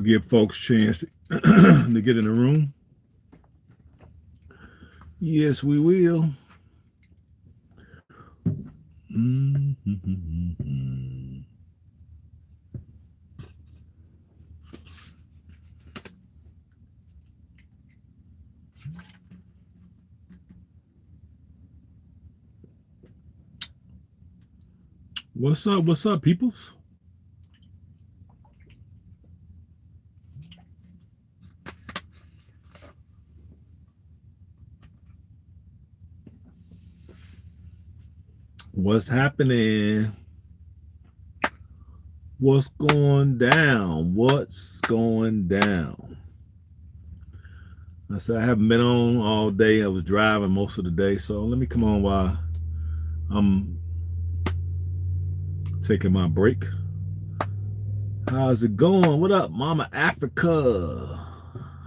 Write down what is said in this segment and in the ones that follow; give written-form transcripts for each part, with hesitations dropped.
give folks a chance to get in the room. Yes, we will. What's up? What's up, peoples? What's happening? What's going down? What's going down? I said I haven't been on all day. I was driving most of the day, so let me come on while I'm taking my break. How's it going? What up, Mama Africa?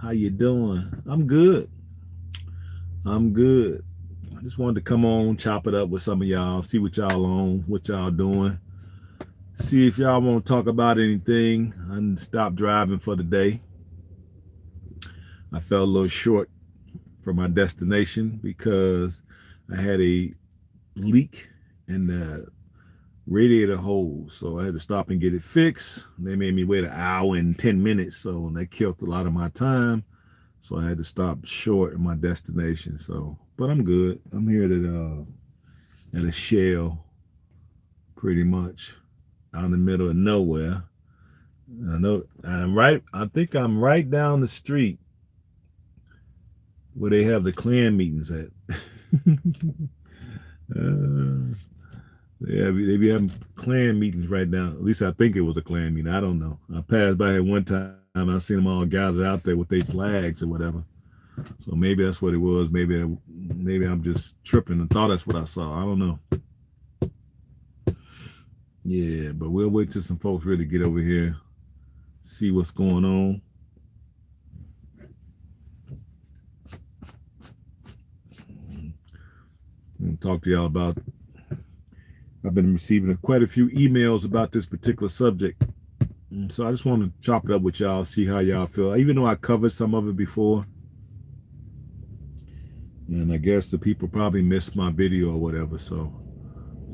How you doing? I'm good. I'm good. I just wanted to come on, chop it up with some of y'all, see what y'all on, what y'all doing. See if y'all want to talk about anything. I stopped driving for the day. I fell a little short for my destination because I had a leak in the radiator hole, so I had to stop and get it fixed. They made me wait an hour and 10 minutes, so that killed a lot of my time. So I had to stop short of my destination. So, but I'm good. I'm here at a shell, pretty much, out in the middle of nowhere. I know I think I'm right down the street where they have the Klan meetings at. Yeah, they be having Klan meetings right now. At least I think it was a Klan meeting. I don't know. I passed by here one time. I seen them all gathered out there with their flags or whatever. So maybe that's what it was. Maybe I'm just tripping and thought that's what I saw. I don't know. Yeah, but we'll wait till some folks really get over here, see what's going on. I'm gonna talk to y'all about. I've been receiving quite a few emails about this particular subject. So I just want to chop it up with y'all, see how y'all feel. Even though I covered some of it before, and I guess the people probably missed my video or whatever. So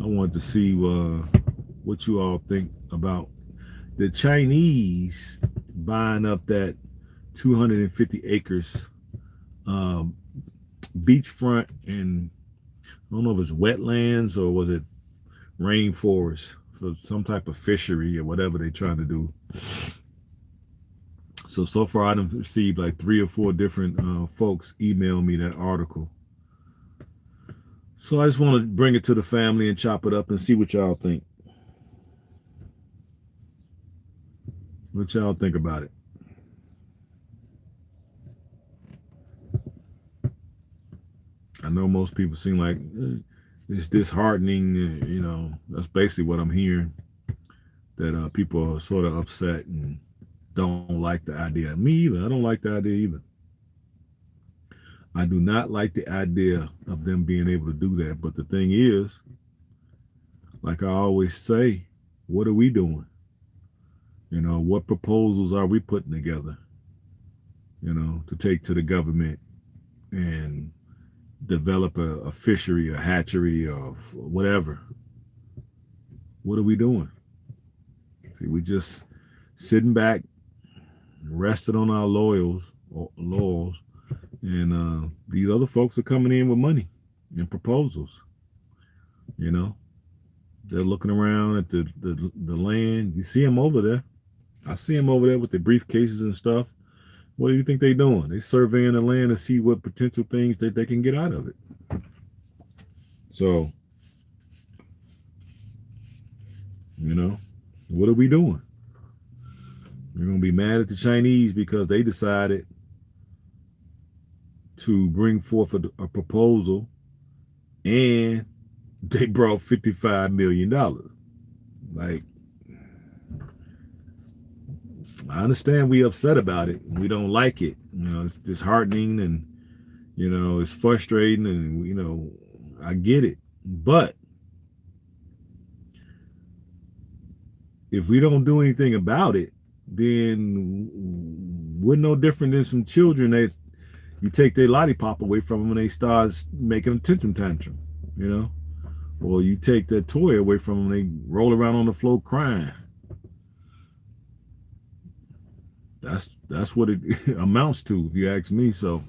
I wanted to see what you all think about the Chinese buying up that 250 acres beachfront, and I don't know if it's wetlands or was it rainforest for some type of fishery or whatever they're trying to do. So far I've received like 3 or 4 different folks email me that article. So I just want to bring it to the family and chop it up and see what y'all think. What y'all think about it? I know most people seem like it's disheartening, you know. That's basically what I'm hearing, that people are sort of upset and don't like the idea. Me either. I don't like the idea either. I do not like the idea of them being able to do that. But the thing is, like I always say, what are we doing? You know, what proposals are we putting together, you know, to take to the government and develop a fishery, a hatchery, or whatever? What are we doing? See, we just sitting back, rested on our laurels, and these other folks are coming in with money and proposals. You know, they're looking around at the land. You see them over there. I see them over there with the briefcases and stuff. What do you think they're doing? They surveying the land to see what potential things that they can get out of it. So, you know, what are we doing? We're going to be mad at the Chinese because they decided to bring forth a proposal and they brought $55 million. Like, I understand we upset about it. We don't like it. You know, it's disheartening and, you know, it's frustrating and, you know, I get it. But if we don't do anything about it, then we're no different than some children that you take their lollipop away from them and they start making a tantrum, you know? Or you take that toy away from them and they roll around on the floor crying. That's what it amounts to, if you ask me. So,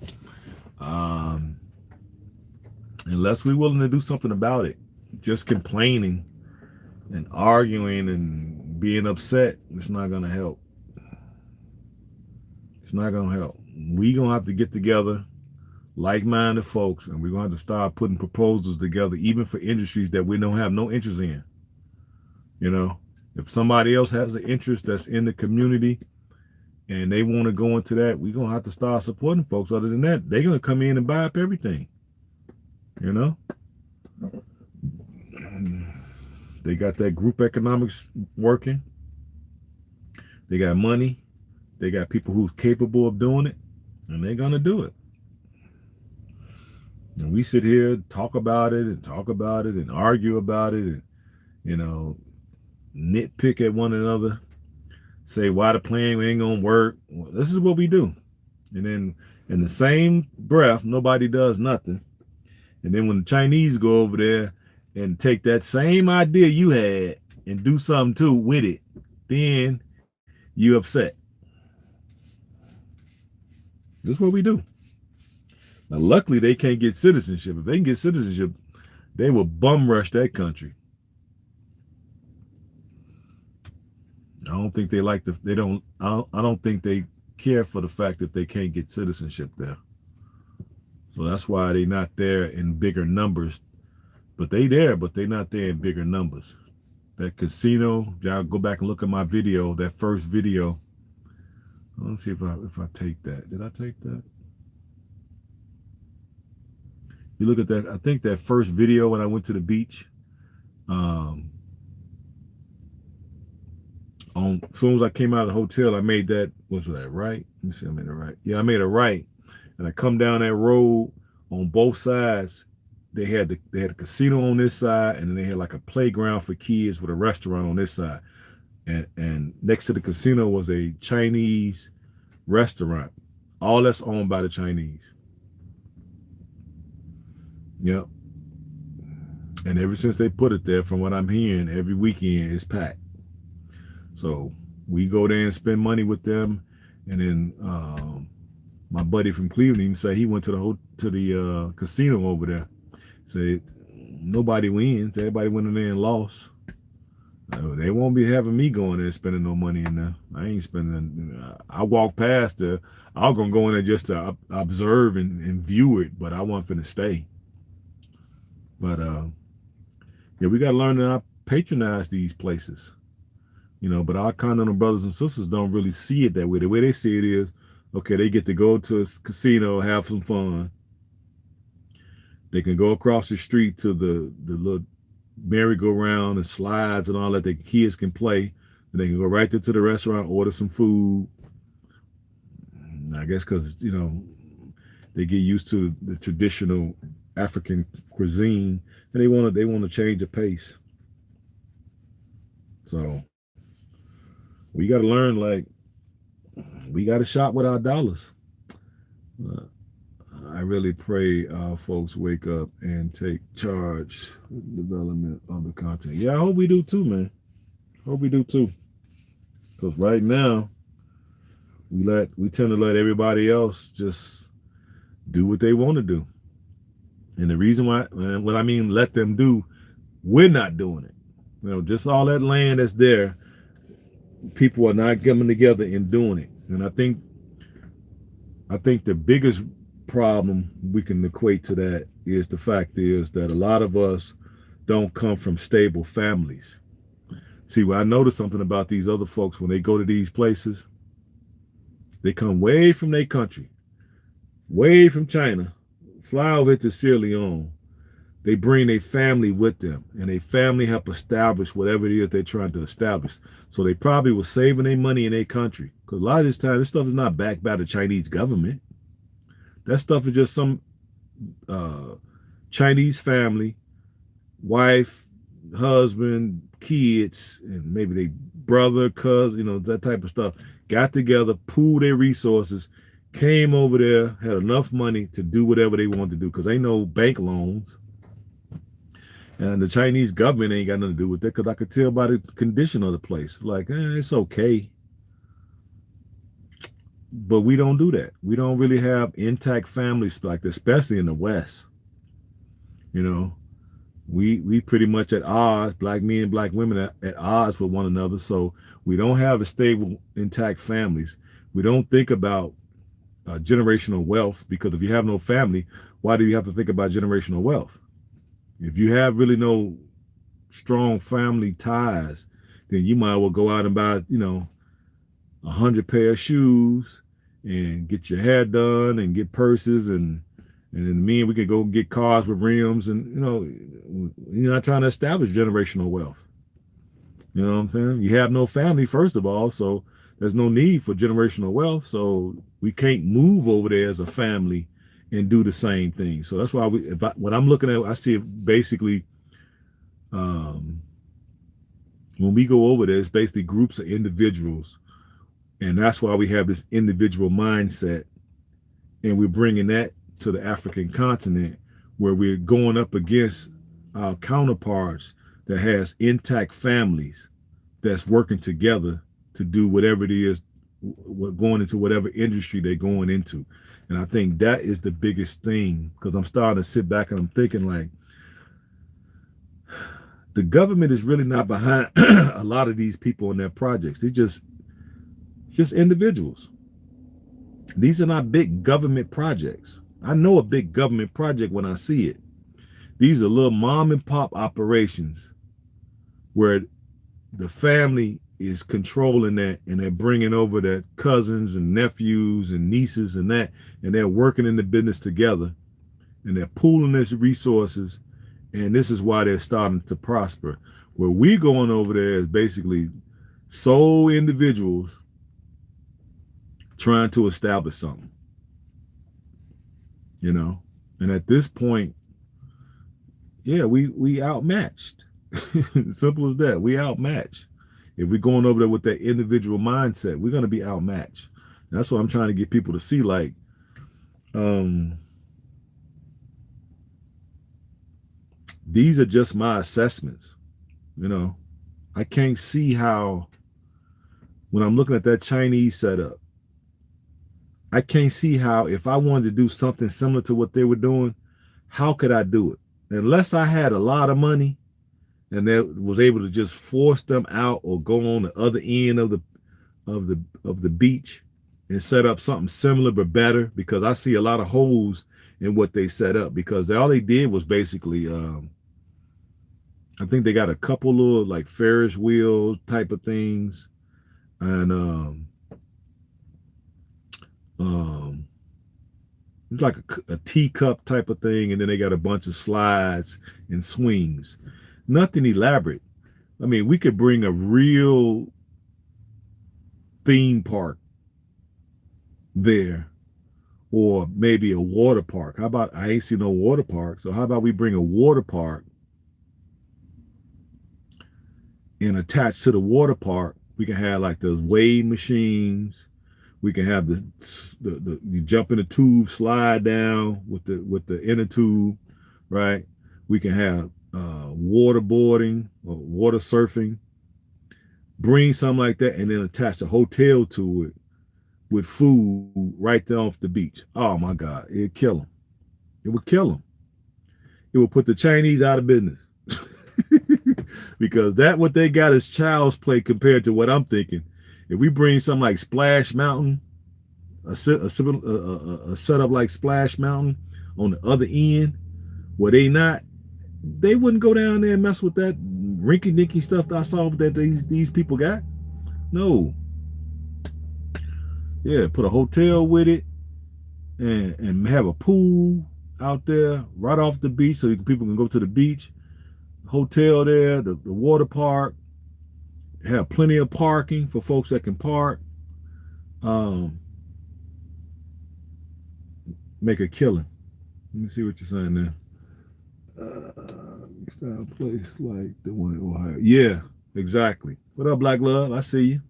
um, unless we're willing to do something about it, just complaining and arguing and being upset, it's not going to help. It's not going to help. We're going to have to get together, like-minded folks, and we're going to have to start putting proposals together, even for industries that we don't have no interest in. You know, if somebody else has an interest that's in the community and they want to go into that, we're going to have to start supporting folks. Other than that, they're going to come in and buy up everything. You know? They got that group economics working. They got money. They got people who's capable of doing it, and they're going to do it. And we sit here, talk about it and argue about it and, you know, nitpick at one another, say why the plan ain't going to work. Well, this is what we do. And then in the same breath, nobody does nothing. And then when the Chinese go over there and take that same idea you had and do something too with it, then you upset. This is what we do. Now, luckily, they can't get citizenship. If they can get citizenship, they will bum rush that country. I don't think they like the. They don't. I don't think they care for the fact that they can't get citizenship there. So that's why they're not there in bigger numbers. But they there, but they're not there in bigger numbers. That casino, y'all go back and look at my video, that first video. Let's see if I take that. Did I take that? You look at that. I think that first video when I went to the beach. As soon as I came out of the hotel, I made that. Was that right? Let me see. I made it right. Yeah, I made it right. And I come down that road on both sides. They had a casino on this side, and then they had like a playground for kids with a restaurant on this side. And next to the casino was a Chinese restaurant. All that's owned by the Chinese. Yep. And ever since they put it there, from what I'm hearing, every weekend it's packed. So we go there and spend money with them. And then my buddy from Cleveland even said he went to the casino over there. Said nobody wins. Everybody went in there and lost. They won't be having me going there and spending no money in there. I ain't spending. I walked past there. I was gonna go in there just to observe and view it, but I wasn't finna stay. But yeah, we gotta learn to not patronize these places. You know, but our continental brothers and sisters don't really see it that way. The way they see it is, okay, they get to go to a casino, have some fun. They can go across the street to the little merry-go-round and slides and all that the kids can play. And they can go right there to the restaurant, order some food. I guess because, you know, they get used to the traditional African cuisine and they want to change the pace. So we got to learn, like, we got to shop with our dollars. I really pray folks wake up and take charge of the development of the content. Yeah, I hope we do too, man. Hope we do too. Because right now, we tend to let everybody else just do what they want to do. And the reason why, what I mean, let them do, we're not doing it. You know, just all that land that's there, people are not coming together and doing it. And I think the biggest problem we can equate to that is the fact is that a lot of us don't come from stable families. See, when I notice something about these other folks, when they go to these places, they come way from their country, way from China, fly over to Sierra Leone. They bring a family with them, and a family help establish whatever it is they're trying to establish. So they probably were saving their money in their country. Because a lot of this time, this stuff is not backed by the Chinese government. That stuff is just some Chinese family, wife, husband, kids, and maybe they brother, cousin, that type of stuff, got together, pooled their resources, came over there, had enough money to do whatever they wanted to do because ain't no bank loans. And the Chinese government ain't got nothing to do with that because I could tell by the condition of the place. Like, it's okay. But we don't do that. We don't really have intact families like that, especially in the West. You know, we pretty much at odds, black men and black women at odds with one another. So we don't have a stable, intact families. We don't think about generational wealth because if you have no family, why do you have to think about generational wealth? If you have really no strong family ties, then you might well go out and buy, 100 pair of shoes and get your hair done and get purses and then me and we could go get cars with rims and you're not trying to establish generational wealth. You know what I'm saying? You have no family, first of all, so there's no need for generational wealth. So we can't move over there as a family and do the same thing. So that's why when I'm looking at, I see it basically, when we go over there, it's basically groups of individuals. And that's why we have this individual mindset. And we're bringing that to the African continent where we're going up against our counterparts that has intact families that's working together to do whatever it is, going into whatever industry they're going into. And I think that is the biggest thing because I'm starting to sit back and I'm thinking like, the government is really not behind a lot of these people and their projects. They're just individuals. These are not big government projects. I know a big government project when I see it. These are little mom and pop operations where the family is controlling that and they're bringing over their cousins and nephews and nieces and that, and they're working in the business together and they're pooling their resources. And this is why they're starting to prosper. Where we going over there is basically sole individuals trying to establish something, and at this point, we outmatched. Simple as that. We outmatched. If we're going over there with that individual mindset, we're going to be outmatched. That's what I'm trying to get people to see. Like, these are just my assessments. I can't see how, when I'm looking at that Chinese setup, I can't see how if I wanted to do something similar to what they were doing, how could I do it? Unless I had a lot of money and that was able to just force them out or go on the other end of the beach and set up something similar but better, because I see a lot of holes in what they set up because all they did was basically I think they got a couple little like Ferris wheel type of things and it's like a teacup type of thing, and then they got a bunch of slides and swings. Nothing elaborate. I mean, we could bring a real theme park there, or maybe a water park. How about, I ain't seen no water park, so how about we bring a water park and attach to the water park, we can have like those wave machines. We can have the you jump in the tube, slide down with the inner tube, right? We can have waterboarding or water surfing. Bring something like that, and then attach a hotel to it with food right there off the beach. Oh my God, it'd kill them. It would kill them. It would put the Chinese out of business. Because that what they got is child's play compared to what I'm thinking. If we bring something like Splash Mountain, a setup like Splash Mountain on the other end, where they wouldn't go down there and mess with that rinky-dinky stuff that I saw that these people got. No. Yeah, put a hotel with it and have a pool out there right off the beach so people can go to the beach. Hotel there, the water park, have plenty of parking for folks that can park. Make a killing. Let me see what you're saying there. Style place like the one in Ohio. Yeah, exactly. What up, Black Love? I see you.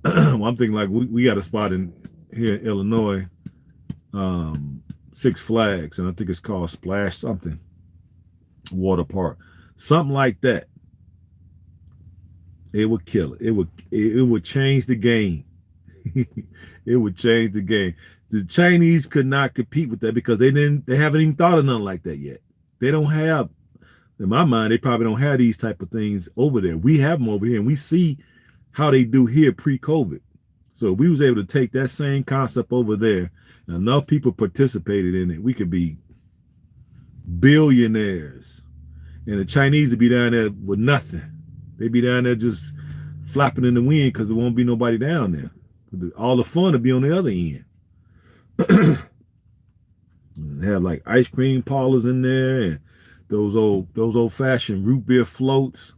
Well, I'm thinking like we got a spot in here in Illinois, Six Flags, and I think it's called Splash something water park, something like that. It would kill it. It would change the game. It would change the game. The Chinese could not compete with that because they haven't even thought of nothing like that yet. They don't have, in my mind, they probably don't have these type of things over there. We have them over here, and we see how they do here pre-COVID. So if we was able to take that same concept over there, and enough people participated in it, we could be billionaires. And the Chinese would be down there with nothing. They'd be down there just flapping in the wind because there won't be nobody down there. All the fun will be on the other end. They have like ice cream parlors in there and those old fashioned root beer floats.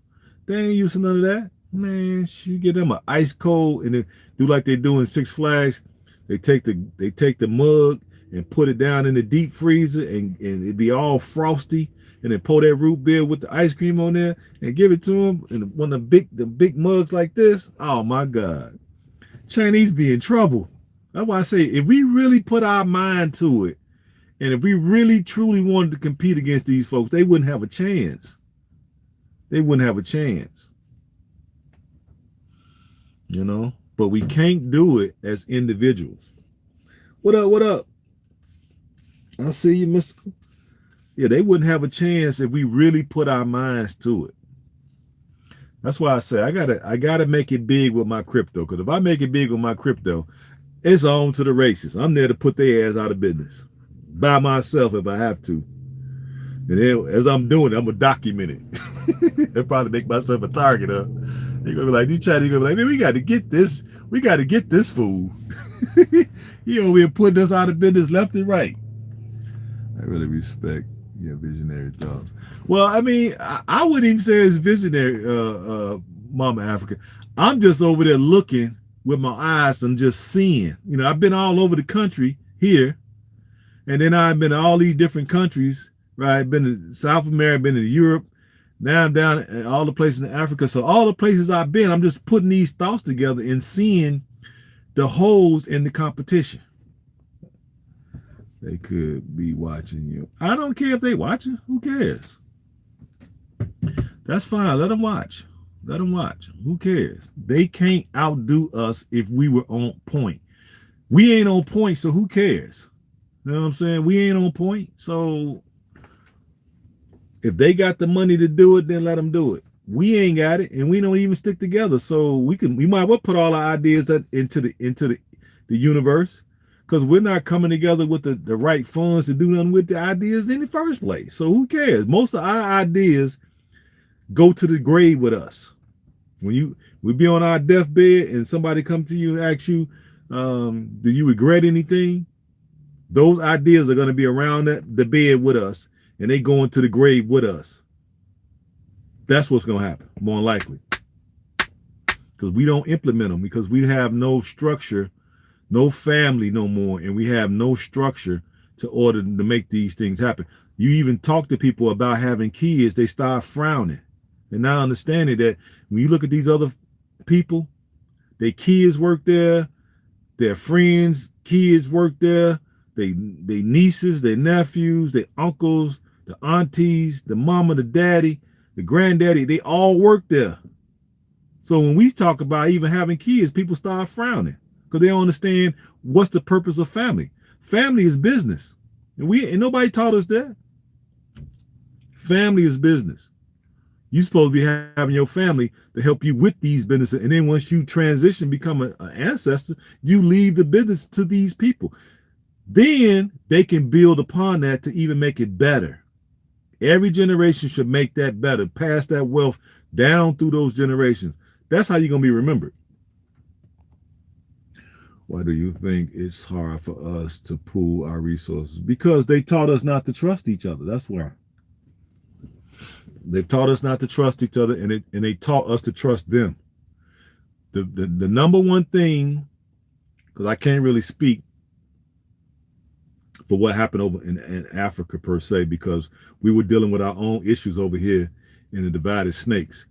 They ain't using none of that. Man, you get them an ice cold and then do like they do in Six Flags. They take the mug and put it down in the deep freezer and it'd be all frosty, and then pour that root beer with the ice cream on there and give it to them in one of the big mugs like this. Oh my God. Chinese be in trouble. That's why I say if we really put our mind to it, and if we really truly wanted to compete against these folks, they wouldn't have a chance. They wouldn't have a chance. You know? But we can't do it as individuals. What up, what up? I see you, Mystical. Yeah, they wouldn't have a chance if we really put our minds to it. That's why I say I gotta make it big with my crypto. Because if I make it big with my crypto, it's on to the races. I'm there to put their ass out of business. By myself if I have to. And then as I'm doing it, I'm gonna document it. They'll probably make myself a target of. They're gonna be like, these Chinese gonna be like, man, we gotta get this fool. He over here putting us out of business left and right. I really respect your visionary thoughts. Well, I mean, I wouldn't even say it's visionary, Mama Africa. I'm just over there looking with my eyes and just seeing. You know, I've been all over the country here. And then I've been to all these different countries, right? I've been to South America, been to Europe. Now I'm down at all the places in Africa. So all the places I've been, I'm just putting these thoughts together and seeing the holes in the competition. They could be watching you. I don't care if they watching. Who cares? That's fine. Let them watch. Let them watch. Who cares? They can't outdo us if we were on point. We ain't on point, so who cares? You know what I'm saying? We ain't on point. So if they got the money to do it, then let them do it. We ain't got it, and we don't even stick together. So we might well put all our ideas into the universe, because we're not coming together with the right funds to do nothing with the ideas in the first place. So who cares? Most of our ideas go to the grave with us. When we be on our deathbed and somebody come to you and ask you, do you regret anything? Those ideas are going to be around the bed with us, and they go into the grave with us. That's what's going to happen, more likely. Because we don't implement them, because we have no structure, no family no more, and we have no structure to order to make these things happen. You even talk to people about having kids, they start frowning. And now understanding that when you look at these other people, their kids work there, their friends' kids work there, they nieces, their nephews, their uncles, the aunties, the mama, the daddy, the granddaddy, they all work there. So when we talk about even having kids, people start frowning because they don't understand what's the purpose of family. Family is business. And nobody taught us that. Family is business. You're supposed to be having your family to help you with these businesses. And then once you transition, become an ancestor, you leave the business to these people. Then they can build upon that to even make it better. Every generation should make that better, pass that wealth down through those generations. That's how you're going to be remembered. Why do you think it's hard for us to pool our resources? Because they taught us not to trust each other. That's why. They've taught us not to trust each other, and they taught us to trust them. The number one thing, because I can't really speak for what happened over in Africa per se, because we were dealing with our own issues over here in the divided snakes.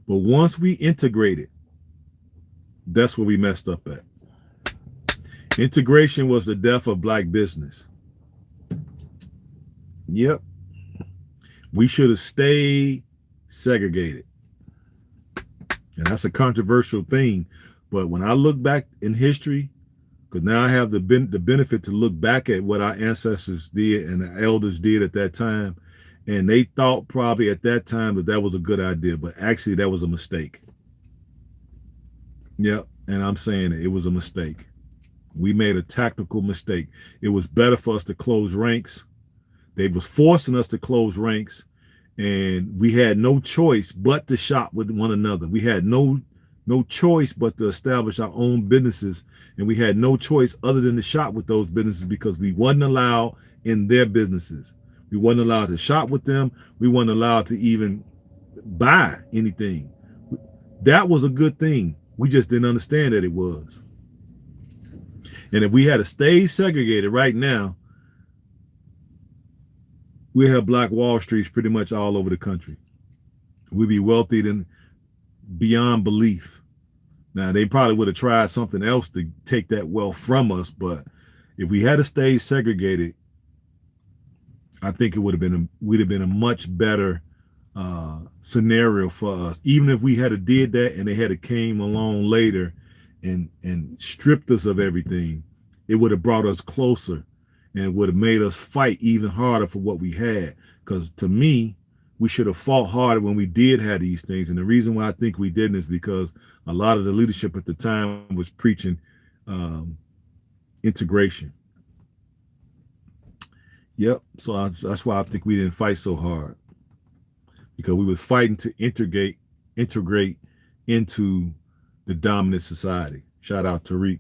But once we integrated, that's where we messed up at. Integration was the death of black business. Yep. We should have stayed segregated. And that's a controversial thing. But when I look back in history, because now I have the benefit to look back at what our ancestors did and the elders did at that time, and they thought probably at that time that was a good idea, but actually that was a mistake. Yep, and I'm saying it was a mistake. We made a tactical mistake. It was better for us to close ranks. They was forcing us to close ranks, and we had no choice but to shop with one another. We had no choice but to establish our own businesses, and we had no choice other than to shop with those businesses because we wasn't allowed in their businesses. We wasn't allowed to shop with them. We wasn't allowed to even buy anything. That was a good thing. We just didn't understand that it was. And if we had to stay segregated right now, we have Black Wall Streets pretty much all over the country. We'd be wealthy than beyond belief. Now, they probably would have tried something else to take that wealth from us, but if we had to stay segregated, I think we'd have been a much better scenario for us. Even if we had did that and they had came along later and stripped us of everything, it would have brought us closer and it would have made us fight even harder for what we had. Because to me, we should have fought harder when we did have these things. And the reason why I think we didn't is because a lot of the leadership at the time was preaching integration. Yep. So that's why I think we didn't fight so hard, because we was fighting to integrate into the dominant society. Shout out to Tariq.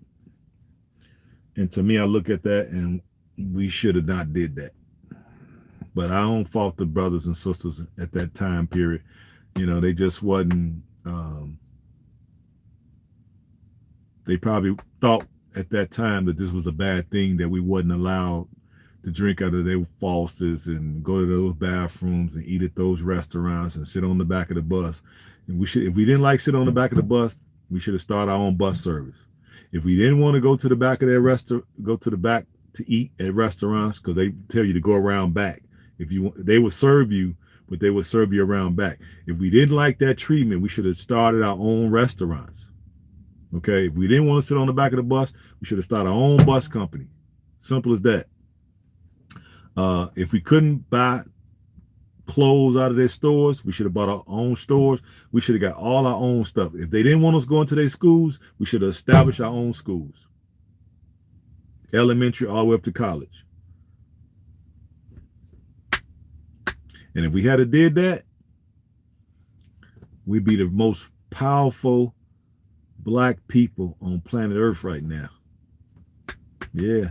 And to me, I look at that and we should have not did that. But I don't fault the brothers and sisters at that time period. You know, they just wasn't, they probably thought at that time that this was a bad thing, that we wasn't allowed to drink out of their faucets and go to those bathrooms and eat at those restaurants and sit on the back of the bus. And we should, if we didn't like sit on the back of the bus, we should have started our own bus service. If we didn't want to go to the back of their restaurant, go to the back to eat at restaurants, because they tell you to go around back. If you, they would serve you, but they would serve you around back. If we didn't like that treatment, we should have started our own restaurants. Okay, if we didn't want to sit on the back of the bus, we should have started our own bus company. Simple as that. If we couldn't buy clothes out of their stores, we should have bought our own stores. We should have got all our own stuff. If they didn't want us going to their schools, we should have established our own schools. Elementary all the way up to college. And if we had did that, we'd be the most powerful black people on planet Earth right now. Yeah.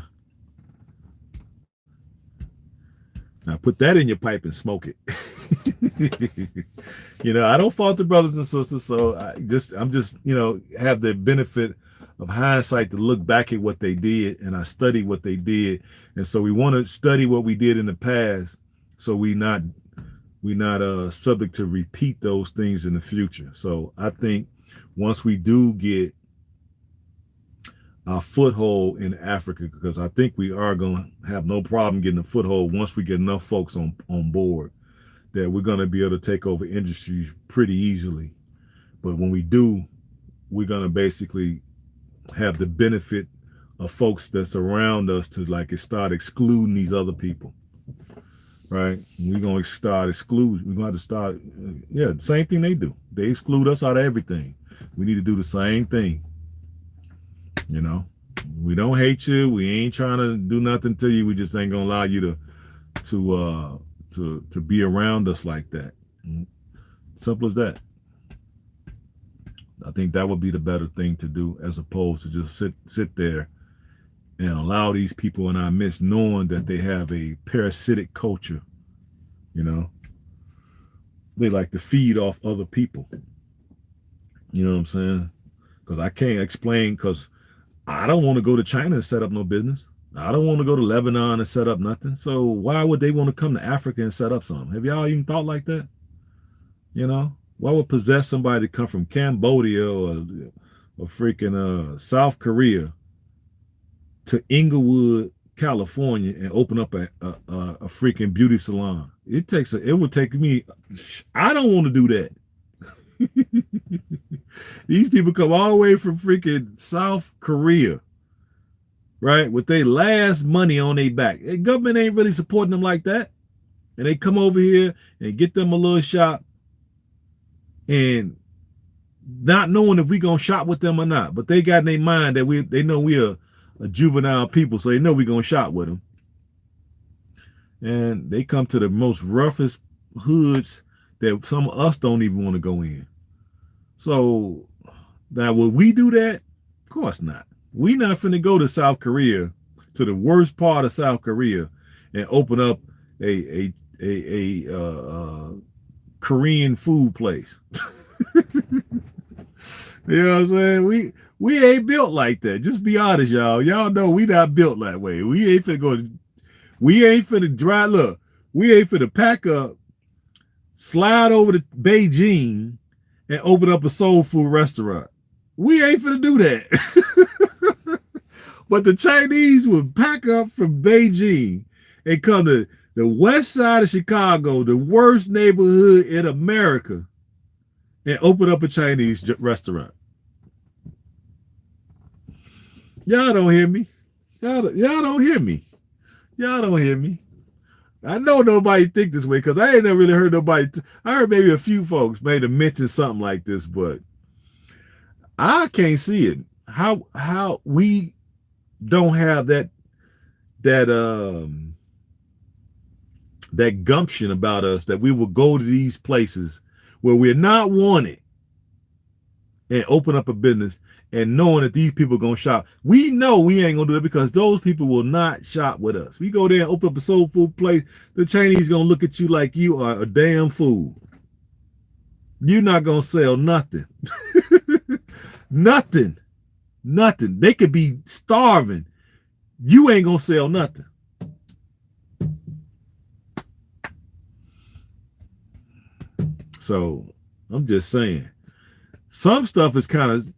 Now put that in your pipe and smoke it. You know, I don't fault the brothers and sisters, so I'm just, you know, have the benefit of hindsight to look back at what they did, and I study what they did. And so we want to study what we did in the past, so we're not subject to repeat those things in the future. So I think once we do get our foothold in Africa, because I think we are going to have no problem getting a foothold once we get enough folks on board, that we're going to be able to take over industries pretty easily. But when we do, we're going to basically have the benefit of folks that's around us to like start excluding these other people. Right? We're going to start excluding. We're going to have to start, the same thing they do. They exclude us out of everything. We need to do the same thing. You know, we don't hate you. We ain't trying to do nothing to you. We just ain't gonna allow you to be around us like that. Simple as that. I think that would be the better thing to do, as opposed to just sit there and allow these people in our midst, knowing that they have a parasitic culture. You know, they like to feed off other people. You know what I'm saying? Because I can't explain, because I don't want to go to China and set up no business. I don't want to go to Lebanon and set up nothing. So why would they want to come to Africa and set up something? Have y'all even thought like that? You know, Why would possess somebody to come from Cambodia or freaking South Korea to Inglewood, California, and open up a freaking beauty salon? It would take me. I don't want to do that. These people come all the way from freaking South Korea, right, with their last money on their back. The government ain't really supporting them like that. And they come over here and get them a little shop and not knowing if we gonna shop with them or not. But they got in their mind that they know we are a juvenile people, so they know we gonna shop with them. And they come to the most roughest hoods that some of us don't even want to go in. So now would we do that? Of course not. We not finna go to South Korea, to the worst part of South Korea, and open up a Korean food place. You know what I'm saying? We ain't built like that. Just be honest, y'all. Y'all know we not built that way. We ain't finna dry look. We ain't finna pack up, slide over to Beijing, and open up a soul food restaurant. We ain't finna do that. But the Chinese would pack up from Beijing and come to the west side of Chicago, the worst neighborhood in America, and open up a Chinese restaurant. Y'all don't hear me. Y'all don't hear me. Y'all don't hear me. I know nobody think this way because I ain't never really heard nobody. I heard maybe a few folks made a mention something like this, but I can't see it. How we don't have that gumption about us that we will go to these places where we're not wanted and open up a business and knowing that these people are going to shop. We know we ain't going to do it because those people will not shop with us. We go there and open up a soul food place, the Chinese going to look at you like you are a damn fool. You're not going to sell nothing. Nothing. They could be starving. You ain't going to sell nothing. So I'm just saying, some stuff is kind of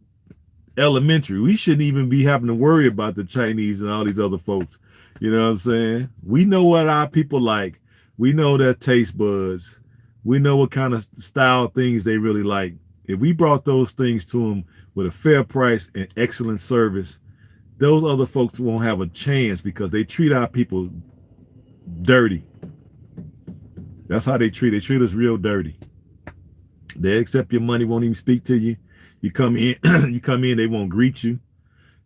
elementary. We shouldn't even be having to worry about the Chinese and all these other folks. You know what I'm saying? We know what our people like. We know their taste buds. We know what kind of style things they really like. If we brought those things to them with a fair price and excellent service, those other folks won't have a chance because they treat our people dirty. That's how they treat us real dirty. They accept your money, won't even speak to you. You come in, they won't greet you.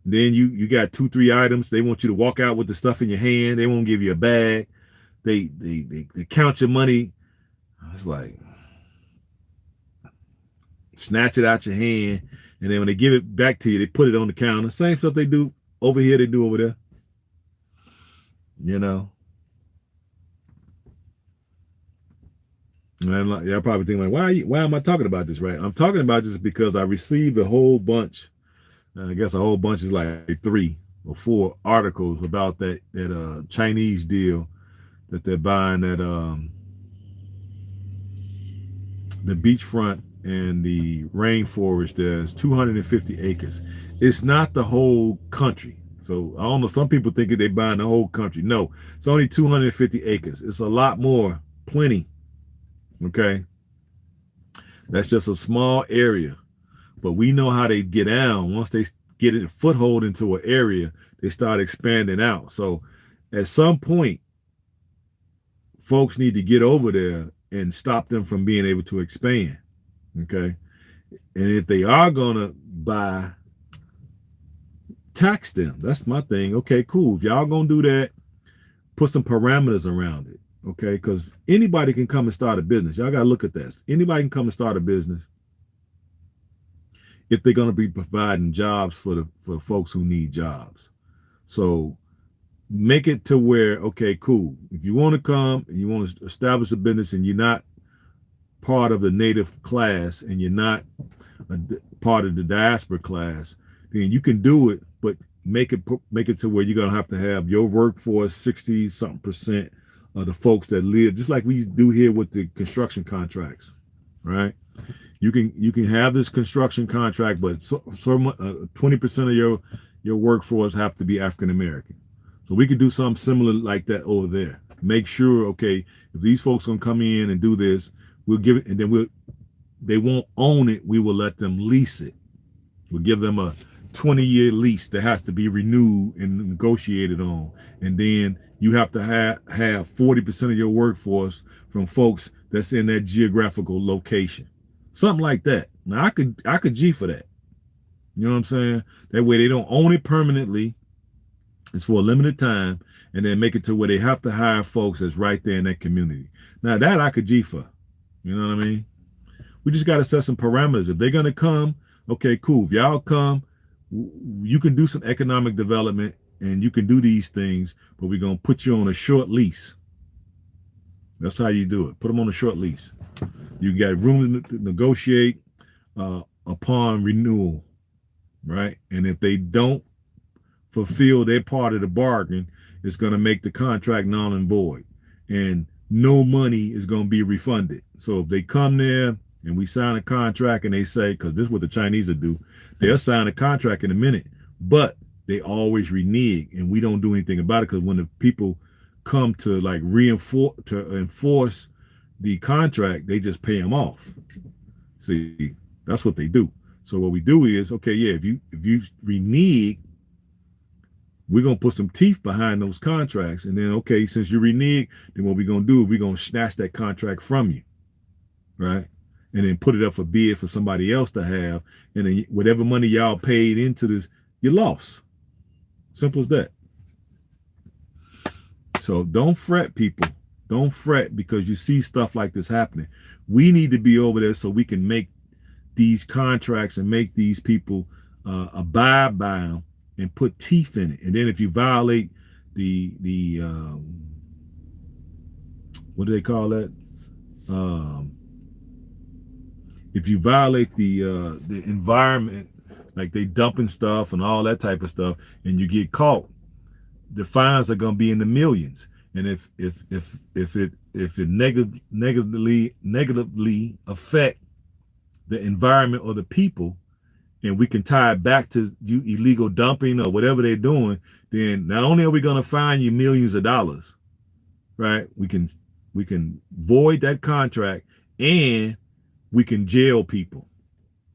Then you got 2-3 items. They want you to walk out with the stuff in your hand. They won't give you a bag. They count your money. It's like snatch it out your hand, and then when they give it back to you, they put it on the counter. Same stuff they do over here, they do over there. You know. And y'all probably think like, why am I talking about this, right? I'm talking about this because I received a whole bunch. I guess a whole bunch is like 3 or 4 articles about that Chinese deal that they're buying at the beachfront and the rainforest. There's 250 acres. It's not the whole country. So I don't know. Some people think they're buying the whole country. No, it's only 250 acres. It's a lot more, plenty. Okay, that's just a small area, but we know how they get down. Once they get a foothold into an area, they start expanding out. So at some point, folks need to get over there and stop them from being able to expand. Okay, and if they are gonna buy, tax them. That's my thing. Okay, cool. If y'all gonna do that, put some parameters around it. Okay, because anybody can come and start a business. Y'all got to look at this. Anybody can come and start a business if they're going to be providing jobs for the folks who need jobs. So make it to where, okay, cool. If you want to come and you want to establish a business and you're not part of the native class and you're not a part of the diaspora class, then you can do it, but make it to where you're going to have your workforce 60-something% of the folks that live, just like we do here with the construction contracts, right? You can have this construction contract, but 20% of your workforce have to be African American. So we could do something similar like that over there. Make sure, okay, if these folks gonna come in and do this, we'll give it, and then they won't own it. We will let them lease it. We'll give them a 20-year lease that has to be renewed and negotiated on. And then you have to have 40% of your workforce from folks that's in that geographical location. Something like that. Now I could G for that. You know what I'm saying? That way they don't own it permanently. It's for a limited time, and then make it to where they have to hire folks that's right there in that community. Now that I could G for. You know what I mean? We just got to set some parameters. If they're going to come, okay, cool. If y'all come, you can do some economic development and you can do these things, but we're going to put you on a short lease. That's how you do it. Put them on a short lease. You got room to negotiate upon renewal, right? And if they don't fulfill their part of the bargain, it's going to make the contract null and void. And no money is going to be refunded. So if they come there and we sign a contract and they say, because this is what the Chinese will do, they'll sign a contract in a minute, but they always renege, and we don't do anything about it, because when the people come to like enforce the contract, they just pay them off. See, that's what they do. So what we do is, okay, yeah, if you renege, we're going to put some teeth behind those contracts. And then, okay, since you renege, then what we're going to do is we're going to snatch that contract from you, right? And then put it up for bid for somebody else to have. And then whatever money y'all paid into this, you lost. Simple as that. So don't fret, people. Don't fret because you see stuff like this happening. We need to be over there so we can make these contracts and make these people abide by them and put teeth in it. And then if you violate the what do they call that? If you violate the environment, like they dumping stuff and all that type of stuff, and you get caught, the fines are going to be in the millions. And if it negatively affect the environment or the people, and we can tie it back to you illegal dumping or whatever they're doing, then not only are we going to fine you millions of dollars, right? We can void that contract, and we can jail people.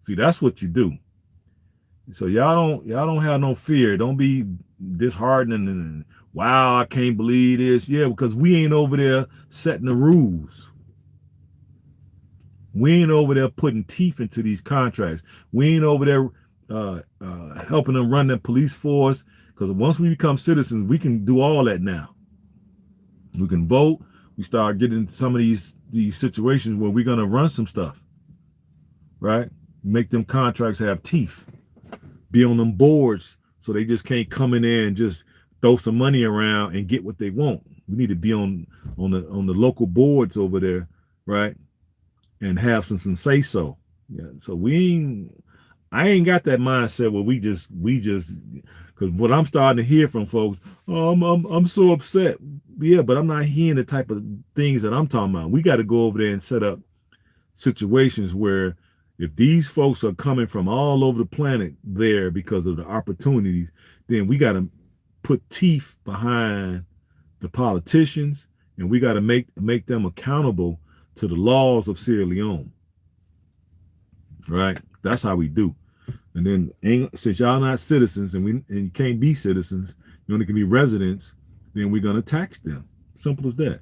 See, that's what you do. So y'all don't have no fear. Don't be disheartening and wow, I can't believe this. Yeah, because we ain't over there setting the rules. We ain't over there putting teeth into these contracts. We ain't over there helping them run their police force. Because once we become citizens, we can do all that now. We can vote. We start getting into some of these situations where we're gonna run some stuff, right? Make them contracts have teeth. Be on them boards so they just can't come in there and just throw some money around and get what they want. We need to be on the local boards over there, right? And have some say so. Yeah. So I ain't got that mindset where we just because what I'm starting to hear from folks, oh, I'm so upset. Yeah, but I'm not hearing the type of things that I'm talking about. We got to go over there and set up situations where if these folks are coming from all over the planet there because of the opportunities, then we got to put teeth behind the politicians, and we got to make them accountable to the laws of Sierra Leone. Right? That's how we do. And then since y'all not citizens and you can't be citizens, you only can be residents, then we're gonna tax them. Simple as that.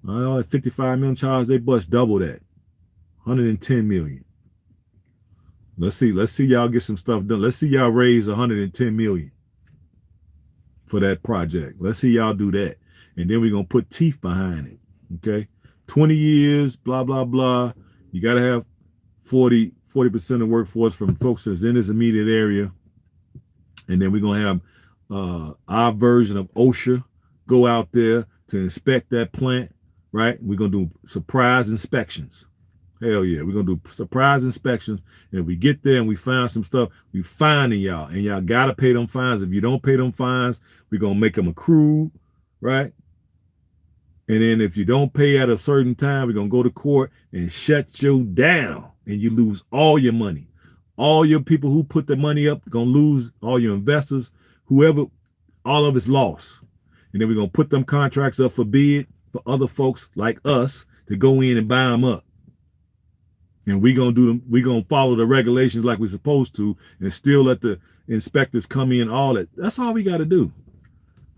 At 55 million charge, they bust double that. 110 million. Let's see y'all get some stuff done. Let's see y'all raise 110 million for that project. Let's see y'all do that. And then we're gonna put teeth behind it. Okay. 20 years, blah, blah, blah. You gotta have 40% of the workforce from folks that's in this immediate area. And then we're gonna have our version of OSHA go out there to inspect that plant, right? We're gonna do surprise inspections. Hell yeah, we're gonna do surprise inspections. And if we get there and we find some stuff, we fining y'all, and y'all gotta pay them fines. If you don't pay them fines, we're gonna make them accrue, right? And then if you don't pay at a certain time, we're going to go to court and shut you down. And you lose all your money. All your people who put the money up are going to lose, all your investors, whoever, all of it's lost. And then we're going to put them contracts up for bid for other folks like us to go in and buy them up. And we're going to follow the regulations like we're supposed to and still let the inspectors come in, all that. That's all we got to do.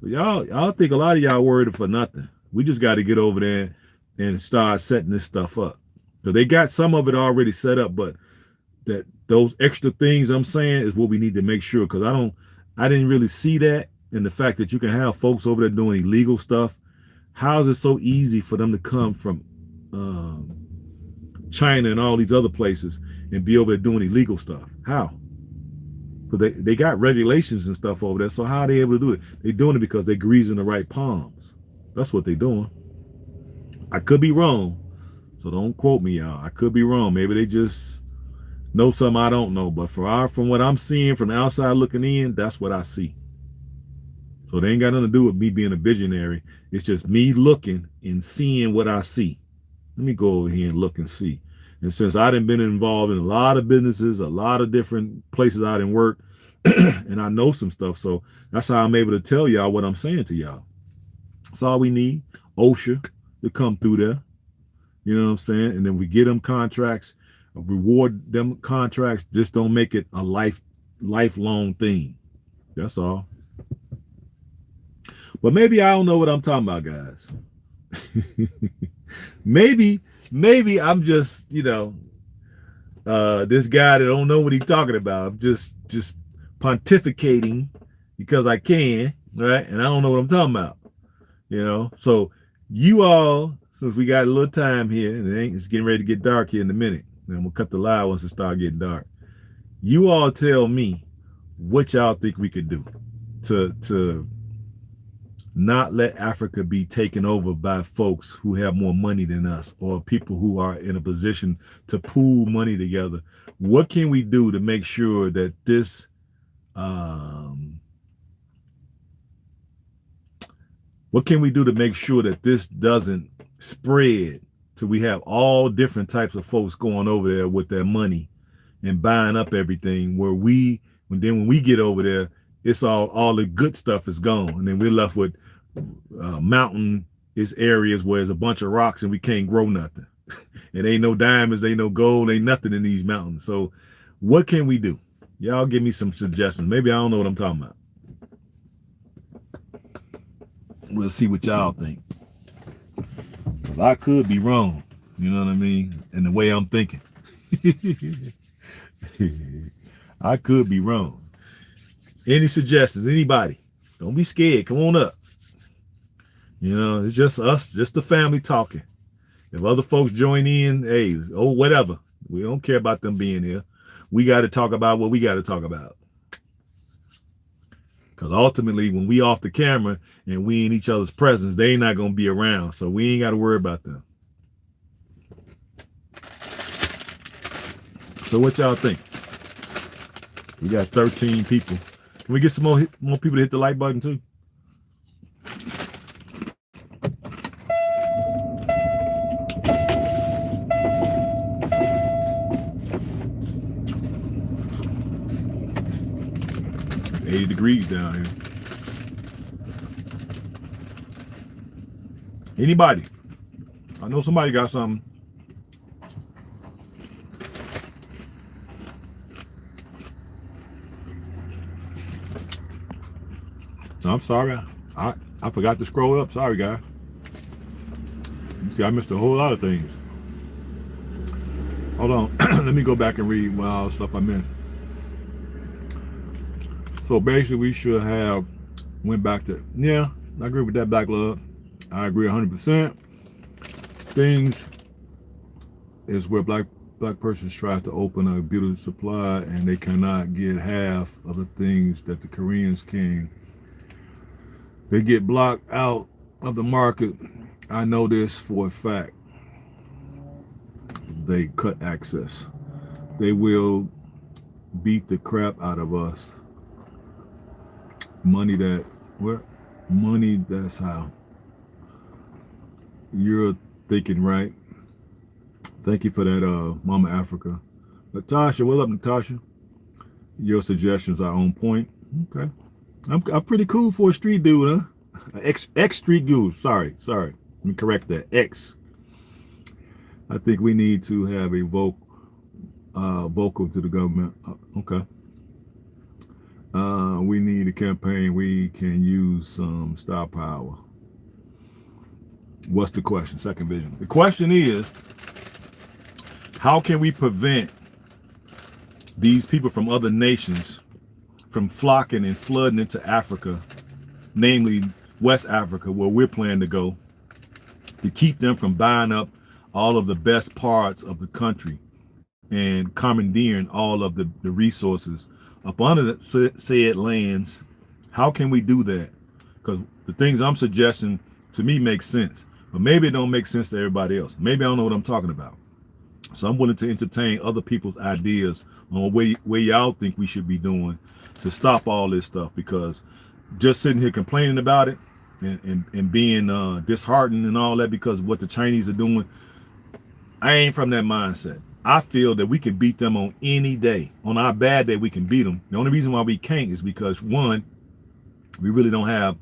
So y'all think a lot of y'all worried for nothing. We just got to get over there and start setting this stuff up. So they got some of it already set up, but that those extra things I'm saying is what we need to make sure, because I didn't really see that. And the fact that you can have folks over there doing illegal stuff. How is it so easy for them to come from China and all these other places and be over there doing illegal stuff? How? Because they got regulations and stuff over there. So how are they able to do it? They're doing it because they're greasing the right palms. That's what they're doing. I could be wrong. So don't quote me, y'all. I could be wrong. Maybe they just know something I don't know. But from what I'm seeing from the outside looking in, that's what I see. So they ain't got nothing to do with me being a visionary. It's just me looking and seeing what I see. Let me go over here and look and see. And since I done been involved in a lot of businesses, a lot of different places I done worked, and I know some stuff, so that's how I'm able to tell y'all what I'm saying to y'all. That's all we need. OSHA to come through there. You know what I'm saying? And then we get them contracts, reward them contracts. Just don't make it a lifelong thing. That's all. But maybe I don't know what I'm talking about, guys. maybe I'm just, this guy that don't know what he's talking about. I'm just pontificating because I can, right? And I don't know what I'm talking about, So you all, since we got a little time here, and it's getting ready to get dark here in a minute, and we'll cut the live once it start getting dark. You all tell me what y'all think we could do to not let Africa be taken over by folks who have more money than us, or people who are in a position to pool money together. What can we do to make sure that this doesn't spread till we have all different types of folks going over there with their money and buying up everything, where when we get over there, it's all the good stuff is gone, and then we're left with mountainous areas where there's a bunch of rocks and we can't grow nothing. It ain't no diamonds, ain't no gold, ain't nothing in these mountains. So what can we do? Y'all give me some suggestions. Maybe I don't know what I'm talking about. We'll see what y'all think. I could be wrong, you know what I mean, in the way I'm thinking. I could be wrong. Any suggestions? Anybody? Don't be scared. Come on up. It's just us, just the family talking. If other folks join in, hey, whatever. We don't care about them being here. We got to talk about what we got to talk about. Because ultimately, when we off the camera and we in each other's presence, they ain't not going to be around. So we ain't got to worry about them. So what y'all think? We got 13 people. Can we get some more people to hit the like button too? $80 degrees down here. Anybody? I know somebody got something. No, I'm sorry. I forgot to scroll up. Sorry, guys. You see, I missed a whole lot of things. Hold on. Let me go back and read all the stuff I missed. So basically, we should have went back to, I agree with that, Black Love. I agree 100%. Things is where black persons try to open a beauty supply and they cannot get half of the things that the Koreans can. They get blocked out of the market. I know this for a fact. They cut access. They will beat the crap out of us. Money, that's how. You're thinking right. Thank you for that, Mama Africa. Natasha, what up, Natasha? Your suggestions are on point. Okay. I'm pretty cool for a street dude, huh? Ex street dude. Sorry. Let me correct that. Ex. I think we need to have a vocal to the government. Okay. We need a campaign. We can use some star power. What's the question? Second vision. The question is, how can we prevent these people from other nations from flocking and flooding into Africa, namely West Africa, where we're planning to go, to keep them from buying up all of the best parts of the country and commandeering all of the resources up under the said lands? How can we do that? Because the things I'm suggesting to me make sense, but maybe it don't make sense to everybody else. Maybe I don't know what I'm talking about. So I'm willing to entertain other people's ideas on where y'all think we should be doing to stop all this stuff, because just sitting here complaining about it and being disheartened and all that because of what the Chinese are doing, I ain't from that mindset. I feel that we can beat them on any day. On our bad day, we can beat them. The only reason why we can't is because, one, we really don't have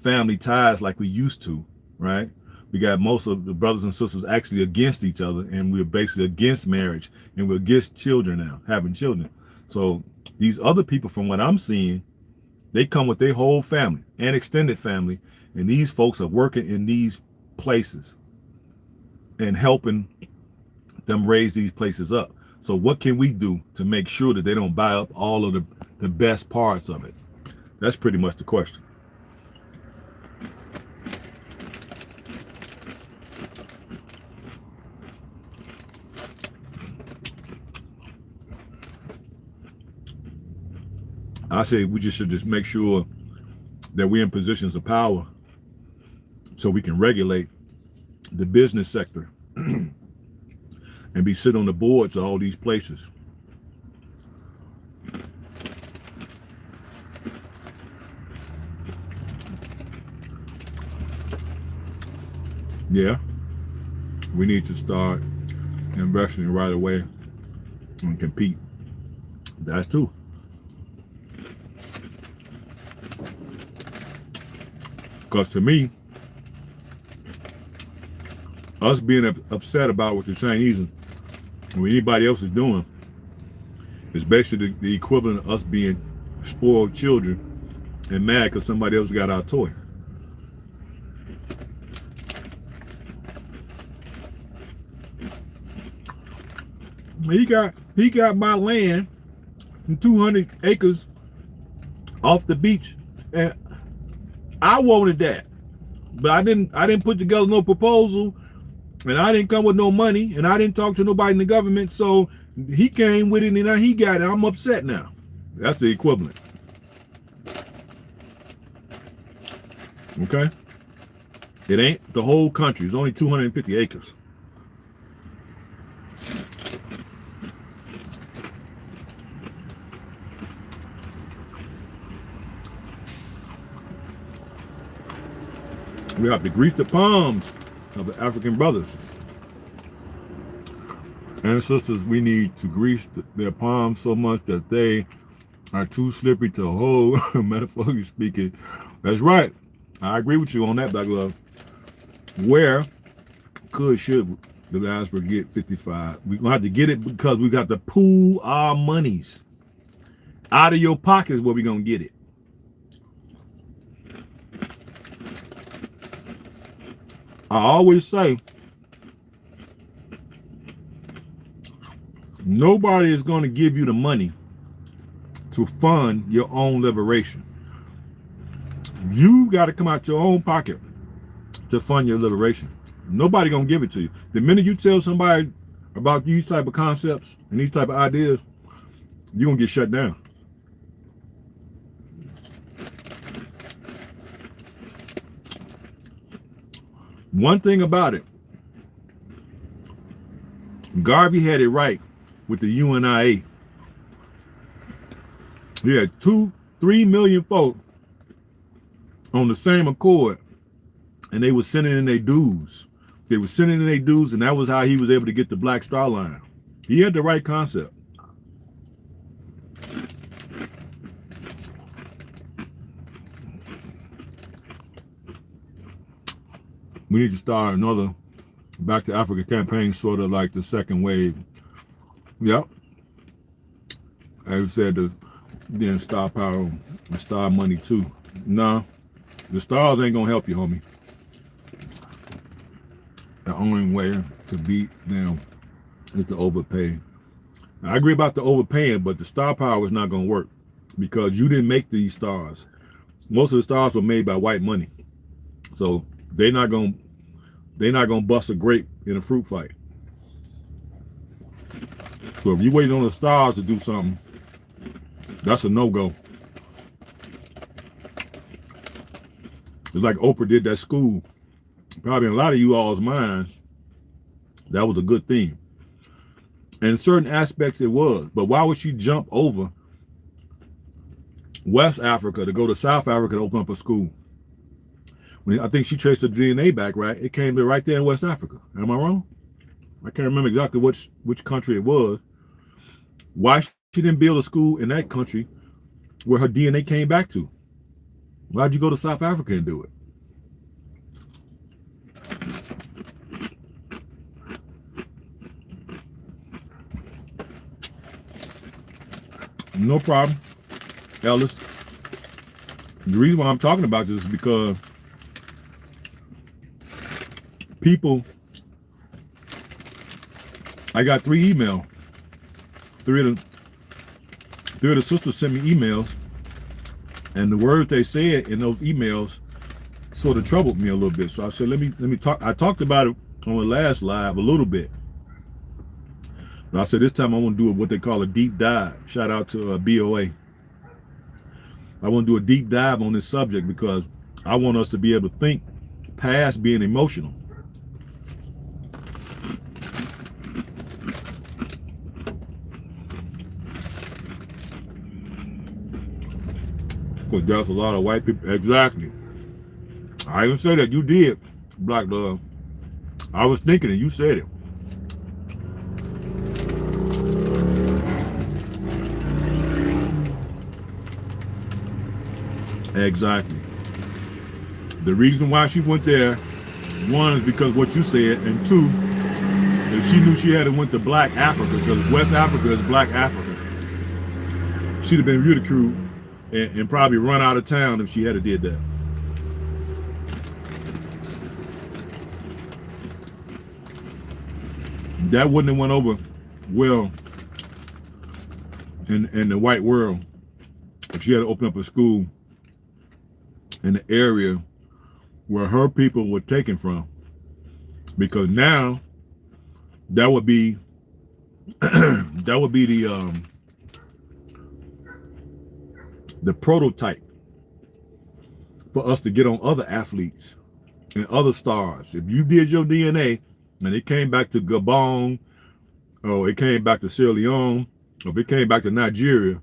family ties like we used to, right? We got most of the brothers and sisters actually against each other, and we're basically against marriage, and we're against children now, having children. So these other people, from what I'm seeing, they come with their whole family and extended family, and these folks are working in these places and helping them raise these places up. So what can we do to make sure that they don't buy up all of the best parts of it? That's pretty much the question. I say we should just make sure that we're in positions of power so we can regulate the business sector and be sit on the boards of all these places. Yeah, we need to start investing right away and compete. That's true. Because to me, us being upset about what the Chinese and what anybody else is doing is basically the equivalent of us being spoiled children and mad because somebody else got our toy. He got my land and 200 acres off the beach, and I wanted that, but I didn't put together no proposal, and I didn't come with no money, and I didn't talk to nobody in the government. So he came with it, and now he got it. I'm upset now. That's the equivalent. Okay, it ain't the whole country. It's only 250 acres. We have to grease the palms of the African brothers and sisters. We need to grease their palms so much that they are too slippery to hold, metaphorically speaking. That's right. I agree with you on that, Black Love. Where should the diaspora get 55? We're going to have to get it because we got to pool our monies. Out of your pockets where we're going to get it. I always say, nobody is going to give you the money to fund your own liberation. You got to come out your own pocket to fund your liberation. Nobody going to give it to you. The minute you tell somebody about these type of concepts and these type of ideas, you're going to get shut down. One thing about it, Garvey had it right with the UNIA. He had 3 million folk on the same accord, and they were sending in their dues. They were sending in their dues, and that was how he was able to get the Black Star Line. He had the right concept. We need to start another Back to Africa campaign, sort of like the second wave. Yep. As I said, then star power and star money too. No, the stars ain't gonna help you, homie. The only way to beat them is to overpay. I agree about the overpaying, but the star power is not gonna work because you didn't make these stars. Most of the stars were made by white money, so they're not gonna bust a grape in a fruit fight. So if you waiting on the stars to do something, that's a no-go. It's like Oprah did that school. Probably in a lot of you all's minds, that was a good thing. And in certain aspects it was. But why would she jump over West Africa to go to South Africa to open up a school? When I think she traced the DNA back, right? It came to right there in West Africa. Am I wrong? I can't remember exactly which country it was. Why she didn't build a school in that country where her DNA came back to? Why'd you go to South Africa and do it? No problem, Ellis. The reason why I'm talking about this is because people, I got 3 emails. 3 of the sisters sent me emails, and the words they said in those emails sort of troubled me a little bit. So I said, let me talk. I talked about it on the last live a little bit, but I said this time I want to do what they call a deep dive. Shout out to BOA. I want to do a deep dive on this subject because I want us to be able to think past being emotional. Because there's a lot of white people. Exactly. I didn't say that. You did, Black Love. I was thinking it. You said it. Exactly. The reason why she went there, one, is because what you said, and two, if she knew she had to went to Black Africa, because West Africa is Black Africa, she'd have been ridiculed and probably run out of town if she had did that. That wouldn't have went over well in the white world if she had to open up a school in the area where her people were taken from, because now that would be the prototype for us to get on other athletes and other stars. If you did your DNA and it came back to Gabon, or it came back to Sierra Leone, or if it came back to Nigeria,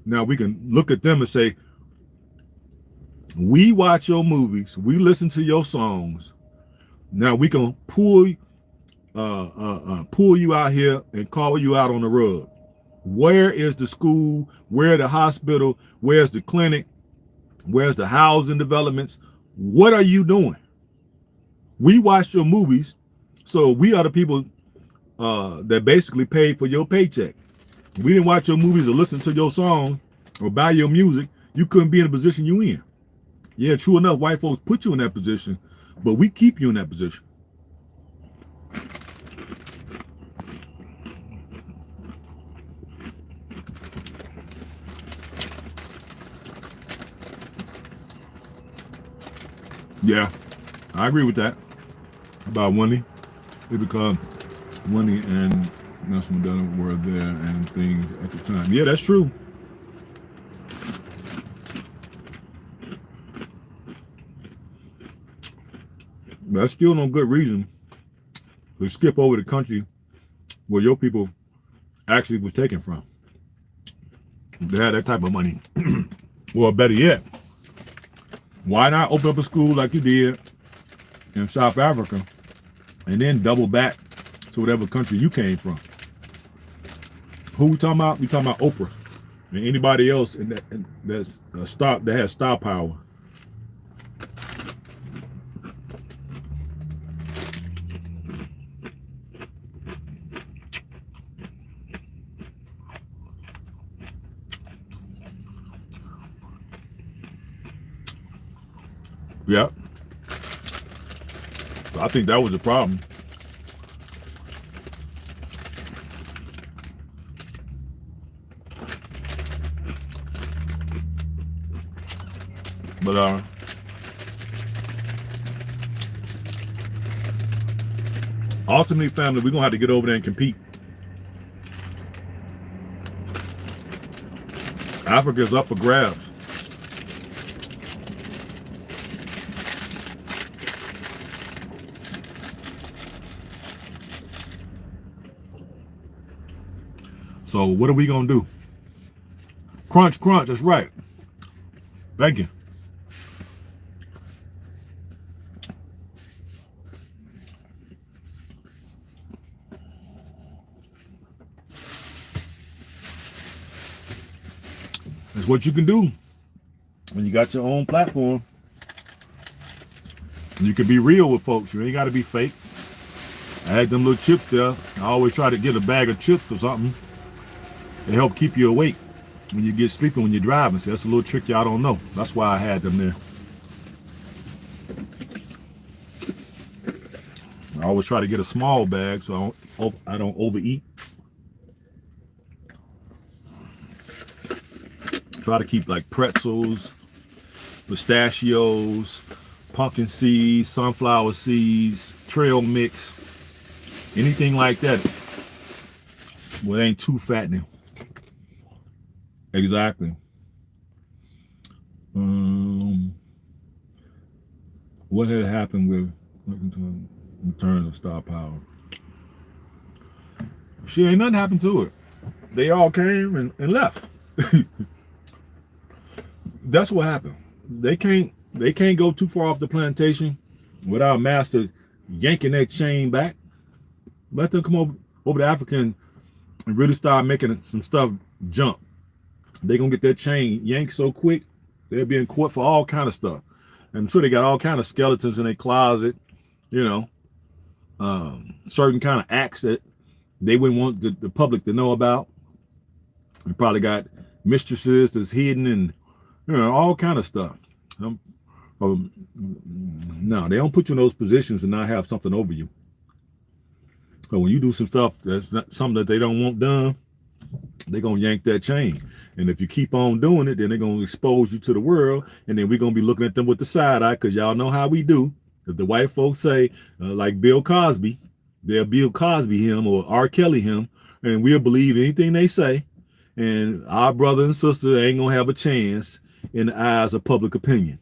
now we can look at them and say, we watch your movies, we listen to your songs. Now we can pull you out here and call you out on the rug. Where is the school? Where the hospital? Where's the clinic? Where's the housing developments? What are you doing? We watch your movies, so we are the people that basically paid for your paycheck. We didn't watch your movies or listen to your songs or buy your music. You couldn't be in the position you in. Yeah, true enough, white folks put you in that position, but we keep you in that position. Yeah, I agree with that about money. It because money and Nelson Mandela were there and things at the time. Yeah, that's true. That's still no good reason to skip over the country where your people actually was taken from. They had that type of money. Well, better yet, why not open up a school like you did in South Africa and then double back to whatever country you came from. Who we talking about? We talking about Oprah and anybody else that has star power. Yeah. So I think that was the problem. But ultimately, family, we're gonna have to get over there and compete. Africa is up for grabs. So what are we gonna do? Crunch, crunch. That's right. Thank you. That's what you can do when you got your own platform. You can be real with folks. You ain't got to be fake. I had them little chips there. I always try to get a bag of chips or something. They help keep you awake when you get sleeping when you're driving. So that's a little trick y'all don't know. That's why I had them there. I always try to get a small bag so I don't overeat. Try to keep like pretzels, pistachios, pumpkin seeds, sunflower seeds, trail mix, anything like that. Well, it ain't too fattening. Exactly. What had happened with return of star power? She ain't nothing happened to it. They all came and left. That's what happened. They can't go too far off the plantation without master yanking that chain back. Let them come over to Africa and really start making some stuff jump. They're gonna get that chain yanked so quick, they'll be in court for all kind of stuff. And I'm sure they got all kind of skeletons in their closet, certain kind of acts that they wouldn't want the public to know about. They probably got mistresses that's hidden and all kind of stuff. No, they don't put you in those positions and not have something over you. But when you do some stuff that's not something that they don't want done, they're going to yank that chain. And if you keep on doing it, then they're going to expose you to the world. And then we're going to be looking at them with the side eye because y'all know how we do. If the white folks say, like Bill Cosby, they'll Bill Cosby him or R. Kelly him, and we'll believe anything they say. And our brother and sister ain't going to have a chance in the eyes of public opinion.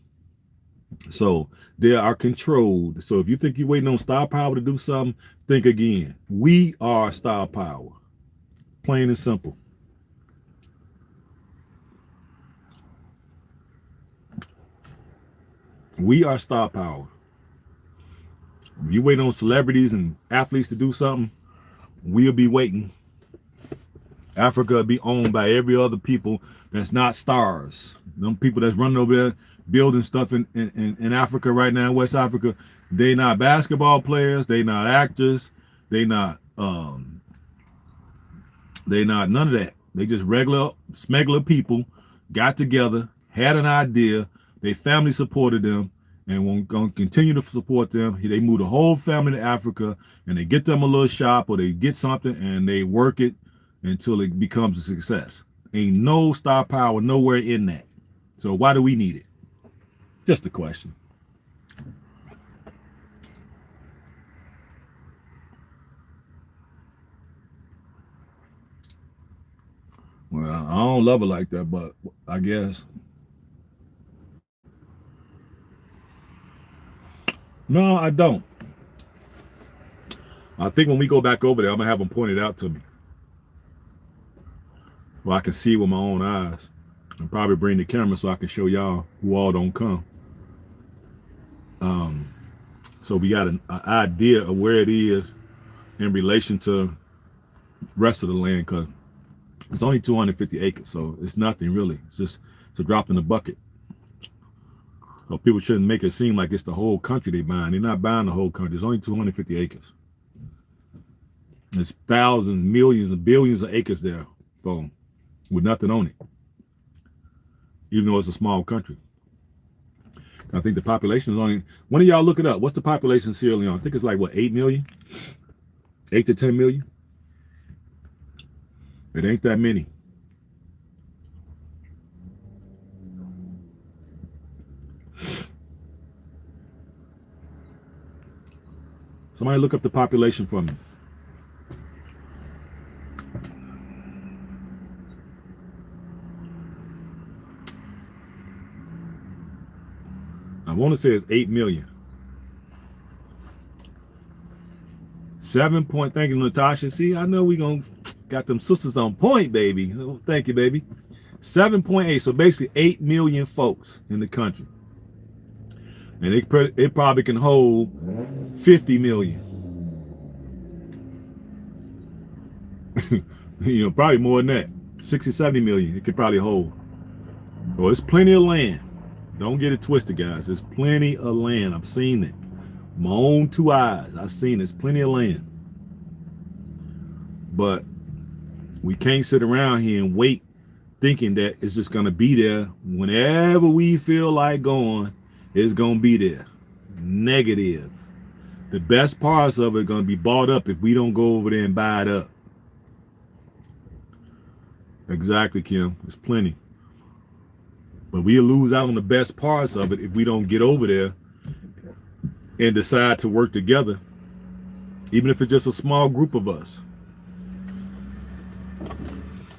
So they are controlled. So if you think you're waiting on star power to do something, think again. We are star power. Plain and simple. We are star power. If you wait on celebrities and athletes to do something, we'll be waiting. Africa will be owned by every other people that's not stars. Them people that's running over there building stuff in Africa right now, West Africa, they not basketball players, they not actors, they not none of that. They just regular smuggler people got together, had an idea, their family supported them, and we're going to continue to support them. They move the whole family to Africa, and they get them a little shop, or they get something, and they work it until it becomes a success. Ain't no star power nowhere in that. So why do we need it? Just a question. Well, I don't love it like that, but I guess. No, I don't. I think when we go back over there, I'm going to have them pointed out to me. Well, I can see with my own eyes. And probably bring the camera so I can show y'all who all don't come. So we got an idea of where it is in relation to rest of the land, because it's only 250 acres, so it's nothing really. It's a drop in the bucket. So people shouldn't make it seem like it's the whole country they buying. They're not buying the whole country. It's only 250 acres. There's thousands, millions, and billions of acres there, so with nothing on it, even though it's a small country. I think the population is only, one of y'all look it up. What's the population of Sierra Leone? I think it's like, what, 8 million? 8 to 10 million? It ain't that many. Somebody look up the population for me. I want to say it's 8 million. 7 point, thank you, Natasha. See, I know we got them sisters on point, baby. Oh, thank you, baby. 7.8, so basically 8 million folks in the country. And it probably can hold 50 million. Probably more than that. 60, 70 million it could probably hold. Well, it's plenty of land. Don't get it twisted, guys. There's plenty of land. I've seen it. My own 2 eyes. I've seen there's plenty of land. But we can't sit around here and wait thinking that it's just going to be there. Whenever we feel like going, it's going to be there. Negative. The best parts of it are going to be bought up if we don't go over there and buy it up. Exactly, Kim. There's plenty. But we'll lose out on the best parts of it if we don't get over there and decide to work together, even if it's just a small group of us.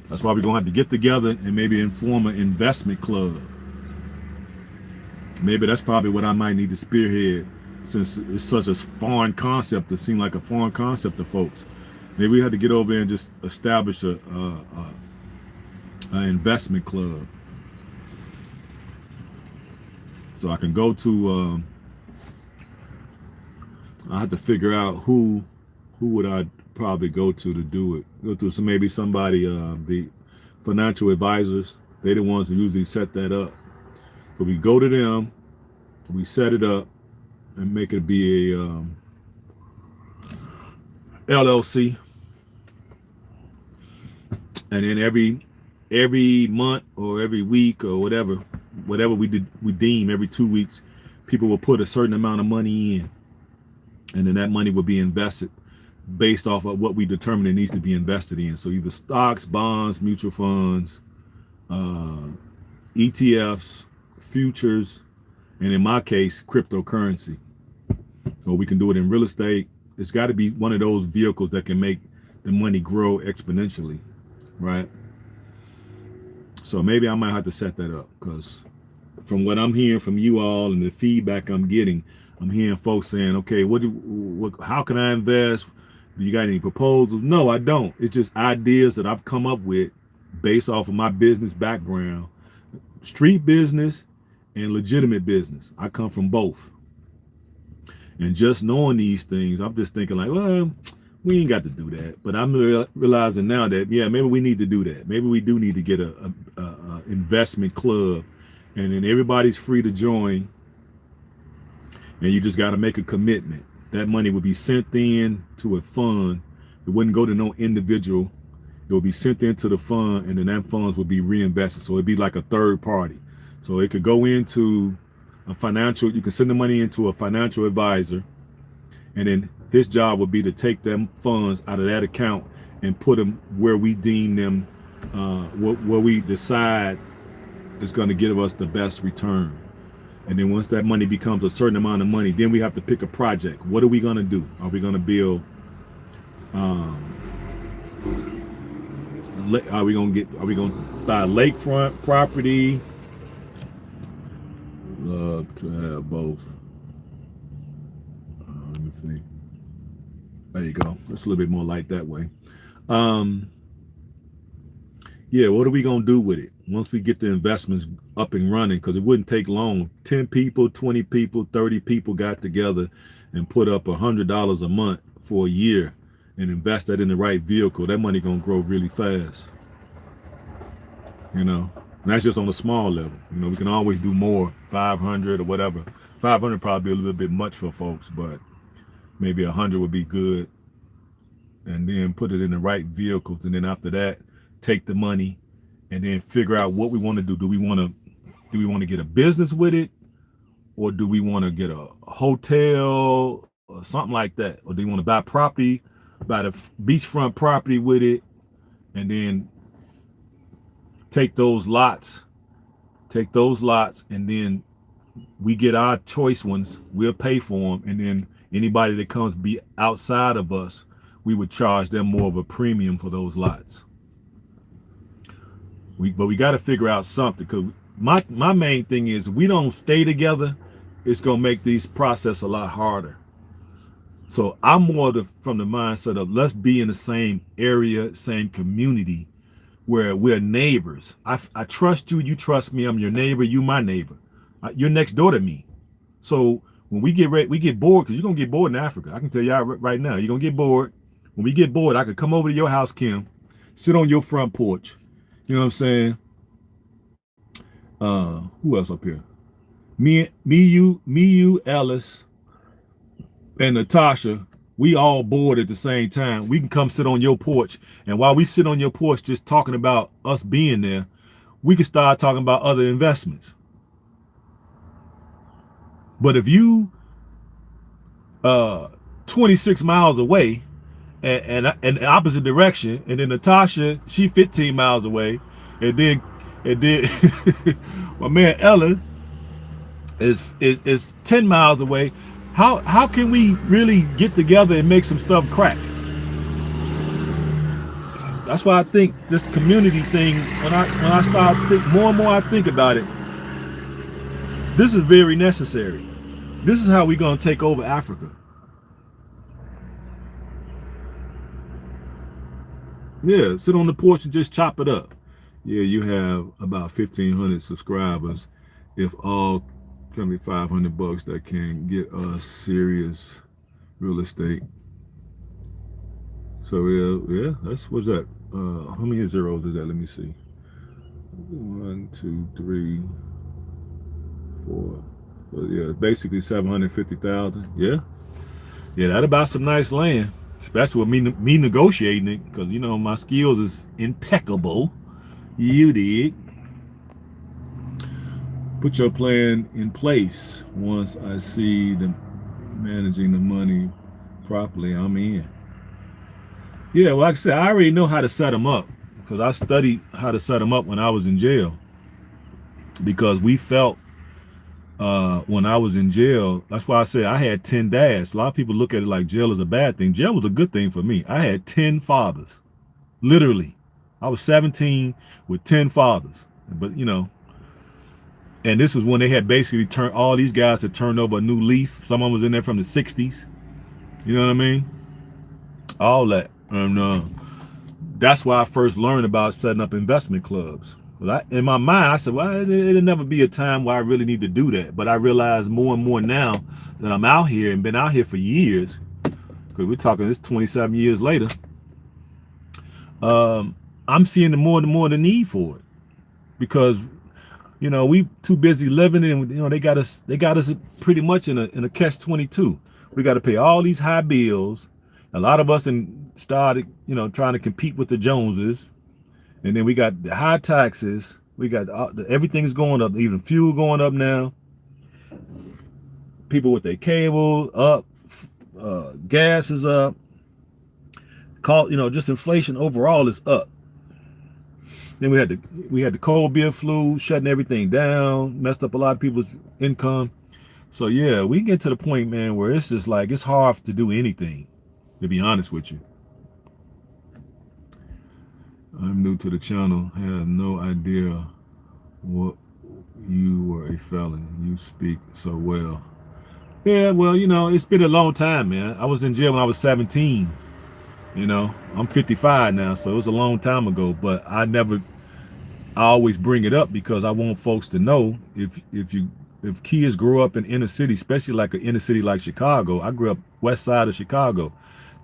That's why we're going to have to get together and maybe form an investment club. Maybe that's probably what I might need to spearhead, since it's such a foreign concept. It seems like a foreign concept to folks. Maybe we have to get over there and just establish an investment club. So I can go to, I have to figure out who would I probably go to do it. Go to maybe somebody, the financial advisors. They're the ones who usually set that up. So we go to them, we set it up, and make it be a LLC. And then every month or every week or whatever we deem every 2 weeks, people will put a certain amount of money in, and then that money will be invested based off of what we determine it needs to be invested in. So either stocks, bonds, mutual funds, ETFs, futures, and in my case, cryptocurrency. So we can do it in real estate. It's got to be one of those vehicles that can make the money grow exponentially, right? So maybe I might have to set that up, because from what I'm hearing from you all and the feedback I'm getting, I'm hearing folks saying, okay, how can I invest? Do you got any proposals? No, I don't. It's just ideas that I've come up with based off of my business background, street business and legitimate business. I come from both. And just knowing these things, I'm just thinking like, well, we ain't got to do that. But I'm realizing now that, yeah, maybe we need to do that. Maybe we do need to get a investment club, and then everybody's free to join. And you just got to make a commitment. That money would be sent in to a fund. It wouldn't go to no individual. It would be sent into the fund, and then that funds would be reinvested. So it'd be like a third party. So it could go into a financial, you can send the money into a financial advisor, and then his job would be to take them funds out of that account and put them where we deem them, where we decide is going to give us the best return. And then once that money becomes a certain amount of money, then we have to pick a project. What are we going to do? Are we going to build, are we going to buy lakefront property? Love to have both. Let me see. There you go. It's a little bit more light that way. Yeah, what are we going to do with it once we get the investments up and running? Because it wouldn't take long. 10 people, 20 people, 30 people got together and put up $100 a month for a year and invest that in the right vehicle, that money gonna grow really fast. You know, and that's just on a small level. You know, we can always do more, 500 or whatever. 500 probably a little bit much for folks, but maybe 100 would be good. And then put it in the right vehicles, and then after that, take the money, and then figure out what we want to do. Do we want to get a business with it, or do we want to get a hotel or something like that, or do you want to buy property, buy the beachfront property with it, and then take those lots, and then we get our choice ones. We'll pay for them, and then anybody that comes be outside of us, we would charge them more of a premium for those lots. But we got to figure out something, because my main thing is, if we don't stay together, it's gonna make these process a lot harder. So I'm more from the mindset of, let's be in the same area, same community, where we're neighbors. I trust you, you trust me. I'm your neighbor, you my neighbor. You're next door to me. So when we get ready, we get bored, because you're gonna get bored in Africa. I can tell y'all right now, you're gonna get bored. When we get bored, I could come over to your house, Kim, sit on your front porch. You know what I'm saying? Who else up here? You, Ellis, and Natasha. We all bored at the same time. We can come sit on your porch, and while we sit on your porch just talking about us being there, we can start talking about other investments. But if you 26 miles away and the opposite direction, and then Natasha, she 15 miles away, and then my man Ellen is 10 miles away, how can we really get together and make some stuff crack? That's why I think this community thing, when I start more and more I think about it, this is very necessary. This is how we're gonna take over Africa. Yeah, sit on the porch and just chop it up. Yeah, you have about 1,500 subscribers. If all come me $500 that can get us serious real estate. So yeah, that's what's that? How many zeros is that? Let me see. 1, 2, 3, 4. Well, yeah, basically 750,000. Yeah, that about some nice land. Especially with me negotiating it, because you know my skills is impeccable. You did. Put your plan in place. Once I see them managing the money properly, I'm in. Yeah, well, like I said, I already know how to set them up, because I studied how to set them up when I was in jail. Because we felt when I was in jail, that's why I said I had 10 dads. A lot of people look at it like jail is a bad thing. Jail was a good thing for me. I had 10 fathers, literally. I was 17 with 10 fathers. But you know, and this is when they had basically turned, all these guys had turned over a new leaf. Someone was in there from the 60s. You know what I mean? All that. And that's why I first learned about setting up investment clubs. But in my mind, I said, well, it'll never be a time where I really need to do that. But I realize more and more now that I'm out here and been out here for years, because we're talking this 27 years later, I'm seeing the more the need for it. Because, you know, we too busy living, and you know they got us pretty much in a catch-22. We got to pay all these high bills. A lot of us started, you know, trying to compete with the Joneses. And then we got the high taxes. We got everything's going up, even fuel going up now. People with their cable up, gas is up. You know, just inflation overall is up. Then we had the cold beer flu shutting everything down, messed up a lot of people's income. So yeah, we get to the point, man, where it's just like it's hard to do anything, to be honest with you. I'm new to the channel, have no idea what you were a felon. You speak so well. Yeah, well, you know, it's been a long time, man. I was in jail when I was 17. You know, I'm 55 now, so it was a long time ago. But I always bring it up because I want folks to know if if kids grow up in inner city, especially like an inner city like Chicago, I grew up west side of Chicago.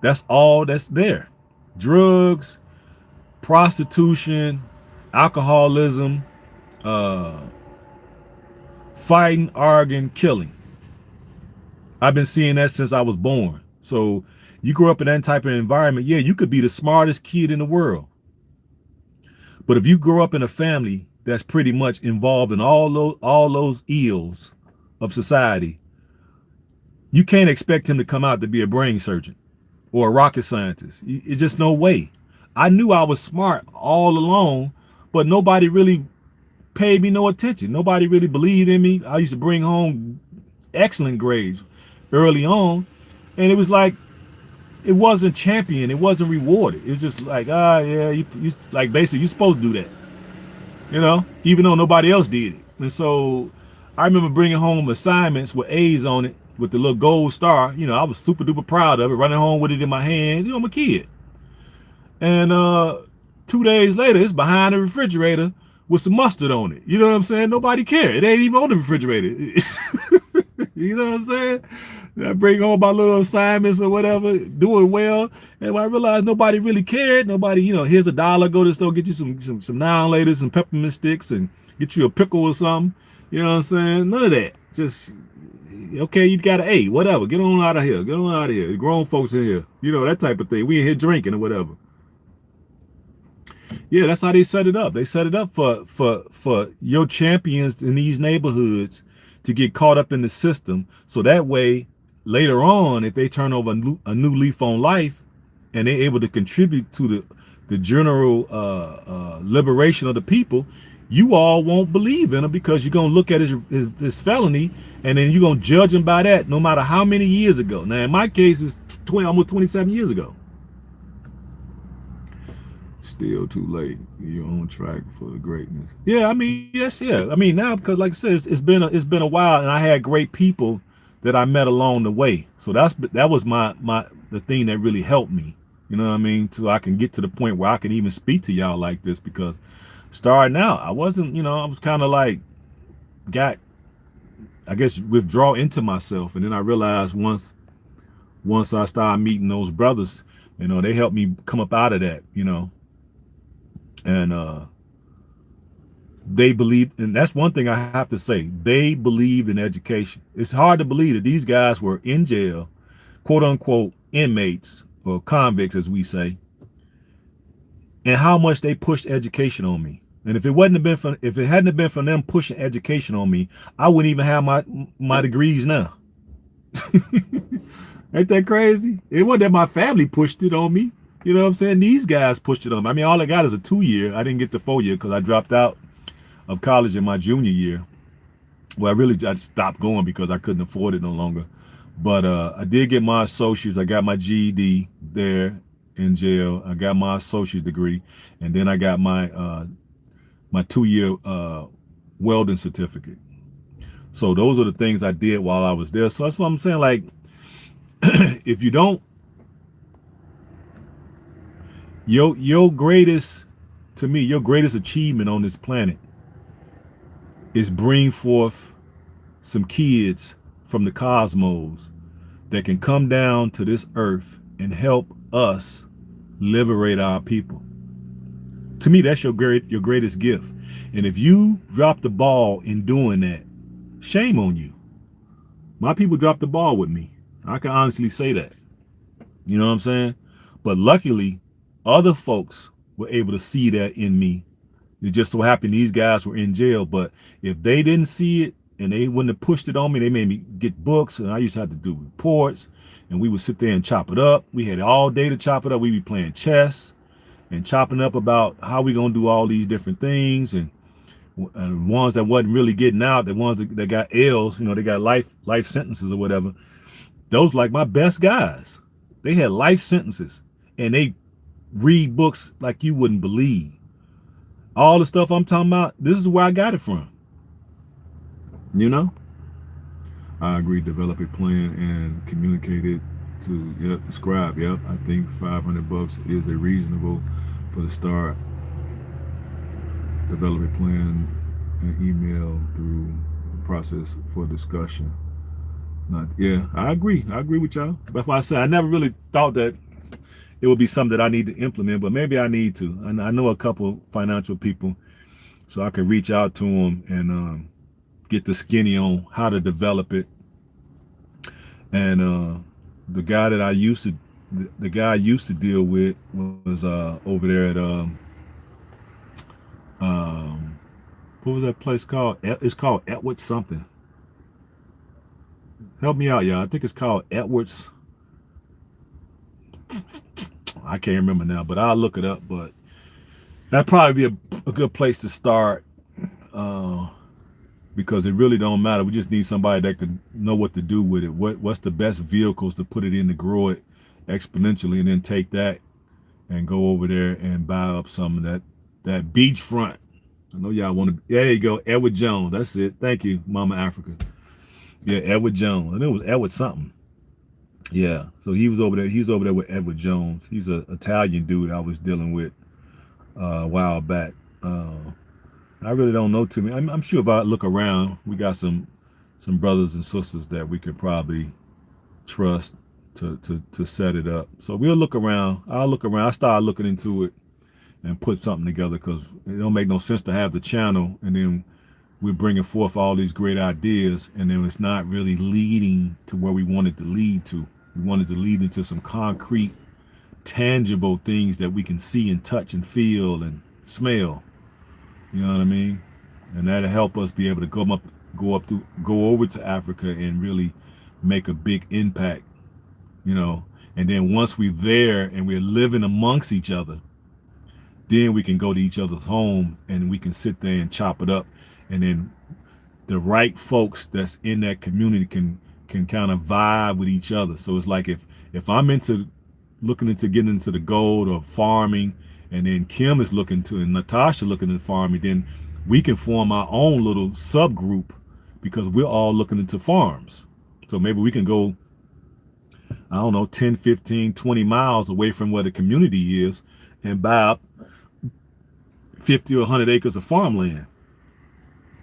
That's all that's there. Drugs, prostitution, alcoholism, uh, fighting, arguing, killing. I've been seeing that since I was born. So you grow up in that type of environment, yeah, you could be the smartest kid in the world. But if you grow up in a family that's pretty much involved in all those ills of society, you can't expect him to come out to be a brain surgeon or a rocket scientist. It's just no way. I knew I was smart all along, but nobody really paid me no attention. Nobody really believed in me. I used to bring home excellent grades early on, and it was like it wasn't championed. It wasn't rewarded. It was just like, yeah, you like basically you're supposed to do that, even though nobody else did it. And so I remember bringing home assignments with A's on it with the little gold star. I was super duper proud of it, running home with it in my hand. I'm a kid. And 2 days later, it's behind the refrigerator with some mustard on it. You know what I'm saying? Nobody cared. It ain't even on the refrigerator. You know what I'm saying? I bring home my little assignments or whatever, doing well. And when I realized nobody really cared, nobody, here's $1, go to the store, get you some now and later, some peppermint sticks, and get you a pickle or something. You know what I'm saying? None of that. Just, okay, you got an A, whatever. Get on out of here. Get on out of here. Grown folks in here. That type of thing. We in here drinking or whatever. Yeah, that's how they set it up. They set it up for your champions in these neighborhoods to get caught up in the system. So that way, later on, if they turn over a new leaf on life and they're able to contribute to the general liberation of the people, you all won't believe in him because you're going to look at his felony and then you're going to judge him by that no matter how many years ago. Now, in my case, it's almost 27 years ago. Still too late. You're on track for the greatness. Yeah, I mean, yes, yeah. I mean, now because like I said, it's been a while, and I had great people that I met along the way. So that was the thing that really helped me. You know what I mean? So I can get to the point where I can even speak to y'all like this, because starting out, I wasn't. I was kind of like withdraw into myself, and then I realized once I started meeting those brothers, they helped me come up out of that. And they believed, and that's one thing I have to say, they believed in education. It's hard to believe that these guys were in jail, quote unquote inmates or convicts, as we say, and how much they pushed education on me. And if it hadn't been for them pushing education on me, I wouldn't even have my degrees now. Ain't that crazy? It wasn't that my family pushed it on me. You know what I'm saying? These guys pushed it on me. I mean, all I got is a 2-year. I didn't get the 4-year because I dropped out of college in my junior year. Well, I stopped going because I couldn't afford it no longer. But I did get my associates. I got my GED there in jail. I got my associate's degree. And then I got my 2-year welding certificate. So those are the things I did while I was there. So that's what I'm saying. Like, if you don't, your greatest achievement on this planet is bring forth some kids from the cosmos that can come down to this earth and help us liberate our people. To me, that's your greatest gift. And if you drop the ball in doing that, shame on you. My people dropped the ball with me. I can honestly say that. You know what I'm saying? But luckily, other folks were able to see that in me. It just so happened these guys were in jail. But if they didn't see it and they wouldn't have pushed it on me, they made me get books, and I used to have to do reports, and we would sit there and chop it up. We had all day to chop it up. We'd be playing chess and chopping up about how we gonna do all these different things, and ones that wasn't really getting out, the ones that got L's, they got life sentences or whatever. Those like my best guys. They had life sentences, and they read books like you wouldn't believe. All the stuff I'm talking about, this is where I got it from. I agree. Develop a plan and communicate it to scribe. Yep, I think $500 is a reasonable for the start. Develop a plan and email through process for discussion. Not, yeah, I agree. I agree with y'all. That's why I said I never really thought that it would be something that I need to implement, but maybe I need to. I know a couple financial people, so I can reach out to them and get the skinny on how to develop it. And the guy that I used to, the guy I used to deal with was over there at um, what was that place called? It's called Edwards something. Help me out, y'all. I think it's called Edwards. I can't remember now, but I'll look it up. But that'd probably be a good place to start uh, because it really don't matter. We just need somebody that can know what to do with it. What's the best vehicles to put it in to grow it exponentially, and then take that and go over there and buy up some of that beachfront. I know y'all want to. There you go, Edward Jones. That's it. Thank you, Mama Africa. Yeah, Edward Jones. I knew it was Edward something. Yeah, so he was over there. He's over there with Edward Jones. He's an Italian dude I was dealing with a while back. I really don't know too many. I'm sure if I look around, we got some brothers and sisters that we could probably trust to set it up. So we'll look around. I'll look around. I start looking into it and put something together because it don't make no sense to have the channel and then we're bringing forth all these great ideas and then it's not really leading to where we wanted to lead to. We wanted to lead into some concrete, tangible things that we can see and touch and feel and smell. You know what I mean? And that'll help us be able to go over to Africa and really make a big impact, you know. And then once we're there and we're living amongst each other, then we can go to each other's homes and we can sit there and chop it up. And then the right folks that's in that community can kind of vibe with each other. So it's like if I'm into looking into getting into the gold or farming, and then Kim is looking to and Natasha looking into farming, then we can form our own little subgroup because we're all looking into farms. So maybe we can go, I don't know, 10, 15, 20 miles away from where the community is and buy up 50 or 100 acres of farmland.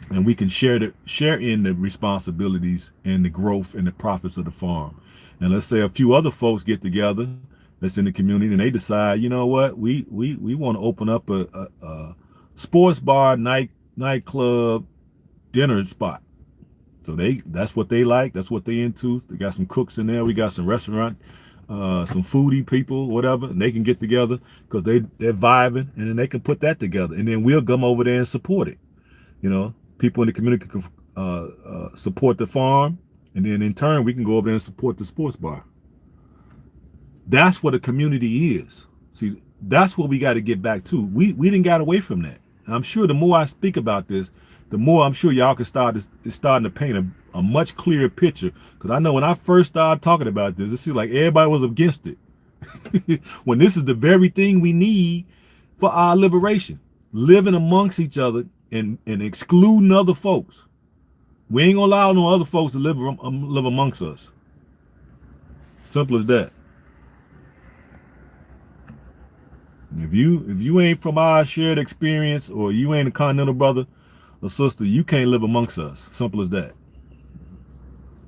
And we can share in the responsibilities and the growth and the profits of the farm. And let's say a few other folks get together that's in the community and they decide, you know what, we want to open up a sports bar, nightclub, dinner spot. So that's what they like, that's what they into. They got some cooks in there, we got some restaurant, some foodie people, whatever, and they can get together because they're vibing, and then they can put that together, and then we'll come over there and support it. You know, people in the community can support the farm, and then in turn we can go over there and support the sports bar. That's what a community is. See, that's what we got to get back to. We didn't got away from that. And I'm sure the more I speak about this, the more I'm sure y'all can starting to paint a much clearer picture. Because I know when I first started talking about this, it seemed like everybody was against it. When this is the very thing we need for our liberation. Living amongst each other and excluding other folks. We ain't gonna allow no other folks to live amongst us. Simple as that. If you ain't from our shared experience, or you ain't a continental brother or sister, you can't live amongst us. Simple as that.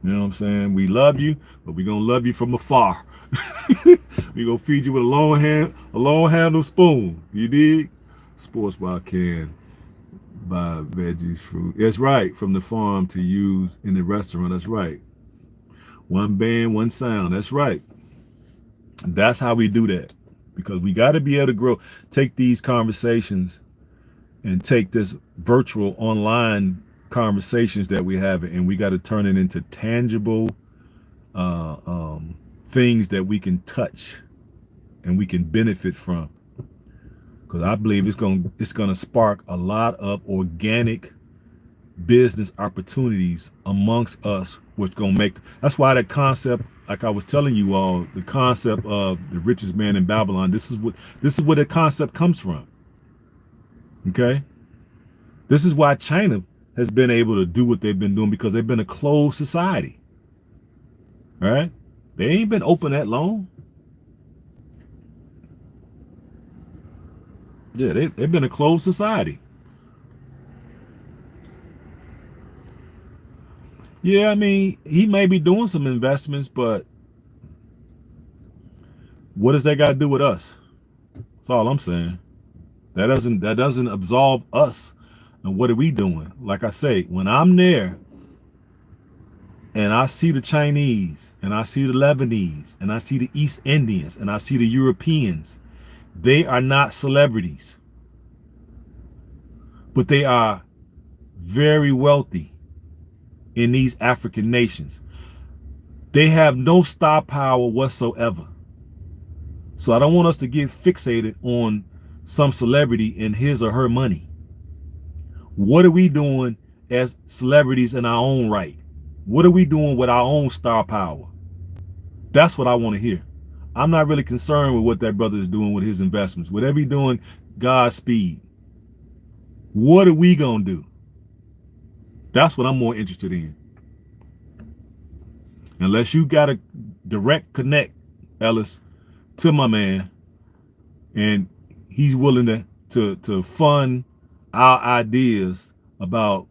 You know what I'm saying? We love you, but we gonna love you from afar. We gonna feed you with a long handle spoon. You dig? Sports bar can buy veggies, fruit. That's right. From the farm to use in the restaurant. That's right. One band, one sound. That's right. That's how we do that. Because we got to be able to take these conversations and take this virtual online conversations that we have, and we got to turn it into tangible things that we can touch and we can benefit from. Because I believe it's gonna spark a lot of organic business opportunities amongst us, which gonna make. That's why that concept, like I was telling you all, the concept of the richest man in Babylon. This is where the concept comes from. Okay, this is why China has been able to do what they've been doing, because they've been a closed society. Right? They ain't been open that long. Yeah, they've been a closed society. Yeah, I mean, he may be doing some investments, but what does that got to do with us? That's all I'm saying. That doesn't absolve us. And what are we doing? Like I say, when I'm there and I see the Chinese and I see the Lebanese and I see the East Indians and I see the Europeans, they are not celebrities, but they are very wealthy in these African nations. They have no star power whatsoever. So I don't want us to get fixated on some celebrity and his or her money. What are we doing as celebrities in our own right? What are we doing with our own star power? That's what I want to hear. I'm not really concerned with what that brother is doing with his investments. Whatever he's doing, Godspeed. What are we going to do? That's what I'm more interested in. Unless you got a direct connect, Ellis, to my man, and he's willing to fund our ideas about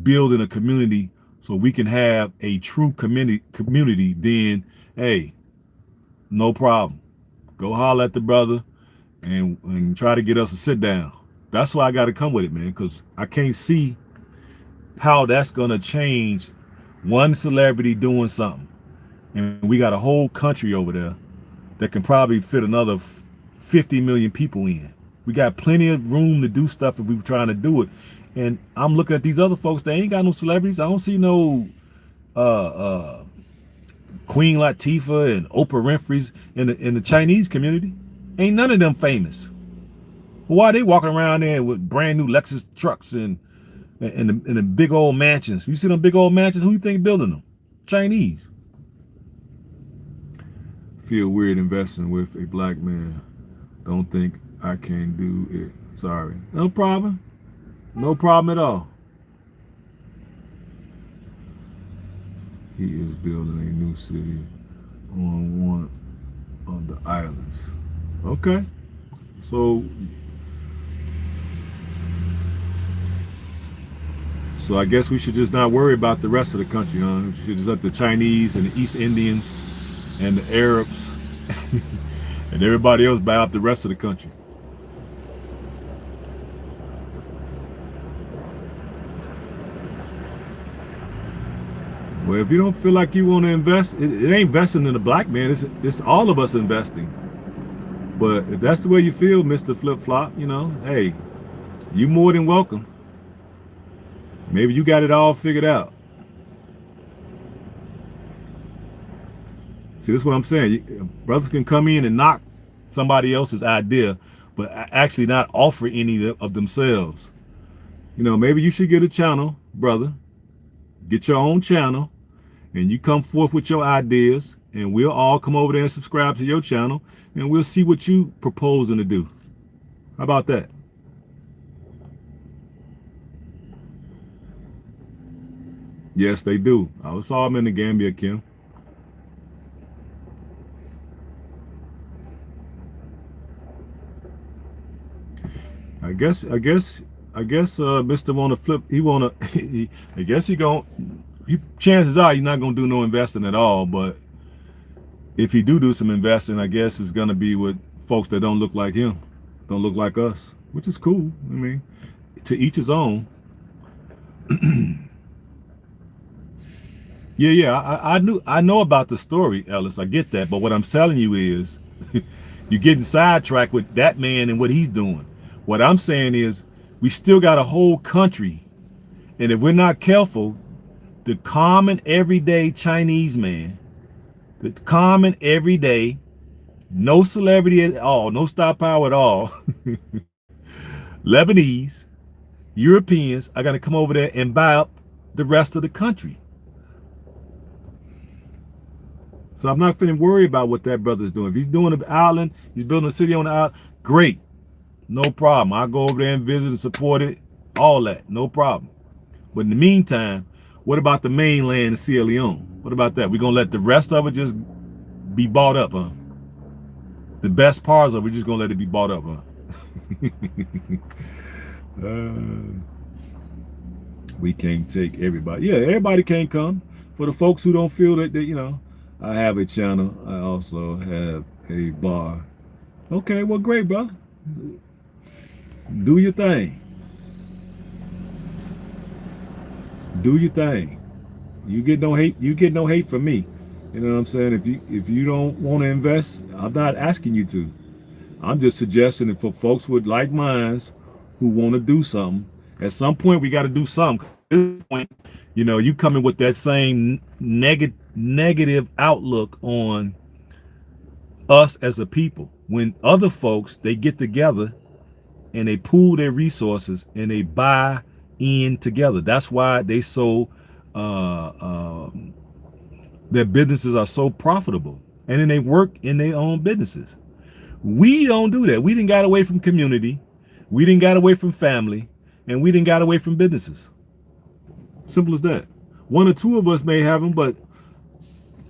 building a community so we can have a true community, then hey, no problem. Go holler at the brother and try to get us to sit down. That's why I got to come with it, man, because I can't see how that's going to change one celebrity doing something. And we got a whole country over there that can probably fit another 50 million people in. We got plenty of room to do stuff if we were trying to do it. And I'm looking at these other folks, they ain't got no celebrities. I don't see no uh, uh, Queen Latifah and Oprah Winfrey's in the Chinese community. Ain't none of them famous. Why are they walking around there with brand new Lexus trucks and the big old mansions? You see them big old mansions? Who you think building them? Chinese. Feel weird investing with a black man. Don't think I can do it. Sorry. No problem. No problem at all. He is building a new city on one of the islands. Okay. So I guess we should just not worry about the rest of the country, huh? We should just let the Chinese and the East Indians and the Arabs and everybody else buy up the rest of the country. Well, if you don't feel like you want to invest, it ain't investing in the black man. It's all of us investing. But if that's the way you feel, Mr. Flip Flop, hey, you more than welcome. Maybe you got it all figured out. See, this is what I'm saying. Brothers can come in and knock somebody else's idea, but actually not offer any of themselves. Maybe you should get a channel, brother. Get your own channel, and you come forth with your ideas, and we'll all come over there and subscribe to your channel, and we'll see what you proposing to do. How about that? Yes, they do. I saw them in the Gambia, Kim. I guess Mr. Wanna Flip, he wanna I guess chances are he's not gonna do no investing at all, but if he do some investing, I guess it's gonna be with folks that don't look like him, don't look like us, which is cool. I mean, to each his own. Yeah, I know about the story, Ellis. I get that, but what I'm telling you is you're getting sidetracked with that man and what he's doing. What I'm saying is we still got a whole country, and if we're not careful, the common everyday Chinese man, the common everyday, no celebrity at all, no star power at all, Lebanese, Europeans are going to come over there and buy up the rest of the country. So I'm not finna worry about what that brother's doing. If he's doing an island, he's building a city on the island, great. No problem. I'll go over there and visit and support it. All that. No problem. But in the meantime, what about the mainland and Sierra Leone? What about that? We're going to let the rest of it just be bought up, huh? The best parts of it, we're just going to let it be bought up, huh? We can't take everybody. Yeah, everybody can't come. For the folks who don't feel that, I have a channel. I also have a bar. Okay, well, great, bro. Do your thing. Do your thing. You get no hate. You get no hate from me. You know what I'm saying? If you don't want to invest, I'm not asking you to. I'm just suggesting that for folks with like minds who want to do something, at some point we got to do something. At this point, you coming with that same negative outlook on us as a people. When other folks they get together and they pool their resources and they buy in together. That's why they so uh, um, their businesses are so profitable, and then they work in their own businesses. We don't do that. We didn't got away from community, we didn't got away from family, and we didn't got away from businesses. Simple as that. One or two of us may have them, but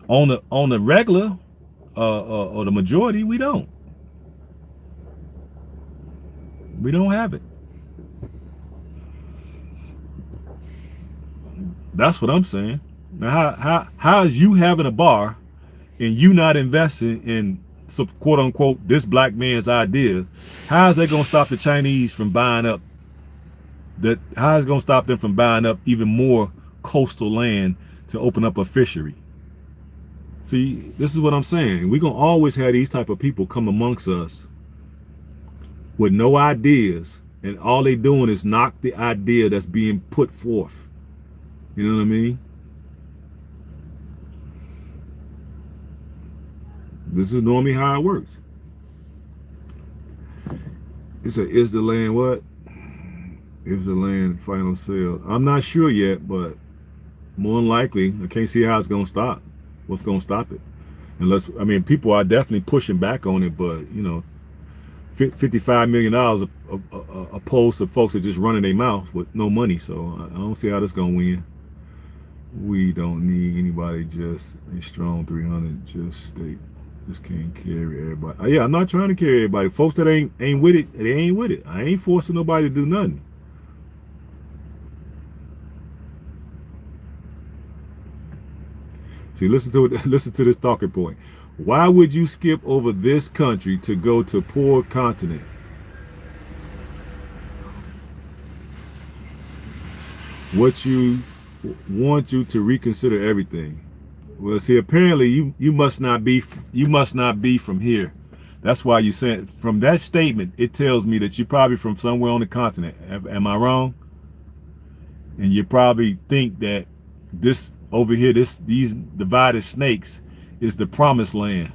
on the regular or the majority, we don't. We don't have it. That's what I'm saying. Now, how is you having a bar and you not investing in some quote unquote this black man's ideas? How is that gonna stop the Chinese from buying up that? How is it gonna stop them from buying up even more coastal land to open up a fishery? See, this is what I'm saying. We're gonna always have these type of people come amongst us with no ideas, and all they doing is knock the idea that's being put forth. You know what I mean? This is normally how it works. Is the land what? Is the land final sale? I'm not sure yet, but more than likely, I can't see how it's gonna stop. What's gonna stop it? Unless, I mean, people are definitely pushing back on it, but $55 million opposed to folks that just running their mouth with no money. So I don't see how this gonna win. We don't need anybody, just a strong 300. Just can't carry everybody. Yeah, I'm not trying to carry everybody. Folks that ain't with it, they ain't with it. I ain't forcing nobody to do nothing. See, listen to this talking point. Why would you skip over this country to go to poor continent? What you want you to reconsider everything. Well, see, apparently you must not be from here. That's why you said from that statement, it tells me that you're probably from somewhere on the continent. Am I wrong? And you probably think that this over here, these divided snakes, is the promised land.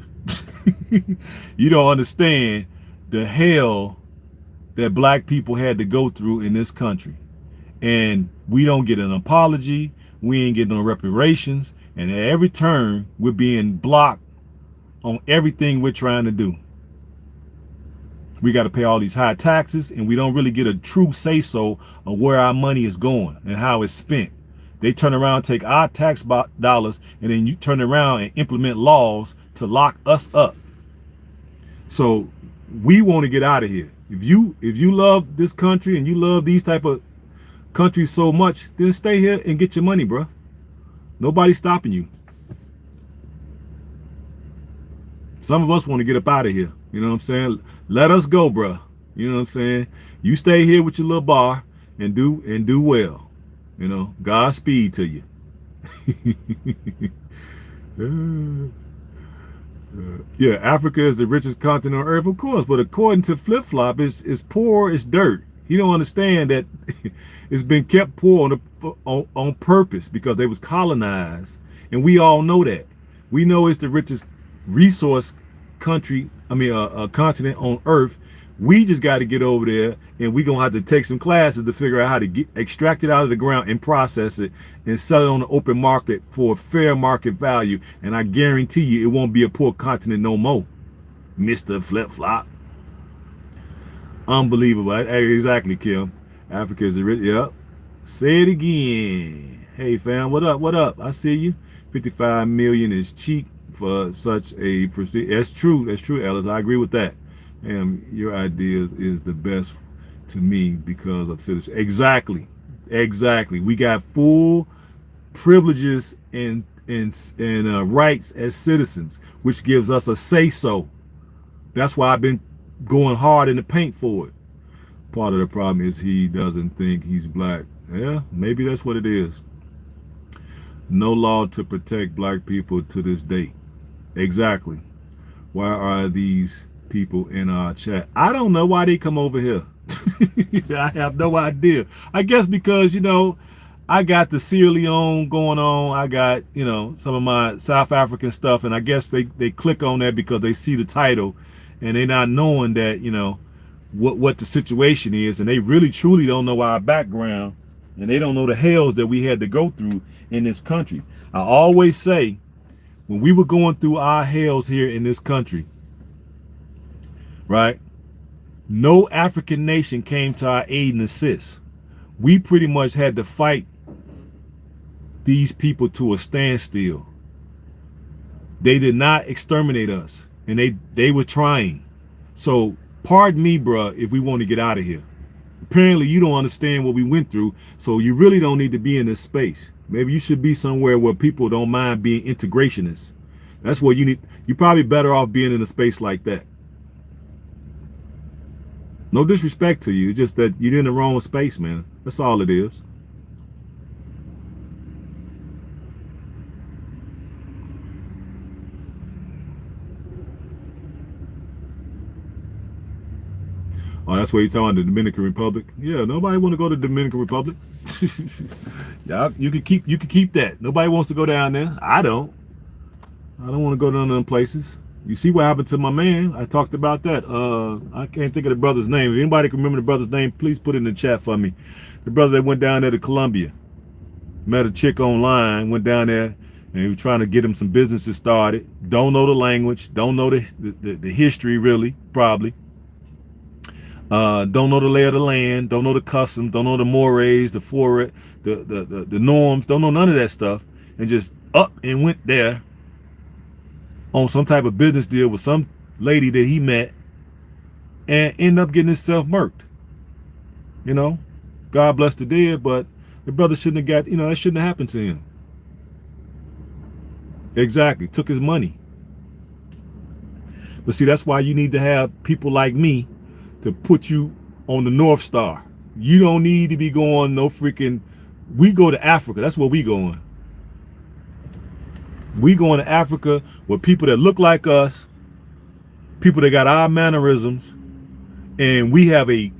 You don't understand the hell that black people had to go through in this country. And we don't get an apology. We ain't getting no reparations. And at every turn, we're being blocked on everything we're trying to do. We got to pay all these high taxes, and we don't really get a true say-so of where our money is going and how it's spent. They turn around, take our tax dollars, and then you turn around and implement laws to lock us up. So we want to get out of here. If you love this country and you love these type of countries so much, then stay here and get your money, bro. Nobody's stopping you. Some of us want to get up out of here. You know what I'm saying? Let us go, bro. You know what I'm saying? You stay here with your little bar and do well. Godspeed to you. Yeah, Africa is the richest continent on earth, of course, but according to Flip Flop, it's poor as dirt. You don't understand that it's been kept poor on purpose because they was colonized, and we all know that. We know it's the richest resource continent on earth. We just got to get over there, and we're going to have to take some classes to figure out how to extract it out of the ground and process it and sell it on the open market for a fair market value. And I guarantee you it won't be a poor continent no more, Mr. Flip Flop. Unbelievable. Exactly, Kim. Africa is the rich. Yep. Say it again. Hey, fam, what up? What up? I see you. 55 million is cheap for such a prestige. That's true, Ellis. I agree with that. And your idea is the best to me because of citizenship. Exactly. Exactly. We got full privileges and rights as citizens, which gives us a say so. That's why I've been going hard in the paint for it. Part of the problem is he doesn't think he's black. Yeah, maybe that's what it is. No law to protect black people to this date. Exactly. Why are these people in our chat? I don't know why they come over here. I have no idea. I guess because, I got the Sierra Leone going on. I got, some of my South African stuff. And I guess they click on that because they see the title and they're not knowing that, what the situation is. And they really, truly don't know our background. And they don't know the hells that we had to go through in this country. I always say, when we were going through our hells here in this country, right? No African nation came to our aid and assist. We pretty much had to fight these people to a standstill. They did not exterminate us, and they were trying. So pardon me, bruh, if we want to get out of here. Apparently you don't understand what we went through, so you really don't need to be in this space. Maybe you should be somewhere where people don't mind being integrationists. That's what you need. You're probably better off being in a space like that. No disrespect to you. It's just that you're in the wrong space, man. That's all it is. Oh, that's what you're talking about, the Dominican Republic. Yeah, nobody want to go to the Dominican Republic. Yeah, you can keep that. Nobody wants to go down there. I don't want to go down to them places. You see what happened to my man? I talked about that. I can't think of the brother's name. If anybody can remember the brother's name, please put it in the chat for me. The brother that went down there to Colombia, met a chick online, went down there, and he was trying to get him some businesses started. Don't know the language, don't know the history really, probably. Don't know the lay of the land, don't know the customs, don't know the mores, the norms, don't know none of that stuff, and just up and went there on some type of business deal with some lady that he met and ended up getting himself murked. God bless the dead, but the brother shouldn't have got, that shouldn't have happened to him. Exactly. Took his money. But see, that's why you need to have people like me to put you on the North Star. You don't need to be going no freaking, we go to Africa. That's where we going. We going to Africa with people that look like us, people that got our mannerisms, and we have a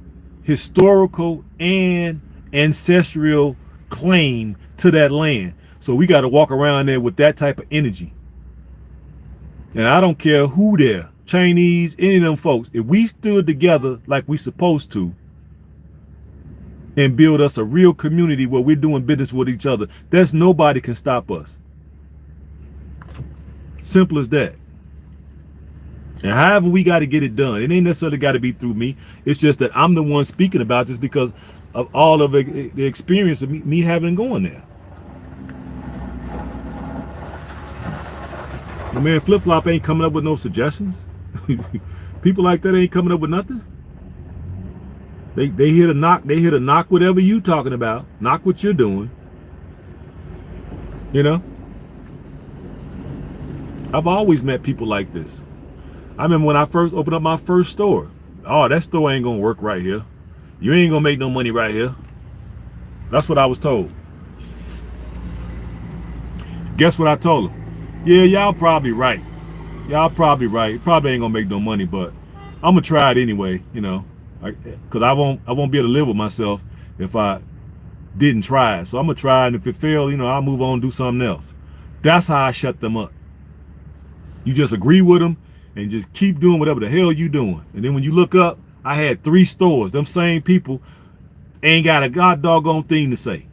historical and ancestral claim to that land. So we got to walk around there with that type of energy. And I don't care who there, Chinese, any of them folks, if we stood together like we supposed to and build us a real community where we're doing business with each other, there's nobody can stop us. Simple as that. And however we got to get it done, it ain't necessarily got to be through me. It's just that I'm the one speaking about just because of all of the experience of me having going there. The man Flip Flop ain't coming up with no suggestions. People like that ain't coming up with nothing. They here to knock. They here to knock whatever you talking about. Knock what you're doing. I've always met people like this. I remember when I first opened up my first store. Oh, that store ain't gonna work right here. You ain't gonna make no money right here. That's what I was told. Guess what I told them? Yeah, y'all probably right. Y'all probably right. Probably ain't gonna make no money, but I'm gonna try it anyway. Because I won't be able to live with myself if I didn't try it. So I'm gonna try it, and if it fails, I'll move on and do something else. That's how I shut them up. You just agree with them and just keep doing whatever the hell you doing. And then when you look up, I had 3 stores. Them same people ain't got a god doggone thing to say.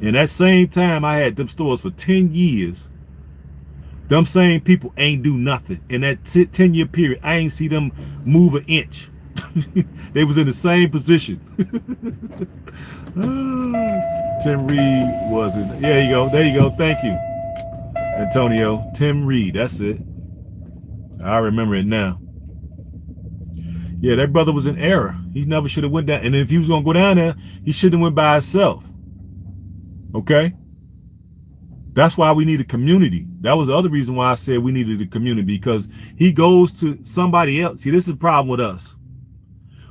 And that same time I had them stores for 10 years. Them same people ain't do nothing. In that 10-year period, I ain't see them move an inch. They was in the same position. Tim Reed was his name. There you go. There you go. Thank you, Antonio. Tim Reed. That's it. I remember it now. Yeah, that brother was in error. He never should have went down. And if he was gonna go down there, he shouldn't have went by himself. Okay? That's why we need a community. That was the other reason why I said we needed a community, because he goes to somebody else. See, this is the problem with us.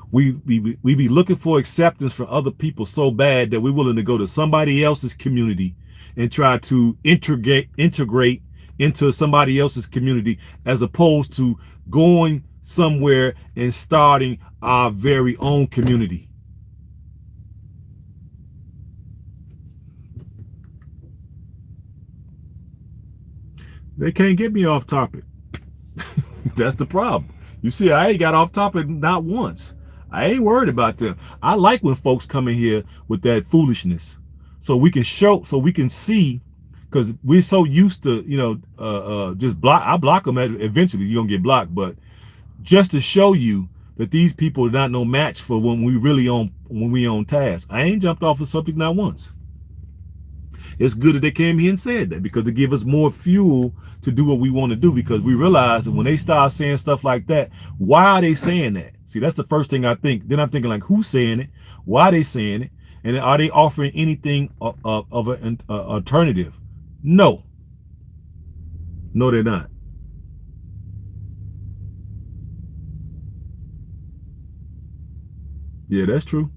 We be looking for acceptance from other people so bad that we're willing to go to somebody else's community and try to integrate into somebody else's community, as opposed to going somewhere and starting our very own community. They can't get me off topic. That's the problem. You see, I ain't got off topic not once. I ain't worried about them. I like when folks come in here with that foolishness, so we can show, so we can see, because we're so used to, just block. I block them. Eventually, you're gonna get blocked, but just to show you that these people are not no match for when we on task. I ain't jumped off the subject not once. It's good that they came here and said that, because they give us more fuel to do what we want to do, because we realize that when they start saying stuff like that, why are they saying that? See, that's the first thing I think. Then I'm thinking, like, who's saying it? Why are they saying it? And are they offering anything of an alternative? No. No, they're not. Yeah, that's true.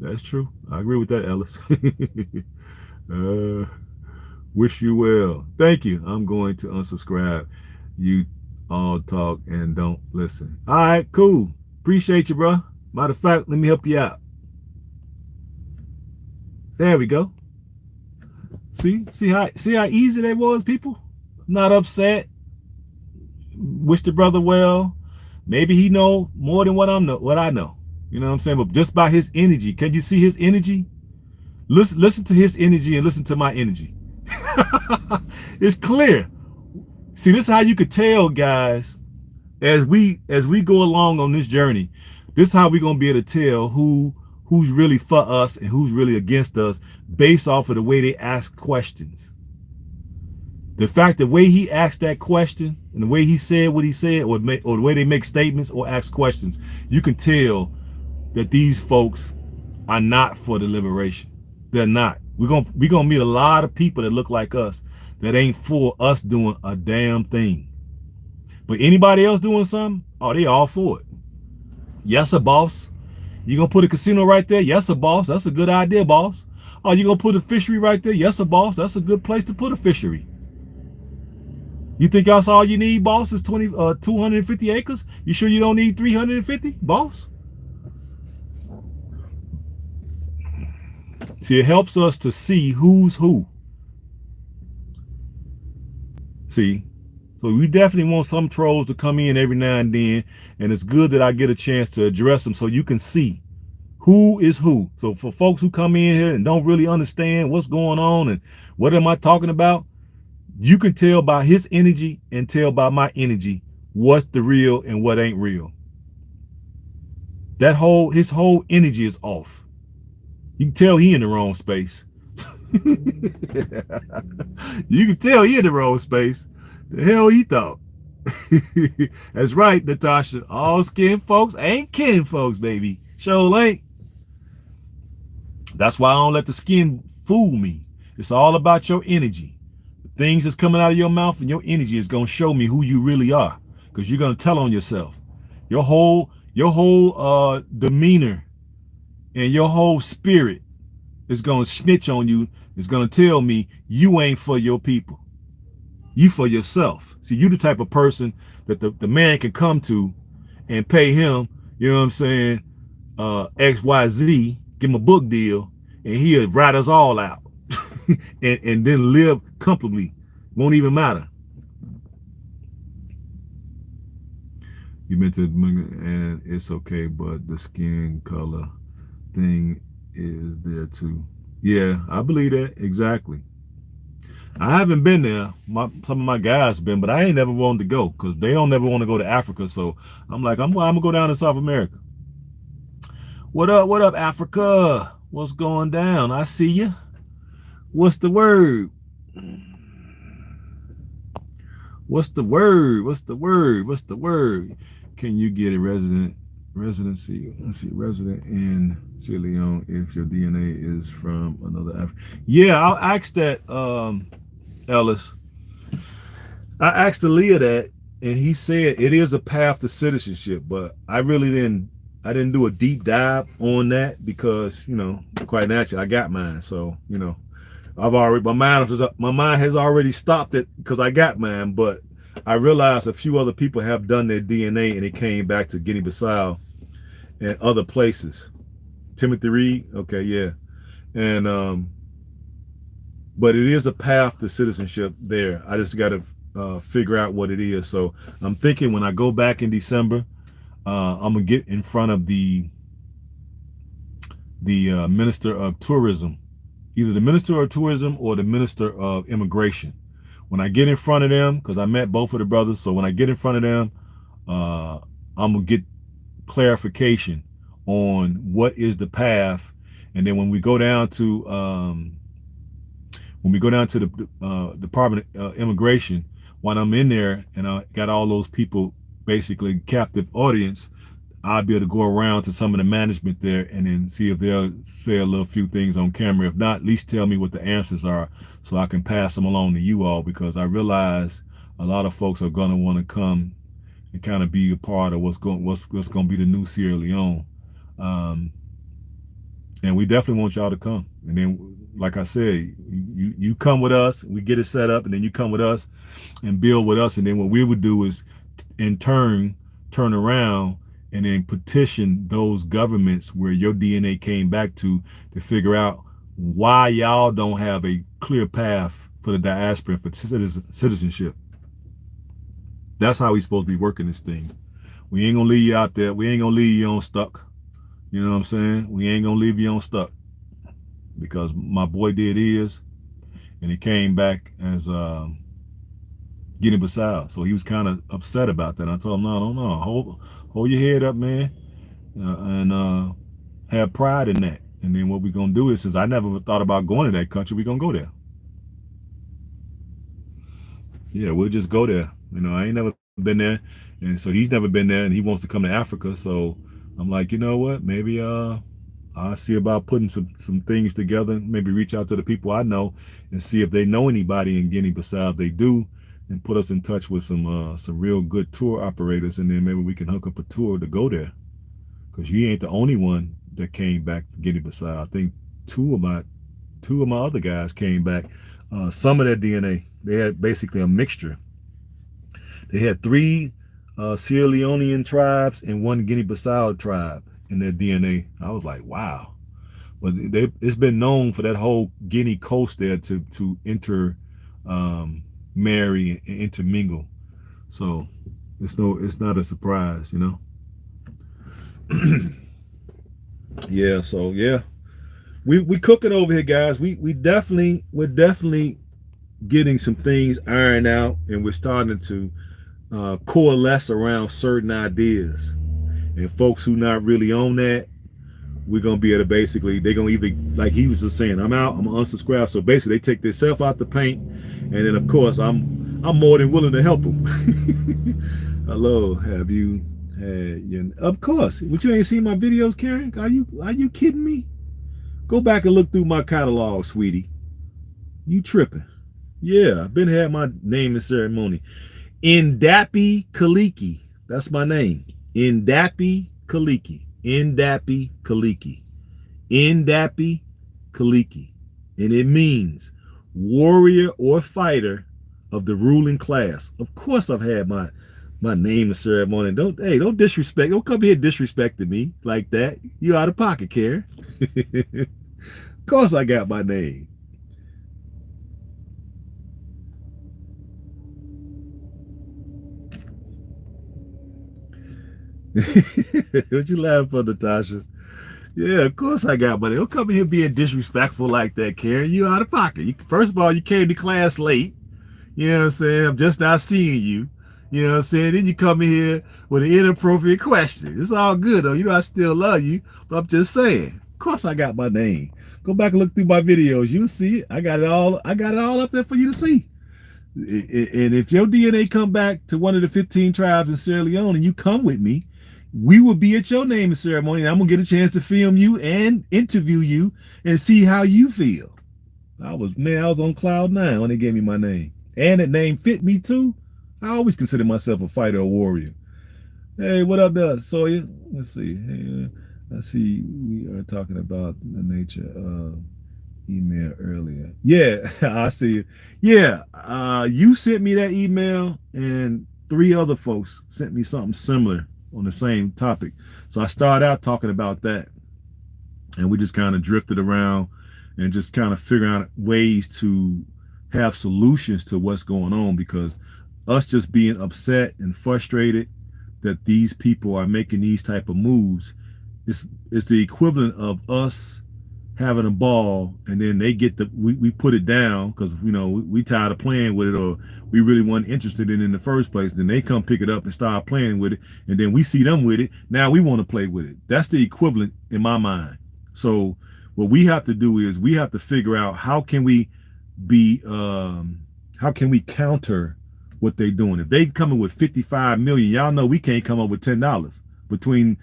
That's true. I agree with that, Ellis. uh, Wish you well. Thank you. I'm going to unsubscribe. You all talk and don't listen. All right, cool. Appreciate you, bro. Matter of fact, let me help you out. There we go. See how easy that was, people? Not upset. Wish the brother well. Maybe he know more than what I know. You know what I'm saying? But just by his energy, can you see his energy? Listen to his energy and listen to my energy. It's clear. See, this is how you could tell, guys, as we go along on this journey. This is how we're gonna be able to tell who's really for us and who's really against us, based off of the way they ask questions. The fact, the way he asked that question and the way he said what he said, or the way they make statements or ask questions, you can tell that these folks are not for the liberation. They're not. We're gonna meet a lot of people that look like us that ain't for us doing a damn thing. But anybody else doing something, oh, they all for it. Yes, sir, boss. You gonna put a casino right there? Yes, sir, boss. That's a good idea, boss. Oh, you gonna put a fishery right there? Yes, sir, boss. That's a good place to put a fishery. You think that's all you need, boss? Is 250 acres? You sure you don't need 350, boss? See, it helps us to see who's who. See, so we definitely want some trolls to come in every now and then, and it's good that I get a chance to address them so you can see who is who. So for folks who come in here and don't really understand what's going on and what am I talking about, you can tell by his energy and tell by my energy what's the real and what ain't real. His whole energy is off. You can tell he in the wrong space. You can tell he in the wrong space. The hell he thought. That's right, Natasha. All skin folks ain't kin folks, baby. Sure ain't. That's why I don't let the skin fool me. It's all about your energy. The things that's coming out of your mouth and your energy is gonna show me who you really are, because you're gonna tell on yourself. Your whole demeanor and your whole spirit is gonna snitch on you. It's gonna tell me you ain't for your people. You for yourself. See, you the type of person that the man can come to and pay him, you know what I'm saying, XYZ, give him a book deal, and he'll write us all out. and then live comfortably. Won't even matter. You meant to, and it's okay, but the skin color thing is there too. Yeah, I believe that. Exactly. I haven't been there. Some of my guys been, but I ain't never wanted to go, because they don't never want to go to Africa. So I'm like, I'm gonna go down to South America. What up, Africa? What's going down? I see you. What's the word? What's the word? What's the word? What's the word? Can you get a resident residency. Let's see, resident in Sierra Leone if your DNA is from another Africa. Yeah, I'll ask that, Ellis. I asked Aaliyah that, and he said it is a path to citizenship, but I really didn't. I didn't do a deep dive on that because, quite naturally, I got mine. So, I've already my mind has already stopped it because I got mine. But I realized a few other people have done their DNA and it came back to Guinea-Bissau and other places. Timothy Reed, okay, yeah, and but it is a path to citizenship there. I just got to figure out what it is. So I'm thinking when I go back in December, I'm gonna get in front of the minister of tourism, either the minister of tourism or the minister of immigration. When I get in front of them, because I met both of the brothers, so when I get in front of them, I'm gonna get clarification on what is the path, and then when we go down to the Department of Immigration, when I'm in there and I got all those people basically captive audience, I'll be able to go around to some of the management there and then see if they'll say a little few things on camera. If not, at least tell me what the answers are so I can pass them along to you all, because I realize a lot of folks are going to want to come and kind of be a part of what's going to be the new Sierra Leone. And we definitely want y'all to come. And then, like I said, you come with us, we get it set up, and then you come with us and build with us. And then what we would do is, in turn around and then petition those governments where your DNA came back to figure out why y'all don't have a clear path for the diaspora for citizenship. That's how we supposed to be working this thing. We ain't gonna leave you out there. We ain't gonna leave you on stuck. You know what I'm saying? We ain't gonna leave you on stuck, because my boy did his, and he came back as Guinea-Bissau. So he was kind of upset about that. I told him, no, hold your head up, man, and have pride in that. And then what we're gonna do is, since I never thought about going to that country, we're gonna go there. Yeah, we'll just go there. I ain't never been there, and so he's never been there, and he wants to come to Africa. So I'm like, you know what? Maybe I'll see about putting some things together. Maybe reach out to the people I know and see if they know anybody in Guinea-Bissau. If they do, and put us in touch with some real good tour operators, and then maybe we can hook up a tour to go there. Because you ain't the only one that came back to Guinea-Bissau. I think two of my other guys came back. Some of their DNA, they had basically a mixture. They had 3 Sierra Leonean tribes and 1 Guinea-Bissau tribe in their DNA. I was like, wow. But it's been known for that whole Guinea coast there to marry and intermingle. So it's not a surprise, Yeah, so yeah. We cooking over here, guys. We're definitely getting some things ironed out, and we're starting to coalesce around certain ideas. And folks who not really on that, we're gonna be able to basically, they're gonna either, like he was just saying, I'm out, I'm unsubscribed. So basically, they take themselves out the paint, and then of course I'm more than willing to help them. Hello, have you had your? Of course. What, you ain't seen my videos, Karen? Are you kidding me? Go back and look through my catalog, sweetie. You tripping? Yeah, I've been had my name and ceremony. Ndapi Kaliki. That's my name. Ndapi Kaliki. Ndapi Kaliki. Ndapi Kaliki. And it means warrior or fighter of the ruling class. Of course I've had my name and ceremony. Don't disrespect. Don't come here disrespecting me like that. You out of pocket, Karen. Of course I got my name. What you laughing for, Natasha? Yeah, of course I got money. Don't come in here being disrespectful like that, Karen. You out of pocket. First of all, you came to class late. You know what I'm saying? I'm just not seeing you. You know what I'm saying? Then you come in here with an inappropriate question. It's all good, though. I still love you, but I'm just saying. Of course I got my name. Go back and look through my videos. You'll see it. I got it all up there for you to see. And if your DNA come back to one of the 15 tribes in Sierra Leone and you come with me, we will be at your naming ceremony, and I'm gonna get a chance to film you and interview you and see how you feel. I was on cloud nine when they gave me my name. And that name fit me too. I always consider myself a fighter or warrior. Hey, what up there, Sawyer? Let's see. Hey, I see we are talking about the nature of email earlier. Yeah, I see it. Yeah, you sent me that email, and three other folks sent me something similar on the same topic. So I started out talking about that, and we just kind of drifted around and just kind of figuring out ways to have solutions to what's going on, because us just being upset and frustrated that these people are making these type of moves is the equivalent of us having a ball, and then they get we put it down because we tired of playing with it, or we really weren't interested in it in the first place. Then they come pick it up and start playing with it, and then we see them with it. Now we want to play with it. That's the equivalent in my mind. So what we have to do is we have to figure out how can we counter what they're doing. If they coming with 55 million, y'all know we can't come up with $10 between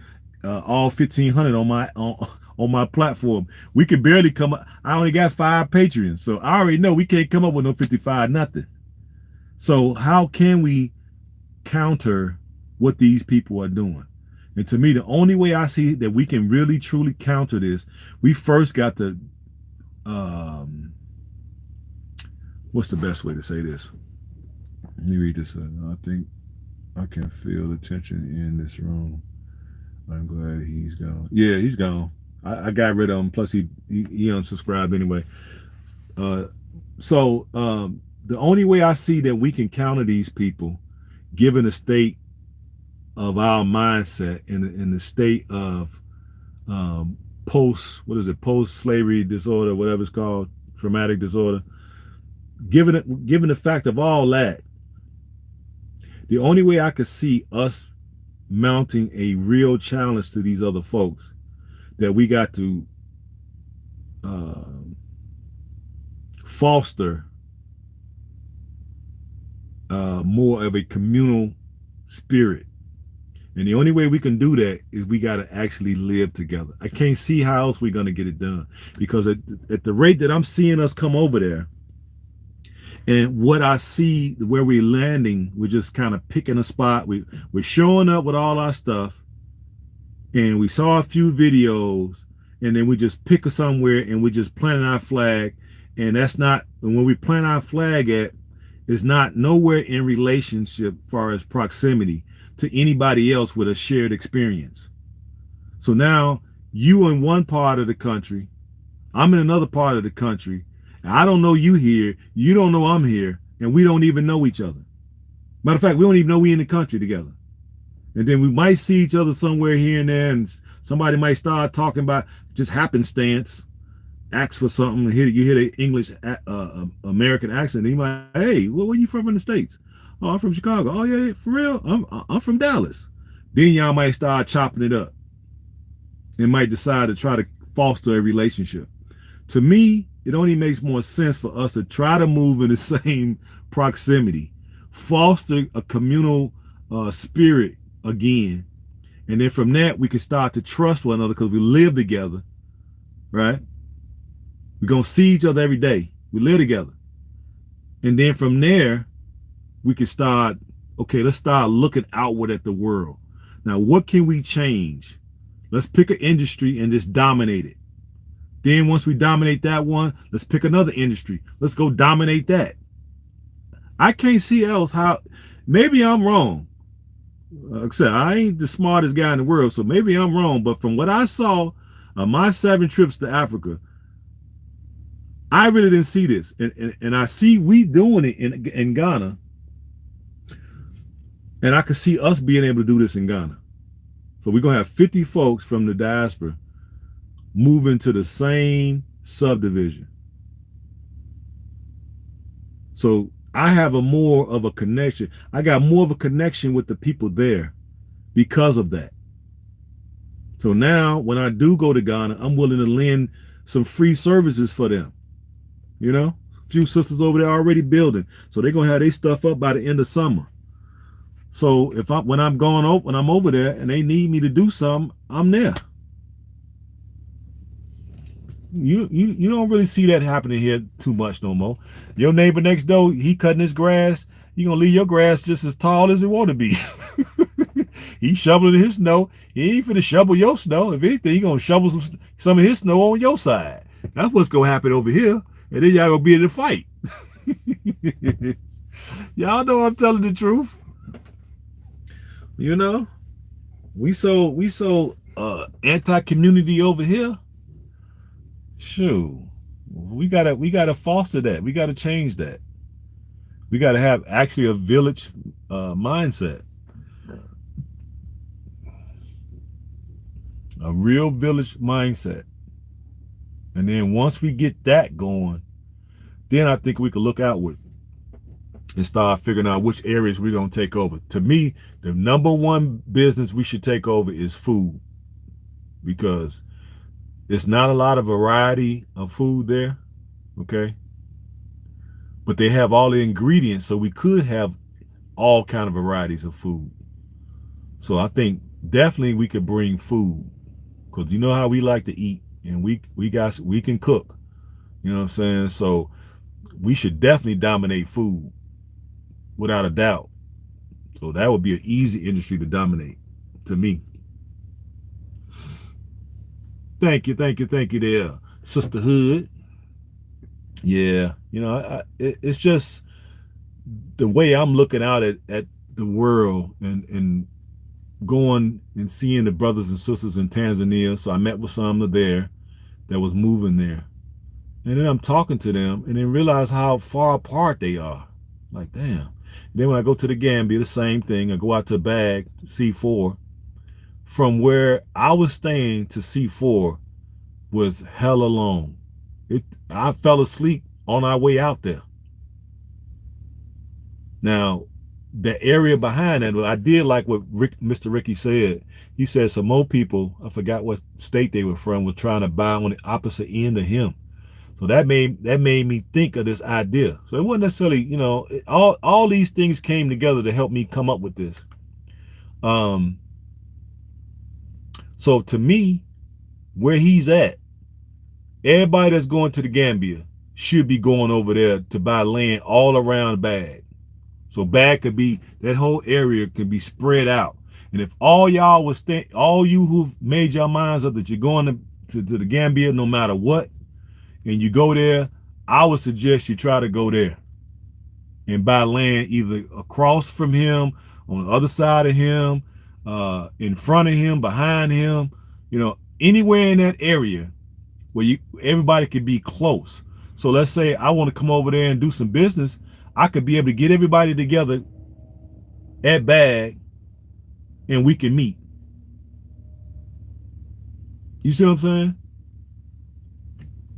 all 1,500 on my platform. We could barely come up. I only got 5 Patreons, so I already know we can't come up with no 55 nothing. So how can we counter what these people are doing? And to me, the only way I see that we can really truly counter this, we first got to what's the best way to say this? Let me read this. I think I can feel the tension in this room. I'm glad he's gone. Yeah, he's gone. I got rid of him. Plus, he unsubscribed anyway. So the only way I see that we can counter these people, given the state of our mindset in the state of post slavery disorder, whatever it's called, traumatic disorder. Given the fact of all that, the only way I could see us mounting a real challenge to these other folks, that we got to foster more of a communal spirit. And the only way we can do that is we got to actually live together. I can't see how else we're going to get it done, because at the rate that I'm seeing us come over there, and what I see where we're landing, we're just kind of picking a spot. We're showing up with all our stuff, and we saw a few videos, and then we just pick somewhere and we just plant our flag. And that's not, and when we plant our flag at, is not nowhere in relationship as far as proximity to anybody else with a shared experience. So now you in one part of the country, I'm in another part of the country. I don't know you here, you don't know I'm here, and we don't even know each other. Matter of fact, we don't even know we in the country together. And then we might see each other somewhere here and there, and somebody might start talking about just happenstance, ask for something, you hear the English American accent, and you might, hey, where you from in the States? Oh, I'm from Chicago. Oh yeah, for real? I'm from Dallas. Then y'all might start chopping it up and might decide to try to foster a relationship. To me, it only makes more sense for us to try to move in the same proximity, foster a communal spirit again, and then from that we can start to trust one another because we live together, right? We're gonna see each other every day. We live together, and then from there we can start. Okay, let's start looking outward at the world. Now, what can we change? Let's pick an industry and just dominate it. Then once we dominate that one, let's pick another industry. Let's go dominate that. I can't see else how. Maybe I'm wrong. Like I said, I ain't the smartest guy in the world, so maybe I'm wrong. But from what I saw on my 7 trips to Africa, I really didn't see this. And I see we doing it in Ghana. And I could see us being able to do this in Ghana. So we're going to have 50 folks from the diaspora moving to the same subdivision. So I have more of a connection. I got more of a connection with the people there because of that. So now when I do go to Ghana, I'm willing to lend some free services for them. You know, a few sisters over there already building. So they're going to have their stuff up by the end of summer. So if I when I'm over there and they need me to do something, I'm there. You don't really see that happening here too much no more. Your neighbor next door, he cutting his grass. You gonna leave your grass just as tall as it want to be. He shoveling his snow. He ain't finna shovel your snow. If anything, he gonna shovel some of his snow on your side. That's what's gonna happen over here. And then y'all gonna be in a fight. Y'all know I'm telling the truth. You know, we so anti-community over here. Shoot, we gotta foster that. We gotta change that. We gotta have actually a village mindset, a real village mindset. And then once we get that going, then I think we could look outward and start figuring out which areas we're gonna take over. To me, the number one business we should take over is food, because it's not a lot of variety of food there. Okay, but they have all the ingredients, so we could have all kind of varieties of food. So I think definitely we could bring food, because you know how we like to eat, and we can cook. You know what I'm saying? So we should definitely dominate food without a doubt. So that would be an easy industry to dominate, to me. Thank you there, sisterhood. Yeah, it's just the way I'm looking out at the world, and going and seeing the brothers and sisters in Tanzania. So I met with some of there that was moving there. And then I'm talking to them and then realize how far apart they are. Like, damn. And then when I go to the Gambia, the same thing. I go out to Bag, C4. From where I was staying to C4 was hella long. I fell asleep on our way out there. Now, the area behind that, I did like what Mr. Ricky said. He said some more people, I forgot what state they were from, were trying to buy on the opposite end of him. So that made me think of this idea. So it wasn't necessarily, all these things came together to help me come up with this. Um, so to me, where he's at, everybody that's going to the Gambia should be going over there to buy land all around Bag. So Bag could be, that whole area could be spread out. And if all y'all was all you who've made your minds up that you're going to the Gambia no matter what, and you go there, I would suggest you try to go there and buy land either across from him, on the other side of him, in front of him, behind him, anywhere in that area where everybody could be close. So let's say I want to come over there and do some business. I could be able to get everybody together at Bag and we can meet. You see what I'm saying?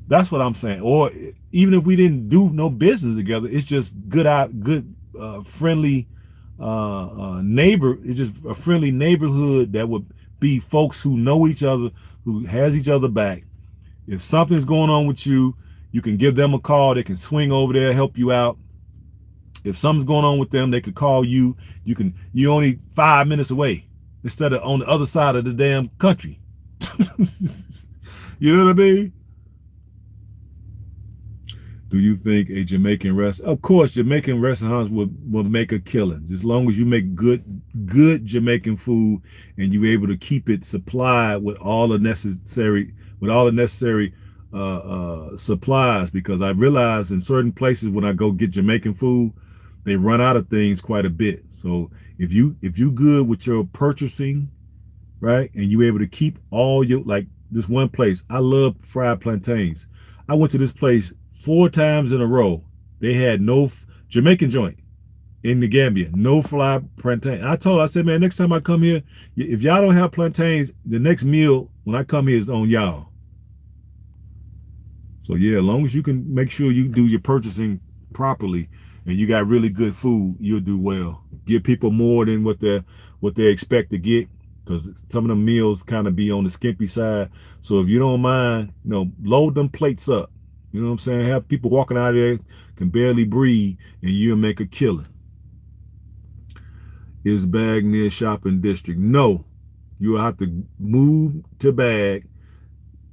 That's what I'm saying. Or even if we didn't do no business together, it's just good, friendly neighbor. It's just a friendly neighborhood that would be folks who know each other, who has each other back. If something's going on with you, you can give them a call. They can swing over there, help you out. If something's going on with them, they could call you. You're only 5 minutes away instead of on the other side of the damn country. You know what I mean? Do you think a Jamaican restaurant? Of course, Jamaican restaurants will make a killing as long as you make good Jamaican food and you're able to keep it supplied with all the necessary supplies. Because I realize in certain places when I go get Jamaican food, they run out of things quite a bit. So if you good with your purchasing, right, and you able to keep all your, like this one place, I love fried plantains. I went to this place 4 times in a row. They had no Jamaican joint in the Gambia, no fried plantain. I said, man, next time I come here, if y'all don't have plantains, the next meal when I come here is on y'all. So yeah, as long as you can make sure you do your purchasing properly and you got really good food, you'll do well. Give people more than what they expect to get, because some of the meals kind of be on the skimpy side. So if you don't mind, load them plates up. You know what I'm saying? Have people walking out of there can barely breathe, and you'll make a killing. Is Bag near shopping district? No. You will have to move to Bag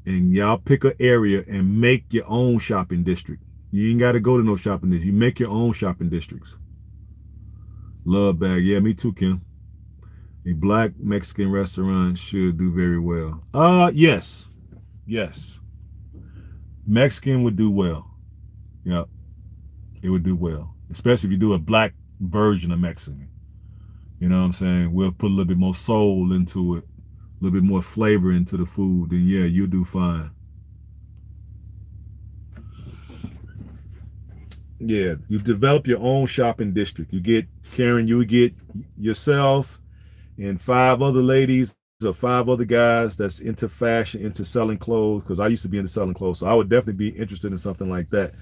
and y'all pick an area and make your own shopping district. You ain't got to go to no shopping district. You make your own shopping districts. Love Bag. Yeah, me too, Kim. A black Mexican restaurant should do very well. Yes. Yes. Mexican would do well. Yep. It would do well. Especially if you do a black version of Mexican. You know what I'm saying? We'll put a little bit more soul into it, a little bit more flavor into the food, then yeah, you'll do fine. Yeah, you develop your own shopping district. You get Karen, you get yourself and five other ladies or five other guys that's into fashion, into selling clothes. Because I used to be into selling clothes, so I would definitely be interested in something like that.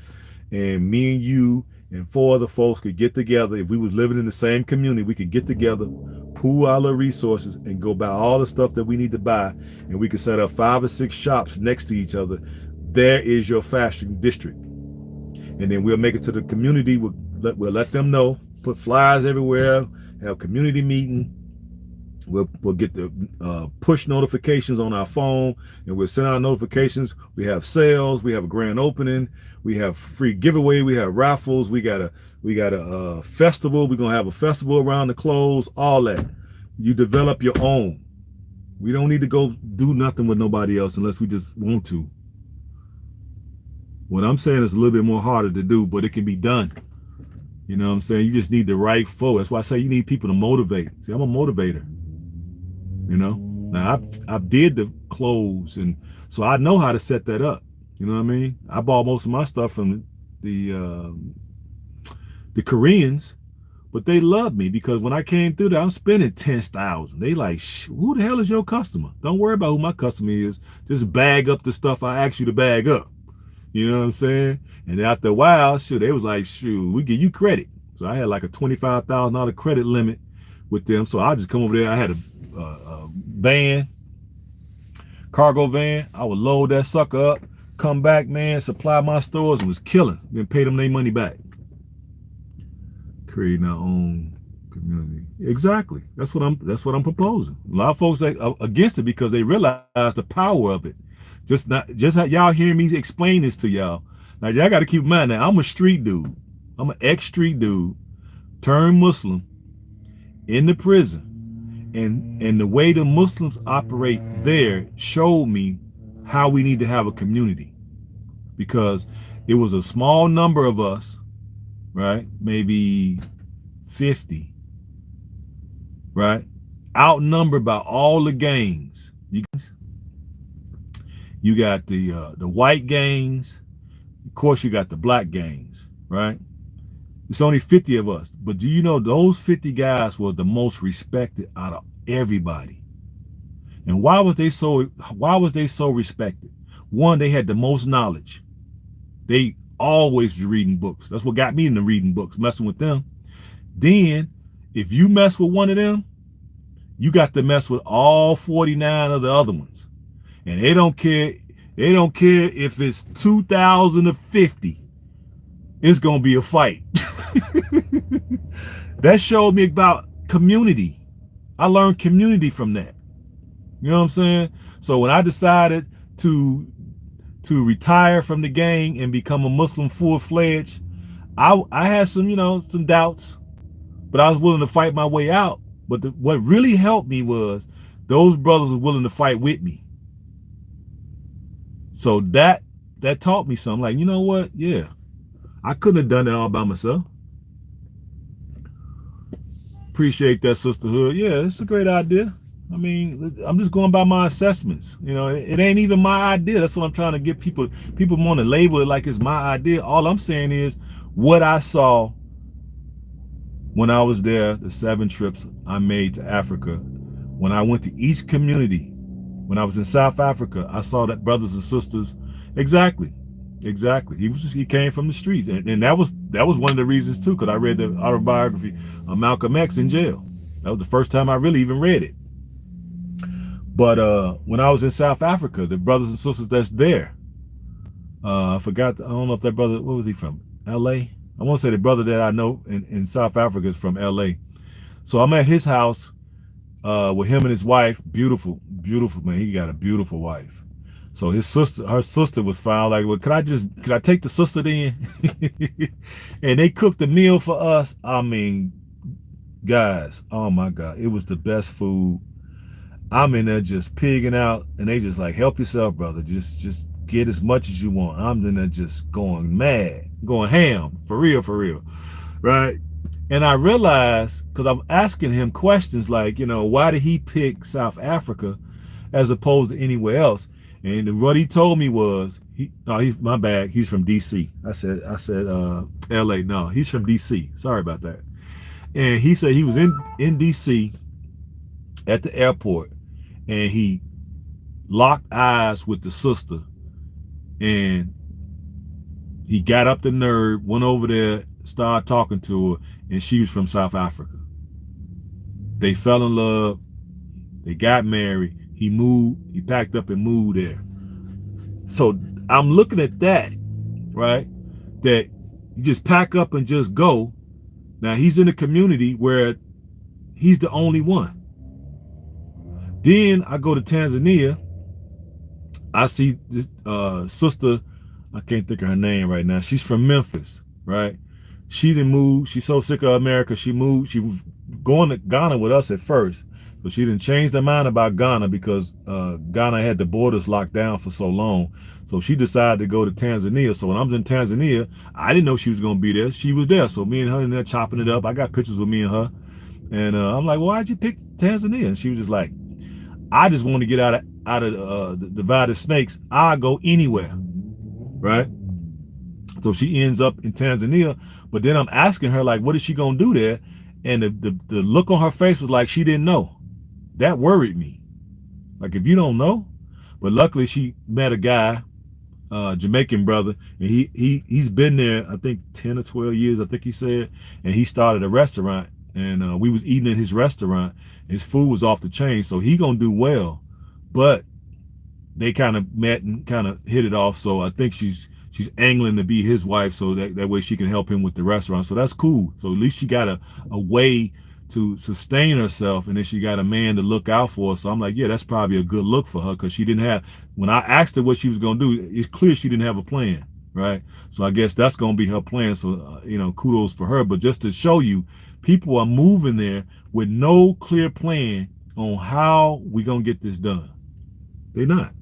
And me and you and four other folks could get together. If we was living in the same community, we could get together, pool all our resources, and go buy all the stuff that we need to buy. And we could set up 5 or 6 shops next to each other. There is your fashion district. And then we'll make it to the community. We'll let them know, put flyers everywhere, have community meeting. We'll get the push notifications on our phone, and we'll send out notifications. We have sales, we have a grand opening, we have free giveaway, we have raffles, we got a festival. We're gonna have a festival around the clothes, all that. You develop your own. We don't need to go do nothing with nobody else unless we just want to. What I'm saying is a little bit more harder to do, but it can be done. You know what I'm saying? You just need the right folk. That's why I say you need people to motivate. See, I'm a motivator. You know, now I've did the clothes, and so I know how to set that up. You know what I mean? I bought most of my stuff from the Koreans, but they love me because when I came through there, I'm spending 10,000. They like, who the hell is your customer? Don't worry about who my customer is. Just bag up the stuff I asked you to bag up. You know what I'm saying? And after a while, they was like, shoot, we give you credit. So I had like a $25,000 credit limit with them. So I just come over there. I had a van, cargo van. I would load that sucker up, come back, man, supply my stores, and was killing. Then pay them their money back. Creating our own community. Exactly. That's what I'm proposing. A lot of folks are against it because they realize the power of it. Just y'all hearing me explain this to y'all. Now y'all got to keep in mind that I'm a street dude. I'm an ex-street dude, turned Muslim, in the prison, and the way the Muslims operate there showed me how we need to have a community, because it was a small number of us, right? Maybe 50, right? Outnumbered by all the gangs. You got the white gangs, of course you got the black gangs, right? It's only 50 of us, but do you know those 50 guys were the most respected out of everybody? And why was they so respected? One, they had the most knowledge. They always were reading books. That's what got me into reading books, messing with them. Then, if you mess with one of them, you got to mess with all 49 of the other ones. And they don't care if it's 2,050. It's gonna be a fight. That showed me about community. I learned community from that. You know what I'm saying? So when I decided to retire from the gang and become a Muslim full-fledged, I had some doubts, but I was willing to fight my way out. But what really helped me was those brothers were willing to fight with me. So that taught me something. Like, you know what? Yeah, I couldn't have done it all by myself. Appreciate that, sisterhood. Yeah, it's a great idea. I mean, I'm just going by my assessments. You know, it ain't even my idea. That's what I'm trying to get people. People want to label it like it's my idea. All I'm saying is what I saw when I was there, the 7 trips I made to Africa. When I went to each community, when I was in South Africa, I saw that brothers and sisters. Exactly. He came from the streets, and that was one of the reasons too, because I read the autobiography of Malcolm X in jail. That was the first time I really even read it. But when I was in South Africa, the brothers and sisters that's there, I forgot. I don't know if that brother. What was he from? L.A. I want to say the brother that I know in South Africa is from L.A. So I'm at his house with him and his wife. Beautiful, beautiful man. He got a beautiful wife. So her sister was fine. Like, well, could I take the sister then? And they cooked the meal for us. I mean, guys, oh my God, it was the best food. I'm in there just pigging out, and they just like, help yourself, brother. Just get as much as you want. I'm in there just going mad, going ham, for real, right? And I realized, because I'm asking him questions like, why did he pick South Africa as opposed to anywhere else? And what he told me was, he's my bad. He's from D.C. I said, L.A. No, he's from D.C. Sorry about that. And he said he was in D.C. at the airport, and he locked eyes with the sister, and he got up the nerve, went over there, started talking to her, and she was from South Africa. They fell in love. They got married. He moved. He packed up and moved there. So I'm looking at that, right? That you just pack up and just go. Now he's in a community where he's the only one. Then I go to Tanzania. I see this sister. I can't think of her name right now. She's from Memphis, right? She didn't move. She's so sick of America. She moved. She was going to Ghana with us at first, but she didn't change her mind about Ghana because Ghana had the borders locked down for so long. So she decided to go to Tanzania. So when I was in Tanzania, I didn't know she was going to be there. She was there. So me and her in there chopping it up. I got pictures with me and her. And I'm like, well, why'd you pick Tanzania? And she was just like, I just want to get out of the divided snakes. I'll go anywhere, right? So she ends up in Tanzania, but then I'm asking her, like, what is she gonna do there? And the look on her face was like she didn't know. That worried me. Like, if you don't know, but luckily she met a guy, Jamaican brother, and he's been there, I think 10 or 12 years, I think he said, and he started a restaurant, and we was eating at his restaurant. His food was off the chain, so he gonna do well. But they kind of met and kind of hit it off. So I think she's angling to be his wife, so that way she can help him with the restaurant. So that's cool. So at least she got a way to sustain herself, and then she got a man to look out for her. So I'm like, yeah, that's probably a good look for her, because she didn't have, when I asked her what she was going to do, it's clear she didn't have a plan, right? So I guess that's going to be her plan. So, kudos for her. But just to show you, people are moving there with no clear plan on how we going to get this done. They're not.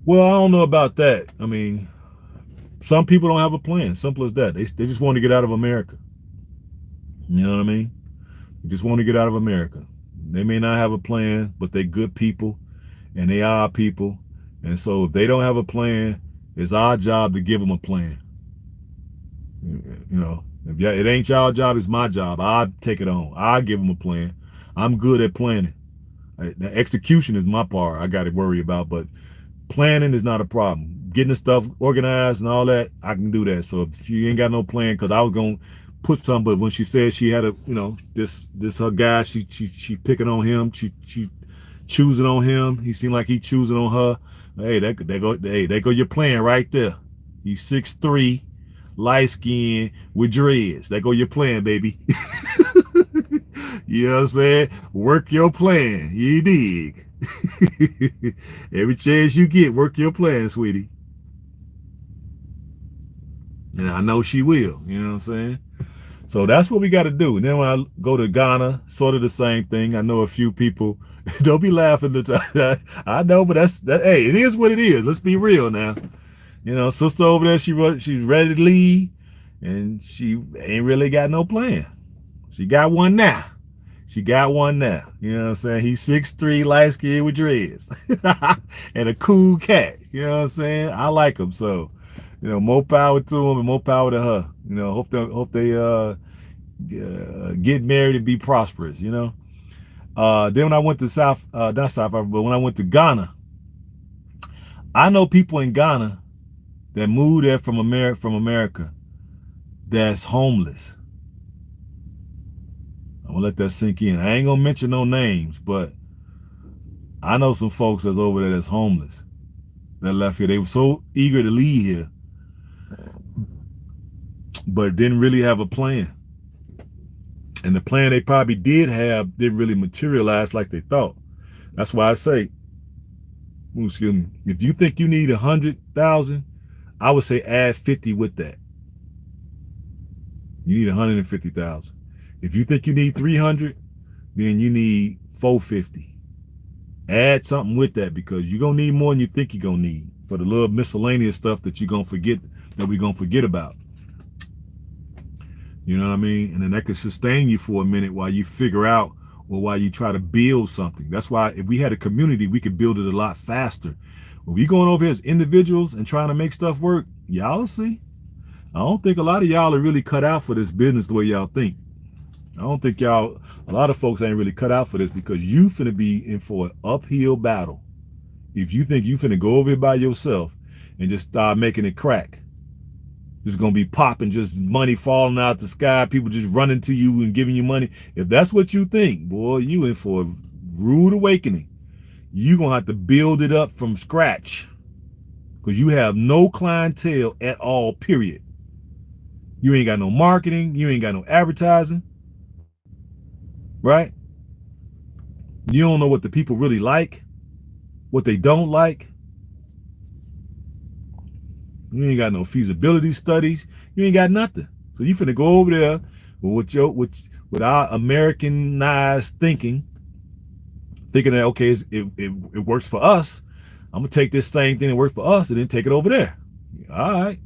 Well, I don't know about that. I mean, some people don't have a plan. Simple as that. They just want to get out of America. You know what I mean? They just want to get out of America. They may not have a plan, but they're good people, and they are people. And so if they don't have a plan, it's our job to give them a plan. If it ain't y'all job, it's my job. I take it on. I give them a plan. I'm good at planning. The execution is my part I got to worry about, but planning is not a problem. Getting the stuff organized and all that, I can do that. So if she ain't got no plan, because I was gonna put some, but when she said she had this her guy, she picking on him, she choosing on him. He seemed like he choosing on her. Hey, there go your plan right there. He's 6'3", light skinned with dreads. There go your plan, baby. You know what I'm saying? Work your plan. You dig? Every chance you get, work your plan, sweetie. And I know she will. You know what I'm saying? So that's what we got to do. And then when I go to Ghana, sort of the same thing. I know a few people. Don't be laughing. I know, but hey, it is what it is. Let's be real now. Sister over there, she's ready to leave, and she ain't really got no plan. She got one now. She got one now. You know what I'm saying? He's 6'3", light skinned with dreads. And a cool cat. You know what I'm saying? I like him. So, more power to him and more power to her. Hope they get married and be prosperous, Then when I went to not South Africa, but when I went to Ghana, I know people in Ghana that moved there from America that's homeless. I'm gonna let that sink in. I ain't gonna mention no names, but I know some folks that's over there that's homeless, that left here. They were so eager to leave here, but didn't really have a plan. And the plan they probably did have didn't really materialize like they thought. That's why I say, excuse me, if you think you need 100,000, I would say add 50 with that. You need 150,000. If you think you need 300, then you need 450. Add something with that because you're gonna need more than you think you're gonna need for the little miscellaneous stuff that you're gonna forget, that we're gonna forget about. You know what I mean? And then that could sustain you for a minute while you figure out, or while you try to build something. That's why if we had a community, we could build it a lot faster. When we going over here as individuals and trying to make stuff work, y'all will see. I don't think a lot of y'all are really cut out for this business the way y'all think. I don't think y'all, a lot of folks ain't really cut out for this because you finna be in for an uphill battle. If you think you finna go over here by yourself and just start making it crack, just gonna be popping, just money falling out the sky, people just running to you and giving you money. If that's what you think, boy, you in for a rude awakening. You gonna have to build it up from scratch because you have no clientele at all, period. You ain't got no marketing, you ain't got no advertising, right? You don't know what the people really like, what they don't like. You ain't got no feasibility studies. You ain't got nothing. So you finna go over there with our Americanized thinking that okay, it works for us. I'm gonna take this same thing that works for us and then take it over there. All right.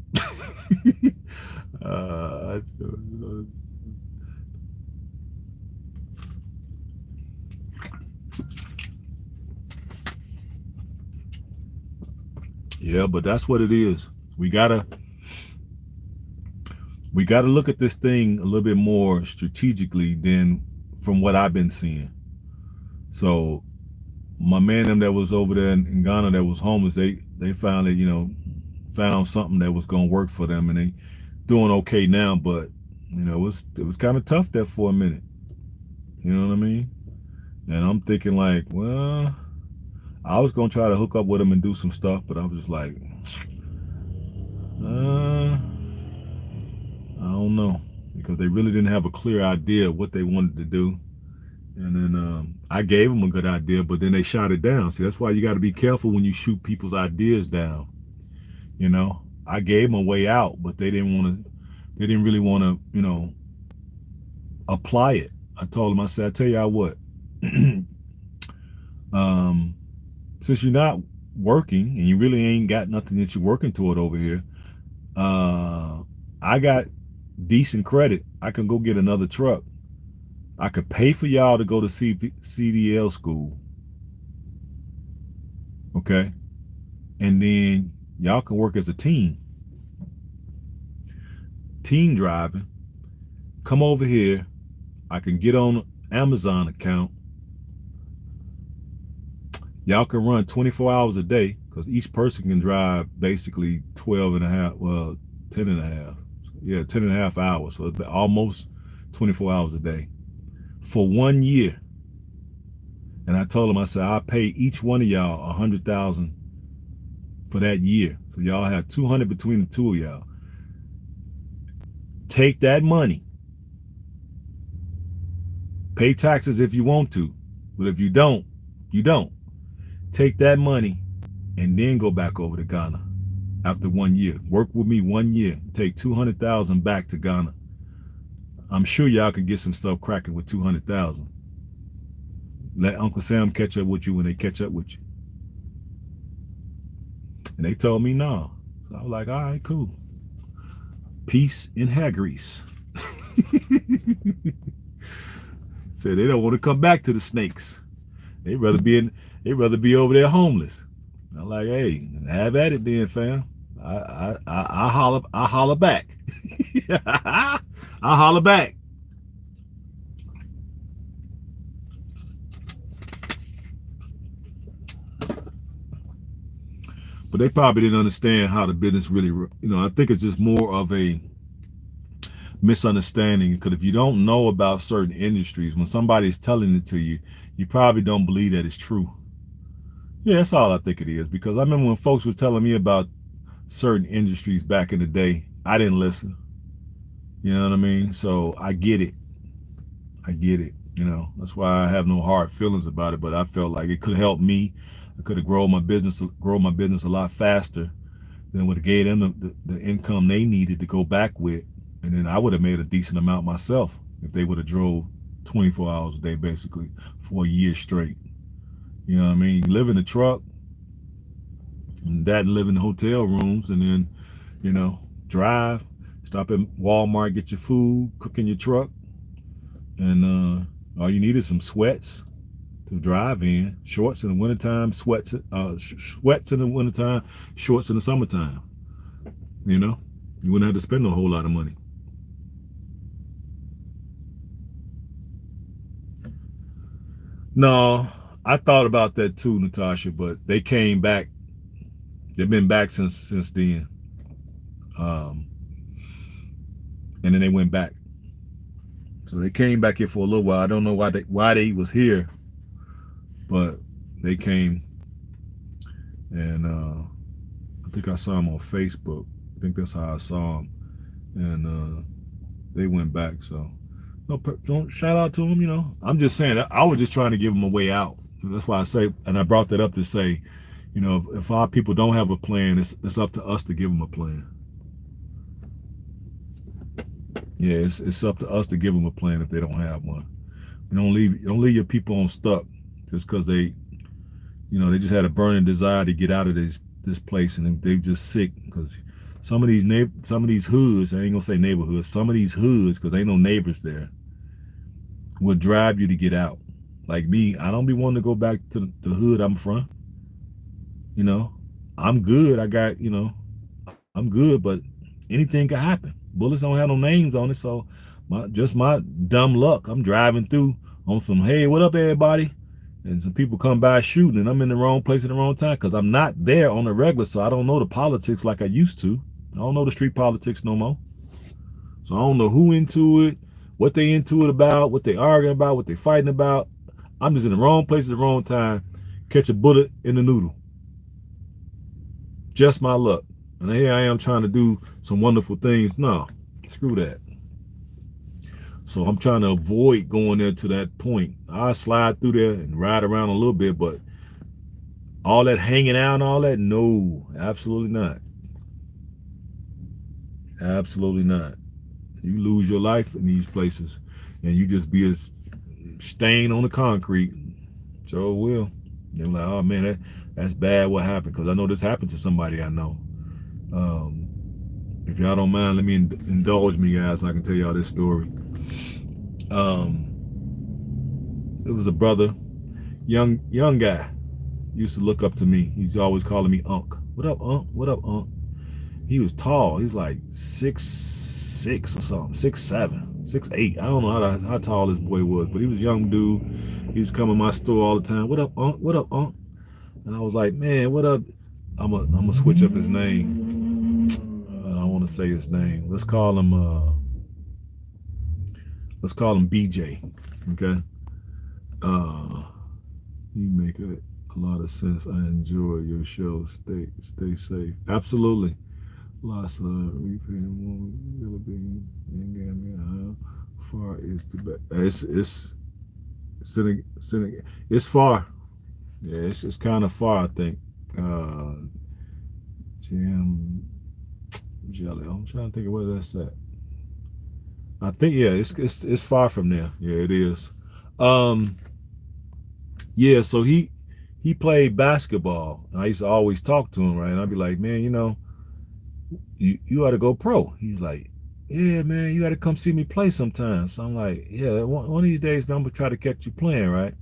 Yeah, but that's what it is. We gotta look at this thing a little bit more strategically than from what I've been seeing. So my man them that was over there in Ghana that was homeless, they finally, found something that was gonna work for them, and they doing okay now, but it was kind of tough there for a minute. You know what I mean? And I'm thinking like, well, I was gonna try to hook up with them and do some stuff, but I was just like, I don't know, because they really didn't have a clear idea of what they wanted to do. And then I gave them a good idea, but then they shot it down. See, that's why you got to be careful when you shoot people's ideas down. I gave them a way out, but they didn't really want to, apply it. I told them, I said, I tell y'all what, since you're not working and you really ain't got nothing that you're working toward over here, I got decent credit. I can go get another truck. I could pay for y'all to go to CDL school. Okay? And then y'all can work as a team. Team driving. Come over here. I can get on Amazon account. Y'all can run 24 hours a day because each person can drive basically 12 and a half, well, 10 and a half. Yeah, 10 and a half hours. So almost 24 hours a day for 1 year. And I told him, I said, I'll pay each one of y'all 100,000 for that year. So y'all have 200 between the two of y'all. Take that money. Pay taxes if you want to, but if you don't, you don't. Take that money and then go back over to Ghana after 1 year. Work with me 1 year. Take 200,000 back to Ghana. I'm sure y'all can get some stuff cracking with 200,000. Let Uncle Sam catch up with you when they catch up with you. And they told me no. So I was like, all right, cool. Peace in hair grease. Said they don't want to come back to the snakes. They'd rather be over there homeless. I'm like, hey, have at it then, fam. I holler back. I holler back. But they probably didn't understand how the business really, I think it's just more of a misunderstanding, because if you don't know about certain industries, when somebody's telling it to you, you probably don't believe that it's true. Yeah, that's all I think it is, because I remember when folks were telling me about certain industries back in the day, I didn't listen. You know what I mean? So I get it. I get it. You know, that's why I have no hard feelings about it. But I felt like it could help me. I could have grow my business a lot faster than would have gave them the income they needed to go back with, and then I would have made a decent amount myself if they would have drove 24 hours a day basically for a year straight. You know what I mean? You live in a truck, and that live in hotel rooms, and then you know drive, stop at Walmart, get your food, cook in your truck, and all you need is some sweats to drive in, shorts in the wintertime, sweats in the wintertime, shorts in the summertime. You know, you wouldn't have to spend a whole lot of money. No, I thought about that too, Natasha, but they came back. They've been back since then, um, and then they went back. So they came back here for a little while. I don't know why they was here, but they came, and I think I saw them on Facebook. I think that's how I saw them, and they went back. So no, don't shout out to them. You know, I'm just saying. I was just trying to give them a way out. That's why I say, and I brought that up to say, you know, if our people don't have a plan, it's up to us to give them a plan. Yeah, it's up to us to give them a plan if they don't have one. You don't leave your people on stuck just because they just had a burning desire to get out of this place, and they just sick because some of these hoods, I ain't gonna say neighborhoods, some of these hoods, because ain't no neighbors there, will drive you to get out. Like me, I don't be wanting to go back to the hood I'm from. You know, I'm good. I'm good, but anything can happen. Bullets don't have no names on it, so my dumb luck. I'm driving through on some, hey, what up, everybody? And some people come by shooting, and I'm in the wrong place at the wrong time because I'm not there on the regular, so I don't know the politics like I used to. I don't know the street politics no more. So I don't know who into it, what they into it about, what they arguing about, what they fighting about. I'm just in the wrong place at the wrong time, catch a bullet in the noodle. Just my luck. And here I am trying to do some wonderful things. No, screw that. So I'm trying to avoid going there to that point. I slide through there and ride around a little bit, but all that hanging out and all that, no, absolutely not. Absolutely not. You lose your life in these places, and you just be a stain on the concrete. So it will. They're like, oh man, that's bad. What happened? Because I know this happened to somebody I know. Um, if y'all don't mind, let me indulge me, guys, so I can tell y'all this story. It was a brother, young guy, used to look up to me. He's always calling me Unc. What up, Unc? What up, Unc? He was tall. He's like 6'6" or something, 6'7", 6'8". I don't know how tall this boy was, but he was a young dude. He was coming to my store all the time. What up, Unc? What up, Unc? And I was like, man, what up? I'm gonna switch up his name. I don't want to say his name. Let's call him BJ. Okay. Uh, you make a lot of sense. I enjoy your show. Stay safe. Absolutely. Lots of repaying woman being in Gambia. How far is the back? It's far. Yeah, it's kind of far, I think. Jam Jelly. I'm trying to think of where that's at. I think yeah, it's far from there. Yeah, it is. Um, yeah. So he played basketball, and I used to always talk to him, right? And I'd be like, man, you ought to go pro. He's like, yeah, man, you got to come see me play sometime. So I'm like, yeah, one of these days, man, I'm gonna try to catch you playing, right?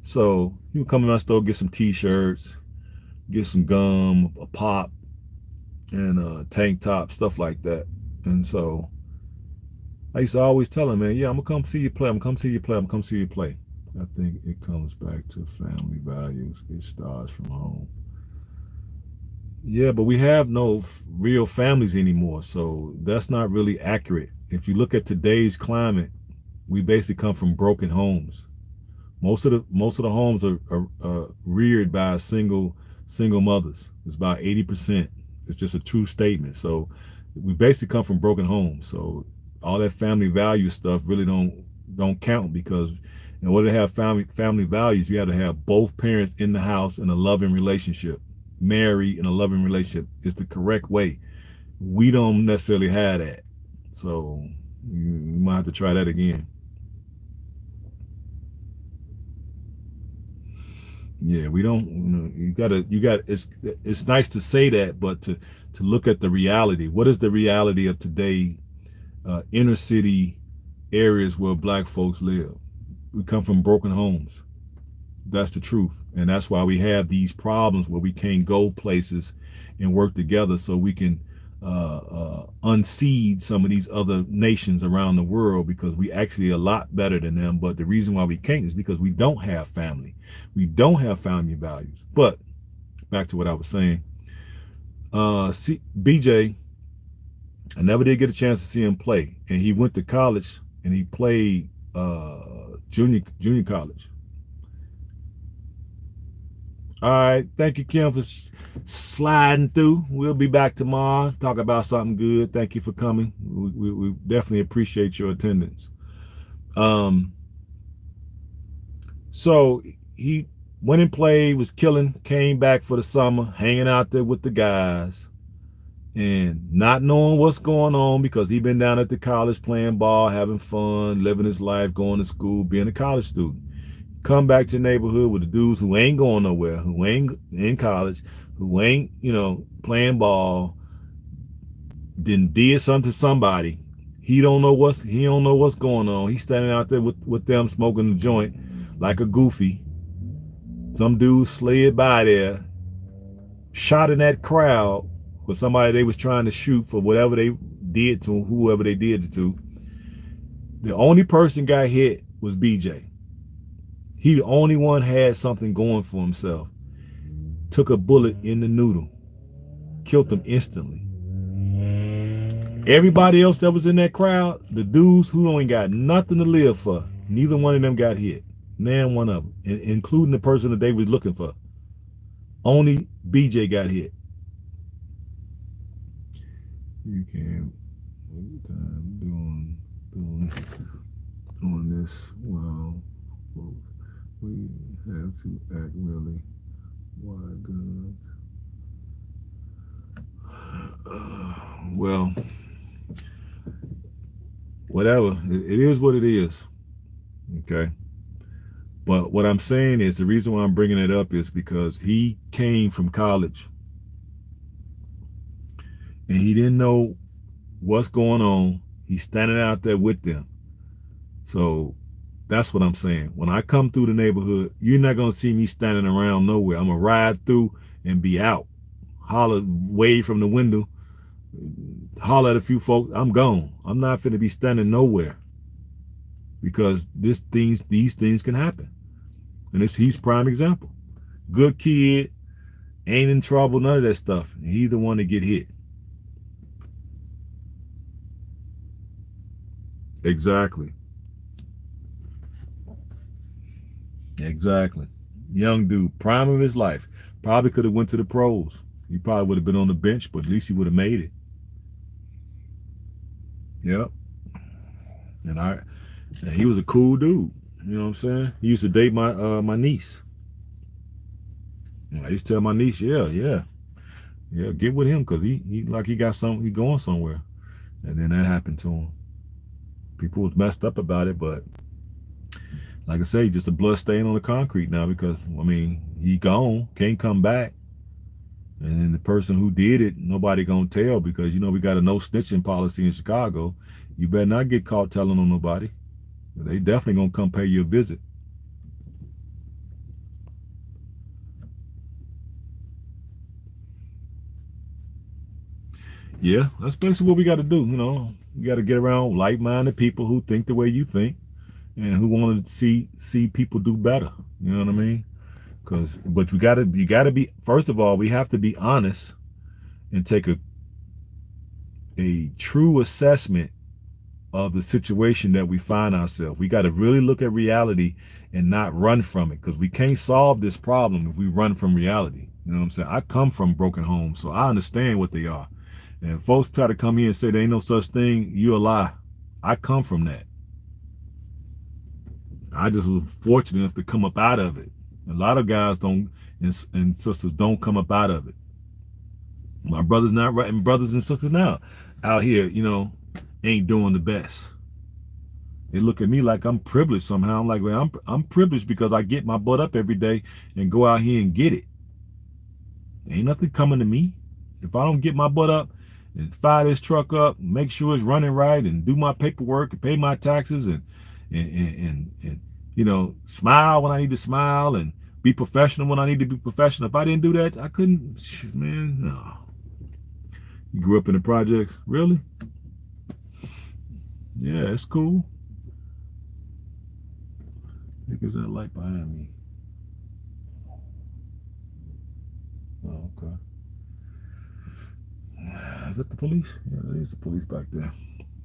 So he would come in my store, get some T-shirts, get some gum, a pop, and a tank top, stuff like that. And so I used to always tell him, man, yeah, I'm gonna come see you play. I'm gonna come see you play. I'm gonna come see you play. I think it comes back to family values. It starts from home. Yeah, but we have no real families anymore, so that's not really accurate. If you look at today's climate, we basically come from broken homes. Most of the homes are reared by single mothers. It's about 80%. It's just a true statement. So we basically come from broken homes. So all that family value stuff really don't count, because in order to have family values, you have to have both parents in the house in a loving relationship. Married in a loving relationship is the correct way. We don't necessarily have that, so you might have to try that again. Yeah, we don't. You got. It's nice to say that, but to look at the reality. What is the reality of today? Inner city areas where black folks live. We come from broken homes. That's the truth, and that's why we have these problems where we can't go places and work together, so we can unseed some of these other nations around the world, because we actually a lot better than them. But the reason why we can't is because we don't have family. We don't have family values. But back to what I was saying. BJ, I never did get a chance to see him play, and he went to college and he played junior college. All right, thank you, Kim, for sliding through. We'll be back tomorrow, talk about something good. Thank you for coming. We definitely appreciate your attendance. Um, so he went and played, was killing, came back for the summer, hanging out there with the guys, and not knowing what's going on, because he been down at the college playing ball, having fun, living his life, going to school, being a college student. Come back to the neighborhood with the dudes who ain't going nowhere, who ain't in college, who ain't, playing ball, then did something to somebody. He don't know what's going on. He's standing out there with them smoking the joint like a goofy. Some dude slid by there, shot in that crowd for somebody they was trying to shoot for whatever they did to whoever they did it to. The only person got hit was BJ. He the only one had something going for himself. Took a bullet in the noodle. Killed him instantly. Everybody else that was in that crowd, the dudes who ain't got nothing to live for, neither one of them got hit. Man, one of them, including the person that they was looking for. Only BJ got hit. You can time doing this. Well, we have to act really. Why good? Well, whatever. It is what it is. Okay. But what I'm saying is, the reason why I'm bringing it up is because he came from college and he didn't know what's going on. He's standing out there with them. So that's what I'm saying. When I come through the neighborhood, you're not going to see me standing around nowhere. I'm going to ride through and be out. Holler, wave from the window, holler at a few folks. I'm gone. I'm not finna be standing nowhere, because these things can happen. And he's prime example. Good kid, ain't in trouble, none of that stuff. And he's the one that get hit. Exactly. Young dude, prime of his life. Probably could have went to the pros. He probably would have been on the bench, but at least he would have made it. Yep. And he was a cool dude. You know what I'm saying? He used to date my niece. I used to tell my niece, yeah, get with him, because he like he going somewhere. And then that happened to him. People was messed up about it, but like I say, just a blood stain on the concrete now, because he gone, can't come back. And then the person who did it, nobody gonna tell, because we got a no snitching policy in Chicago. You better not get caught telling on nobody. They definitely gonna come pay you a visit. Yeah, that's basically what we got to do. You got to get around like-minded people who think the way you think, and who want to see people do better. You know what I mean? But you gotta be, first of all, we have to be honest and take a true assessment of the situation that we find ourselves. We got to really look at reality and not run from it, because we can't solve this problem if we run from reality. You know what I'm saying? I come from broken homes, so I understand what they are. And folks try to come here and say there ain't no such thing, you a lie. I come from that. I just was fortunate enough to come up out of it. A lot of guys don't, and sisters don't come up out of it. My brothers not right, and brothers and sisters now out here, ain't doing the best. They look at me like I'm privileged somehow. I'm like, well, I'm privileged because I get my butt up every day and go out here and get it. Ain't nothing coming to me. If I don't get my butt up and fire this truck up, make sure it's running right, and do my paperwork and pay my taxes, and smile when I need to smile, and be professional when I need to be professional. If I didn't do that, I couldn't. Man, no. You grew up in the projects, really? Yeah, it's cool. I think there's that light behind me. Oh, okay. Is that the police? Yeah, that is the police back there.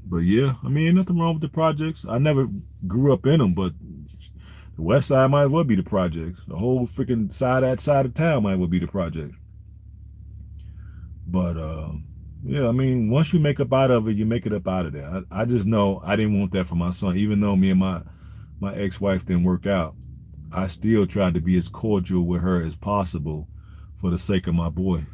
But yeah, I mean, ain't nothing wrong with the projects. I never grew up in them, but the west side might as well be the projects. The whole freaking that side of town might as well be the projects. But yeah, I mean, once you make up out of it, you make it up out of there. I just know I didn't want that for my son. Even though me and my ex-wife didn't work out, I still tried to be as cordial with her as possible for the sake of my boy.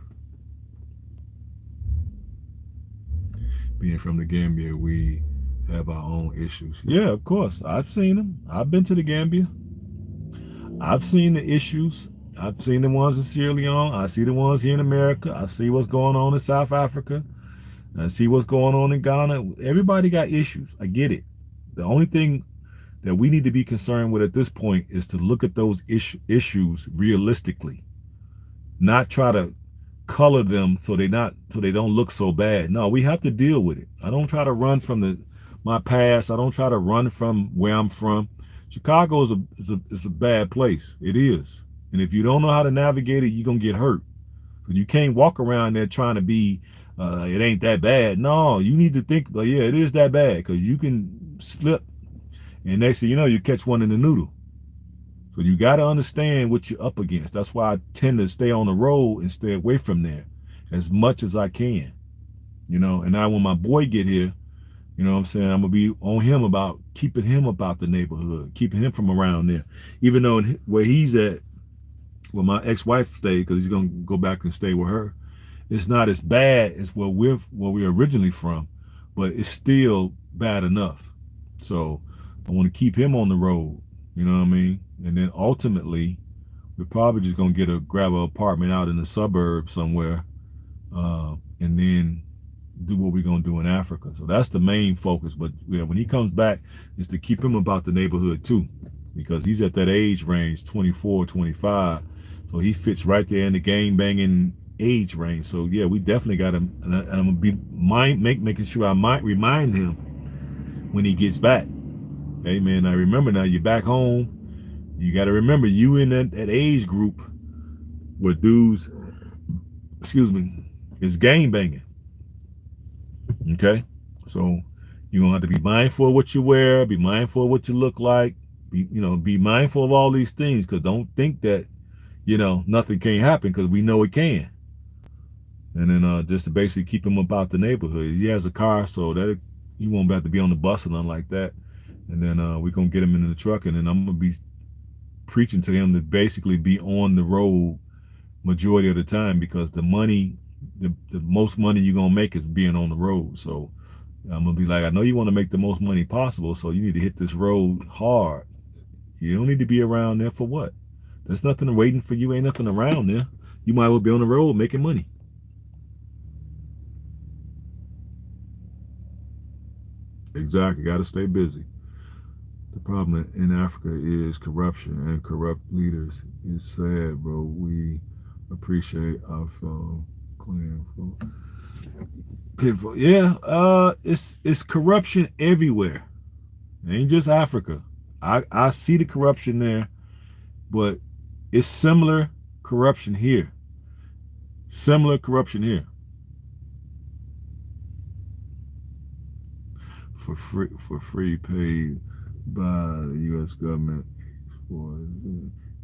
Being from the Gambia, we have our own issues. Yeah, of course. I've seen them. I've been to the Gambia. I've seen the issues. I've seen the ones in Sierra Leone. I see the ones here in America. I see what's going on in South Africa. I see what's going on in Ghana. Everybody got issues. I get it. The only thing that we need to be concerned with at this point is to look at those issues realistically, not try to color them so they don't look so bad. No, we have to deal with it. I don't try to run from my past. I don't try to run from where I'm from. Chicago is a bad place. It is. And if you don't know how to navigate it, you're gonna get hurt. But you can't walk around there trying to be it ain't that bad. No, you need to think, yeah, it is that bad, because you can slip, and next thing you know, you catch one in the noodle. So you got to understand what you're up against. That's why I tend to stay on the road and stay away from there as much as I can. And now when my boy get here, you know what I'm saying, I'm going to be on him about keeping him about the neighborhood, keeping him from around there. Even though where he's at, where my ex-wife stayed, because he's going to go back and stay with her, it's not as bad as where we're originally from, but it's still bad enough. So I want to keep him on the road. You know what I mean? And then ultimately, we're probably just gonna grab an apartment out in the suburbs somewhere, and then do what we're gonna do in Africa. So that's the main focus. But yeah, when he comes back, is to keep him about the neighborhood too, because he's at that age range, 24, 25. So he fits right there in the gang banging age range. So yeah, we definitely got him, and I'm gonna be making sure I might remind him when he gets back. Hey man, I remember now you're back home. You got to remember you in that age group where dudes, is gang banging. Okay, so you're gonna have to be mindful of what you wear, be mindful of what you look like, be mindful of all these things, because don't think that nothing can't happen, because we know it can. And then just to basically keep him about the neighborhood. He has a car, so that he won't have to be on the bus or nothing like that. And then we're gonna get him in the truck, and then I'm gonna be preaching to him to basically be on the road majority of the time, because the most money you're gonna make is being on the road. So I'm gonna be like, I know you want to make the most money possible, so you need to hit this road hard. You don't need to be around there for what? There's nothing waiting for you. Ain't nothing around there. You might as well be on the road making money. Exactly. Got to stay busy. The problem in Africa is corruption and corrupt leaders. It's sad, bro. We appreciate our fellow clan people. Yeah, it's corruption everywhere. It ain't just Africa. I see the corruption there, but it's similar corruption here. Similar corruption here. For free paid by the U.S. government.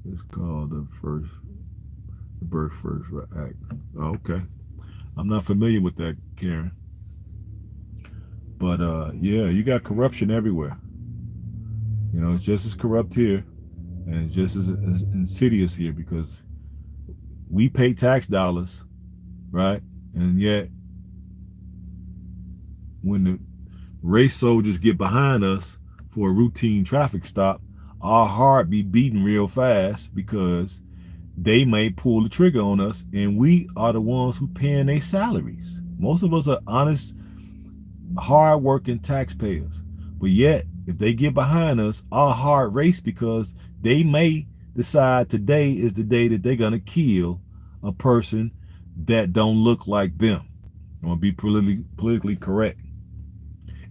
It's called the Birth First Act. Oh, okay. I'm not familiar with that, Karen. But yeah, you got corruption everywhere. You know, it's just as corrupt here, and it's just as insidious here because we pay tax dollars, right? And yet, when the race soldiers get behind us for a routine traffic stop, our heart be beating real fast because they may pull the trigger on us, and we are the ones who paying their salaries. Most of us are honest, hard-working taxpayers, but yet if they get behind us, our heart race because they may decide today is the day that they're gonna kill a person that don't look like them. I'm gonna be politically correct,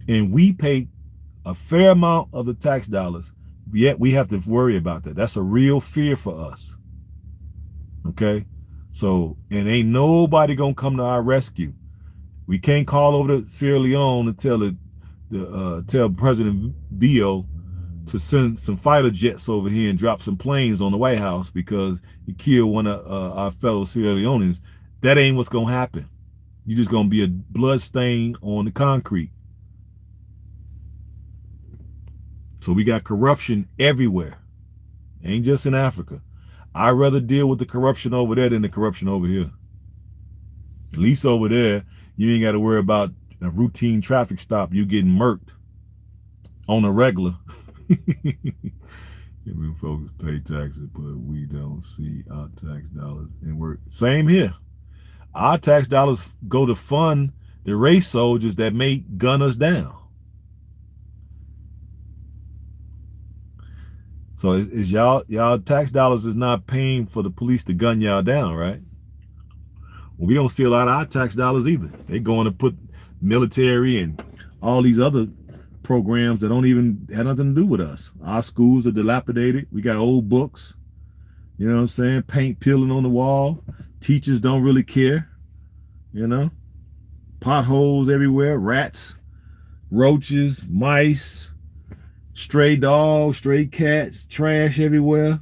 and we pay a fair amount of the tax dollars, yet we have to worry about that. That's a real fear for us. Okay, so and ain't nobody gonna come to our rescue. We can't call over to Sierra Leone and tell President Bio to send some fighter jets over here and drop some planes on the White House because he killed one of our fellow Sierra Leoneans. That ain't what's gonna happen. You're just gonna be a blood stain on the concrete. So we got corruption everywhere. Ain't just in Africa. I'd rather deal with the corruption over there than the corruption over here. At least over there, you ain't got to worry about a routine traffic stop. You getting murked on a regular. When folks pay taxes, but we don't see our tax dollars in work. Same here. Our tax dollars go to fund the race soldiers that may gun us down. So is y'all tax dollars is not paying for the police to gun y'all down, right? Well, we don't see a lot of our tax dollars either. They're going to put military and all these other programs that don't even have nothing to do with us. Our schools are dilapidated. We got old books. You know what I'm saying? Paint peeling on the wall. Teachers don't really care. You know? Potholes everywhere. Rats, roaches, mice, stray dogs, stray cats, trash everywhere.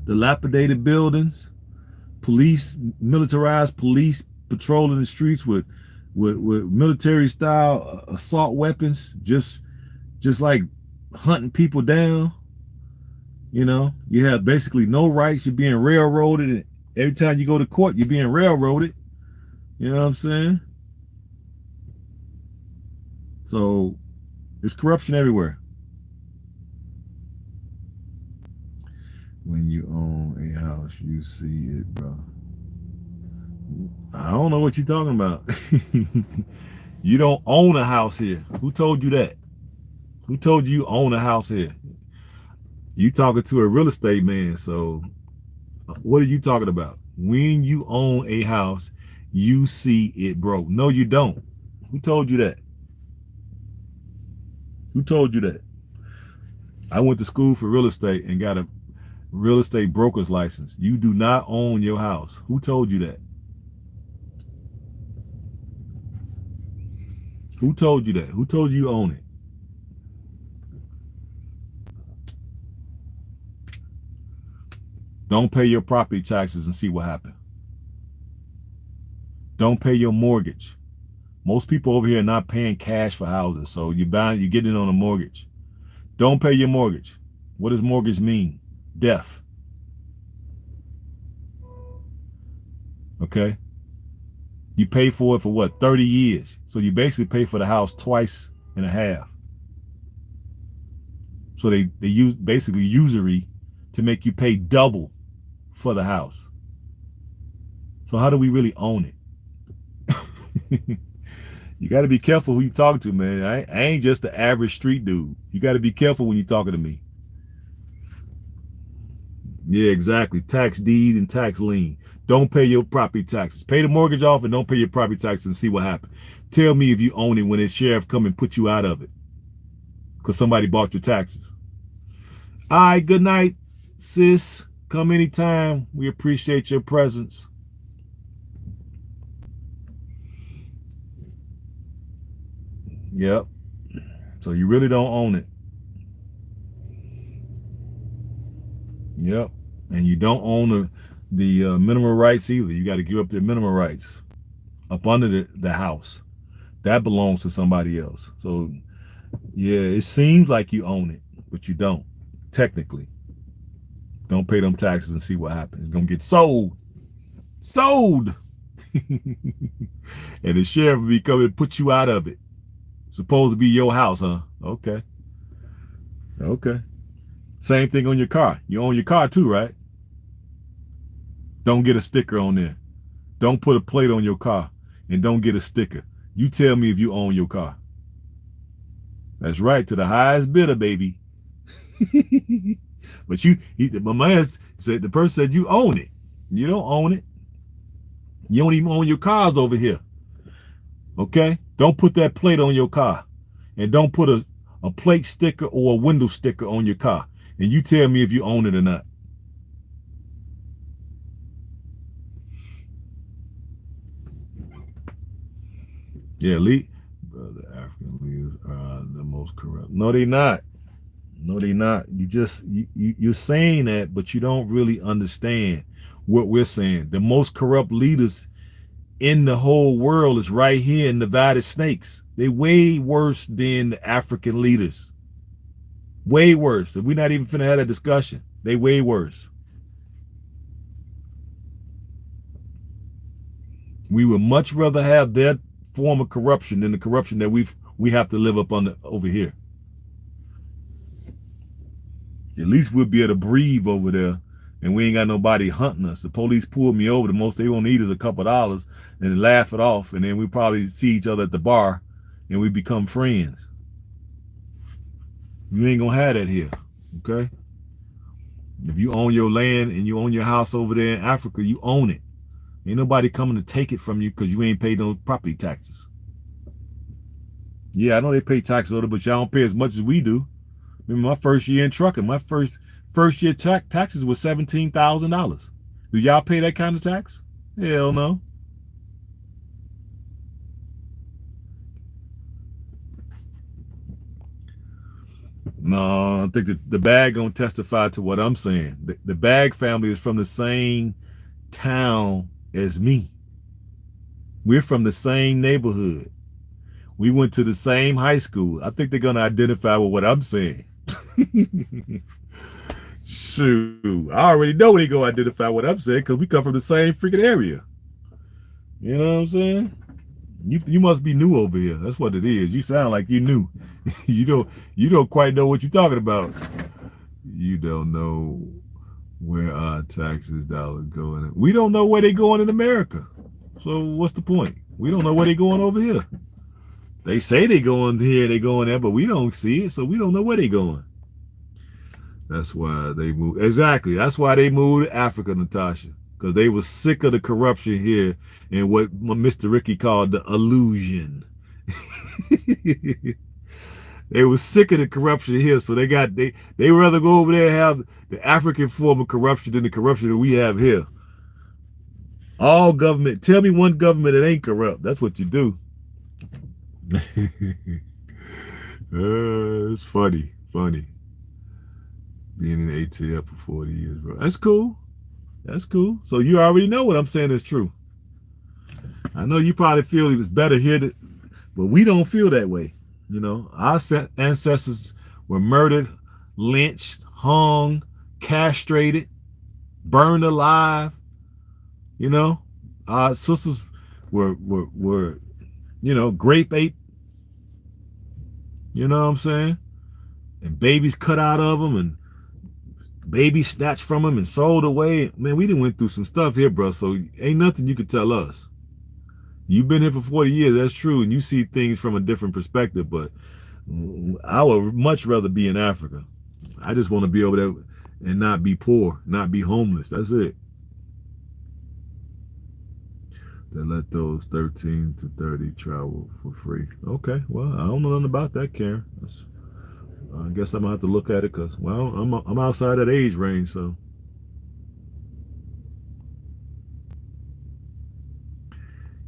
Dilapidated buildings. Police, militarized police patrolling the streets with military style assault weapons, just like hunting people down. You know, you have basically no rights. You're being railroaded, and every time you go to court, you're being railroaded. You know what I'm saying? So there's corruption everywhere. When you own a house, you see it, bro. I don't know what you're talking about. You don't own a house here. Who told you that? Who told you own a house here? You talking to a real estate man. So what are you talking about? When you own a house, you see it broke. No, you don't. Who told you that? Who told you that? I went to school for real estate and got a real estate broker's license. You do not own your house. Who told you that? Who told you that? Who told you own it? Don't pay your property taxes and see what happens. Don't pay your mortgage. Most people over here are not paying cash for houses, so you're getting it on a mortgage. Don't pay your mortgage. What does mortgage mean? Death. Okay? You pay for it for what? 30 years. So you basically pay for the house twice and a half. So they use basically usury to make you pay double for the house. So how do we really own it? You got to be careful who you talking to, man. I ain't just the average street dude. You got to be careful when you're talking to me. Yeah, exactly. Tax deed and tax lien. Don't pay your property taxes. Pay the mortgage off and don't pay your property taxes and see what happens. Tell me if you own it when the sheriff come and put you out of it because somebody bought your taxes. All right, good night, sis. Come anytime. We appreciate your presence. Yep. So you really don't own it. Yep. And you don't own the minimum rights either. You got to give up their minimum rights up under the house. That belongs to somebody else. So yeah, it seems like you own it, but you don't. Technically, don't pay them taxes and see what happens. It's gonna get sold, sold, and the sheriff will be coming and put you out of it. Supposed to be your house, huh? Okay, okay. Same thing on your car. You own your car too, right? Don't get a sticker on there. Don't put a plate on your car, and don't get a sticker. You tell me if you own your car. That's right, to the highest bidder, baby. But my man said, the person said you own it. You don't own it. You don't even own your cars over here. Okay? Don't put that plate on your car. And don't put a plate sticker or a window sticker on your car. And you tell me if you own it or not. Yeah, brother, African leaders are the most corrupt. No, they not. No, they not. You're saying that, but you don't really understand what we're saying. The most corrupt leaders in the whole world is right here in Nevada Snakes. They way worse than the African leaders. Way worse. We're not even finna have a discussion. They way worse. We would much rather have their form of corruption than the corruption that we have to live up on over here. At least we'll be able to breathe over there, and we ain't got nobody hunting us. The police pulled me over. The most they gonna need is a couple of dollars, and laugh it off, and then we probably see each other at the bar, and we become friends. You ain't gonna have that here, okay? If you own your land and you own your house over there in Africa, you own it. Ain't nobody coming to take it from you because you ain't paid no property taxes. Yeah, I know they pay taxes over there, but y'all don't pay as much as we do. Remember my first year in trucking, my first year taxes was $17,000. Do y'all pay that kind of tax? Hell no. No, I think the Bag gonna testify to what I'm saying. The Bag family is from the same town as me. We're from the same neighborhood. We went to the same high school. I think they're gonna identify with what I'm saying. Shoot, I already know they gonna identify what I'm saying because we come from the same freaking area. You know what I'm saying? You must be new over here. That's what it is. You sound like you new. you don't quite know what you're talking about. You don't know where our taxes dollars going. We don't know where they going in America. So what's the point? We don't know where they going over here. They say they going here, they going there, but we don't see it, so we don't know where they going. That's why they moved. Exactly. That's why they moved to Africa, Natasha. Because they were sick of the corruption here and what Mr. Ricky called the illusion. They were sick of the corruption here, so they rather go over there and have the African form of corruption than the corruption that we have here. All government. Tell me one government that ain't corrupt. That's what you do. It's funny. Being in ATF for 40 years, bro. That's cool. So you already know what I'm saying is true. I know you probably feel it was better here, but we don't feel that way. You know, our ancestors were murdered, lynched, hung, castrated, burned alive. You know, our sisters were grape ape. You know what I'm saying? And babies cut out of them and babies snatched from them and sold away. Man, we done went through some stuff here, bro. So ain't nothing you could tell us. You've been here for 40 years, that's true, and you see things from a different perspective, but I would much rather be in Africa. I just want to be over there and not be poor, not be homeless. That's it. They let those 13 to 30 travel for free. Okay, well, I don't know nothing about that, Karen. I guess I'm gonna have to look at it because, well, I'm outside that age range, so.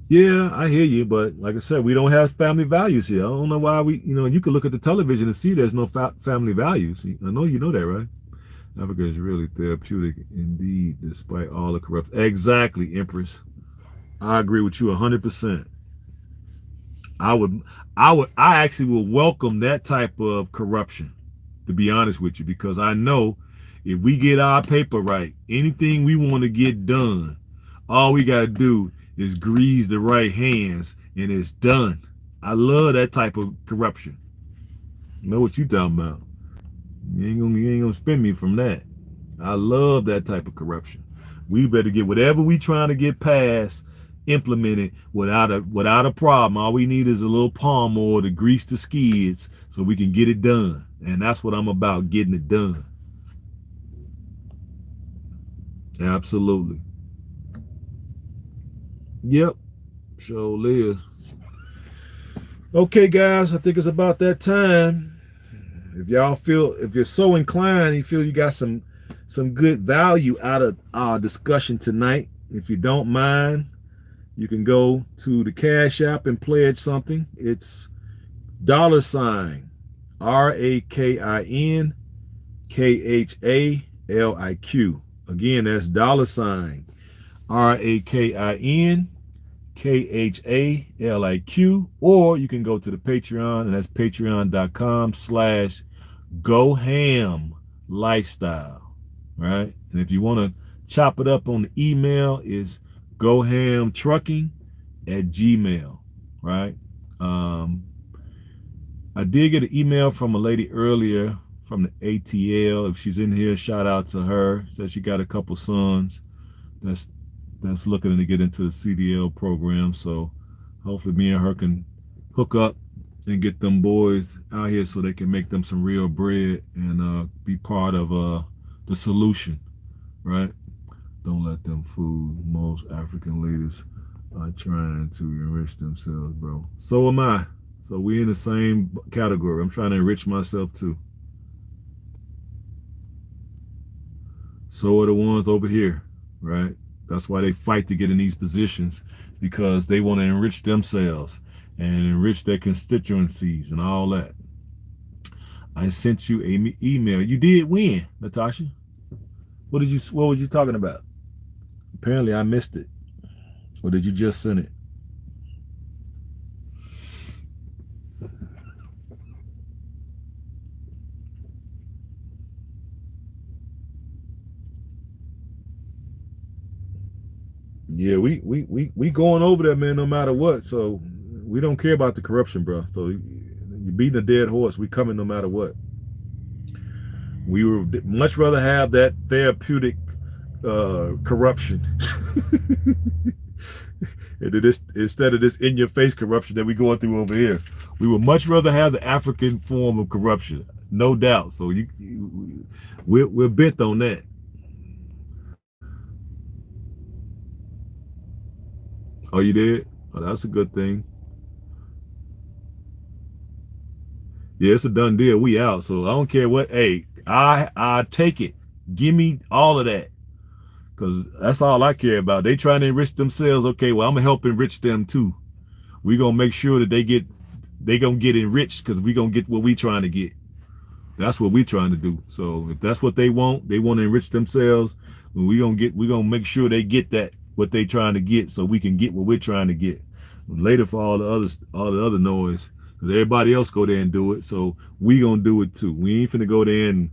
Yeah, I hear you, but like I said, we don't have family values here. I don't know why you can look at the television and see there's no family values. I know you know that, right? Africa is really therapeutic indeed, despite all the corruption. Exactly, Empress. I agree with you 100%. I would, I actually will welcome that type of corruption, to be honest with you, because I know if we get our paper right, anything we want to get done, all we got to do is grease the right hands and it's done. I love that type of corruption. You know what you talking about? You ain't gonna spin me from that. I love that type of corruption. We better get whatever we trying to get past implemented without a problem. All we need is a little palm oil to grease the skids so we can get it done. And that's what I'm about, getting it done. Absolutely. Yep. Sure is. Okay, guys, I think it's about that time. If y'all feel, if you're so inclined, you feel you got some good value out of our discussion tonight, if you don't mind, you can go to the Cash App and pledge something. It's $ RAKINKHALIQ. Again, that's $RAKINKHALIQ. Or you can go to the Patreon, and that's patreon.com/GoHam Lifestyle. Right? And if you want to chop it up on the email, is gohamtrucking@gmail. Right? Um, I did get an email from a lady earlier from the ATL. If she's in here, shout out to her. Said she got a couple sons that's looking to get into the CDL program. So hopefully me and her can hook up and get them boys out here so they can make them some real bread and be part of the solution, right? Don't let them fool. Most African leaders are trying to enrich themselves, bro. So am I. So we in the same category. I'm trying to enrich myself too. So are the ones over here, right? That's why they fight to get in these positions, because they want to enrich themselves and enrich their constituencies and all that. I sent you a email. You did when, Natasha? What was you talking about? Apparently I missed it. Or did you just send it? Yeah, we going over that, man, no matter what. So we don't care about the corruption, bro. So you're beating a dead horse. We coming no matter what. We would much rather have that therapeutic corruption instead of this in-your-face corruption that we going through over here. We would much rather have the African form of corruption, no doubt. So we're bent on that. Oh, you did? Oh, that's a good thing. Yeah, it's a done deal. We out. So I don't care what. Hey, I take it. Give me all of that, because that's all I care about. They trying to enrich themselves. Okay, well, I'm gonna help enrich them too. We gonna make sure that they gonna get enriched, because we gonna get what we trying to get. That's what we trying to do. So if that's what they want to enrich themselves. We gonna make sure they get that, what they trying to get, so we can get what we're trying to get. Later for all the other noise, because everybody else go there and do it. So we gonna do it too. We ain't finna go there and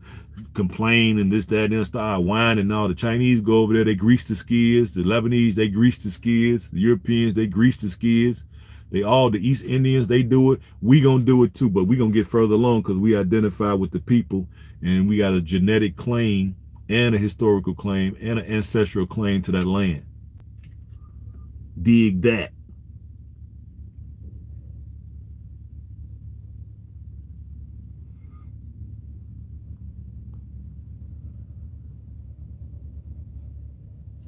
complain and this, that, and then start whining. And all the Chinese go over there, they grease the skids. The Lebanese, they grease the skids. The Europeans, they grease the skids. The East Indians, they do it. We gonna do it too, but we gonna get further along, because we identify with the people, and we got a genetic claim and a historical claim and an ancestral claim to that land. Dig that.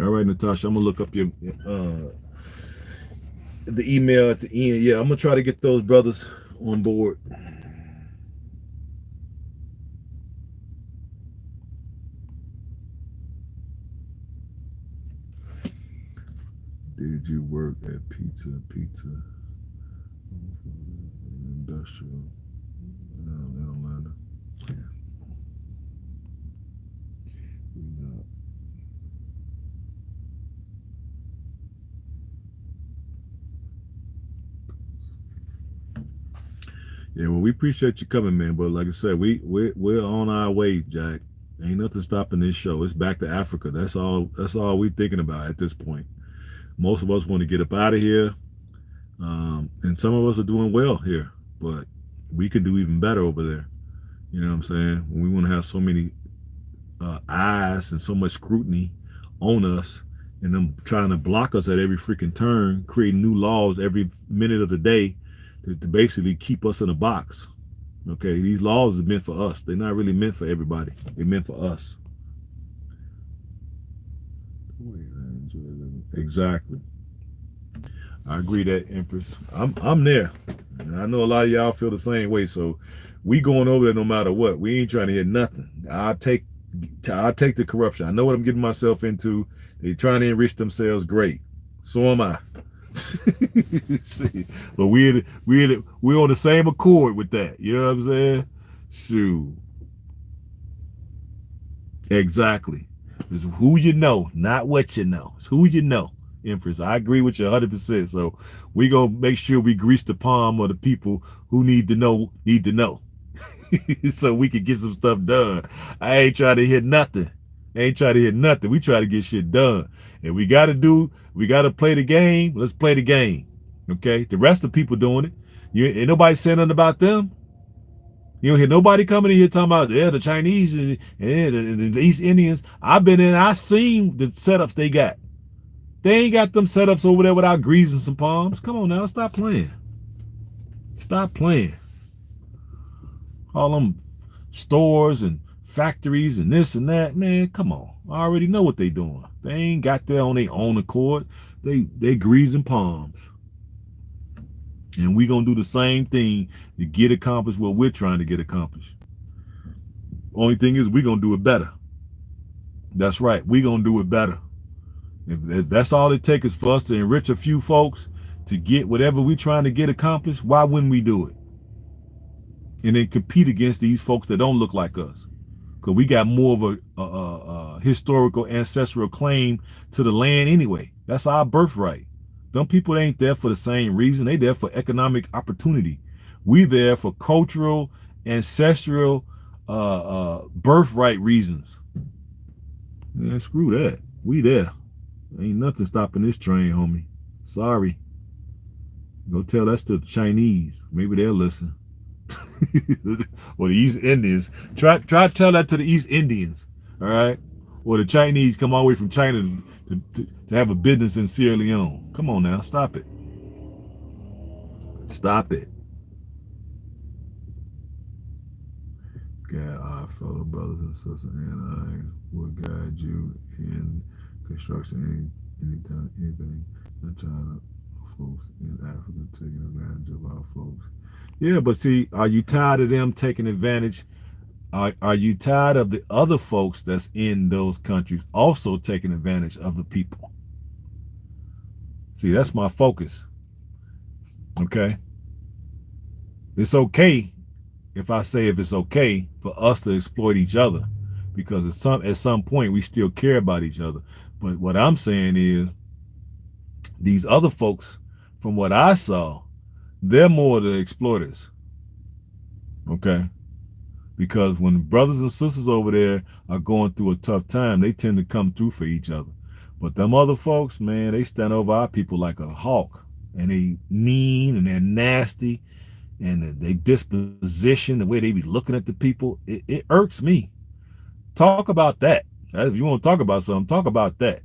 All right, Natasha, I'm gonna look up your the email at the end. Yeah, I'm gonna try to get those brothers on board. Did you work at Pizza Industrial in Atlanta? Yeah. Yeah, well, we appreciate you coming, man. But like I said, we're on our way, Jack. Ain't nothing stopping this show. It's back to Africa. That's all. That's all we thinking about at this point. Most of us want to get up out of here, and some of us are doing well here, but we could do even better over there. You know what I'm saying? We want to have so many eyes and so much scrutiny on us, and them trying to block us at every freaking turn, creating new laws every minute of the day to basically keep us in a box. Okay, these laws is meant for us. They're not really meant for everybody. They're meant for us. Exactly. I agree that, Empress. I'm there. And I know a lot of y'all feel the same way. So we going over there no matter what. We ain't trying to hear nothing. I'll take the corruption. I know what I'm getting myself into. They trying to enrich themselves. Great. So am I. But we're on the same accord with that. You know what I'm saying? Shoot. Exactly. It's who you know, not what you know. It's who you know, Empress. I agree with you 100%. So we gonna make sure we grease the palm of the people who need to know, so we can get some stuff done. I ain't trying to hear nothing. We try to get shit done. And we gotta play the game. Let's play the game. Okay? The rest of the people doing it. Ain't nobody saying nothing about them. You don't hear nobody coming in here talking about the Chinese and the East Indians. I've been in, I seen the setups they got. They ain't got them setups over there without greasing some palms. Come on now, stop playing. Stop playing. All them stores and factories and this and that, man, come on. I already know what they doing. They ain't got there on their own accord. They greasing palms. And we gonna do the same thing to get accomplished what we're trying to get accomplished. Only thing is we gonna do it better. That's right. We gonna do it better. If that's all it takes is for us to enrich a few folks to get whatever we trying to get accomplished, why wouldn't we do it? And then compete against these folks that don't look like us. Because we got more of a historical ancestral claim to the land anyway. That's our birthright. Them people ain't there for the same reason. They there for economic opportunity. We there for cultural, ancestral, birthright reasons. Man, screw that. We there. Ain't nothing stopping this train, homie. Sorry. Go tell that to the Chinese. Maybe they'll listen. Or the East Indians. Try to tell that to the East Indians. All right? Or the Chinese come all the way from China to have a business in Sierra Leone. Come on now. Stop it. Stop it. God, our fellow brothers and sisters, and I will guide you in construction anytime, anything. I'm trying to folks in Africa taking advantage of our folks. Yeah, but see, are you tired of them taking advantage? Are you tired of the other folks that's in those countries also taking advantage of the people? See, that's my focus. Okay? It's okay if it's okay for us to exploit each other, because at some point we still care about each other. But what I'm saying is these other folks, from what I saw, they're more the exploiters. Okay? Because when brothers and sisters over there are going through a tough time, they tend to come through for each other. But them other folks, man, they stand over our people like a hawk. And they mean and they're nasty. And they disposition, the way they be looking at the people, it irks me. Talk about that. If you want to talk about something, talk about that.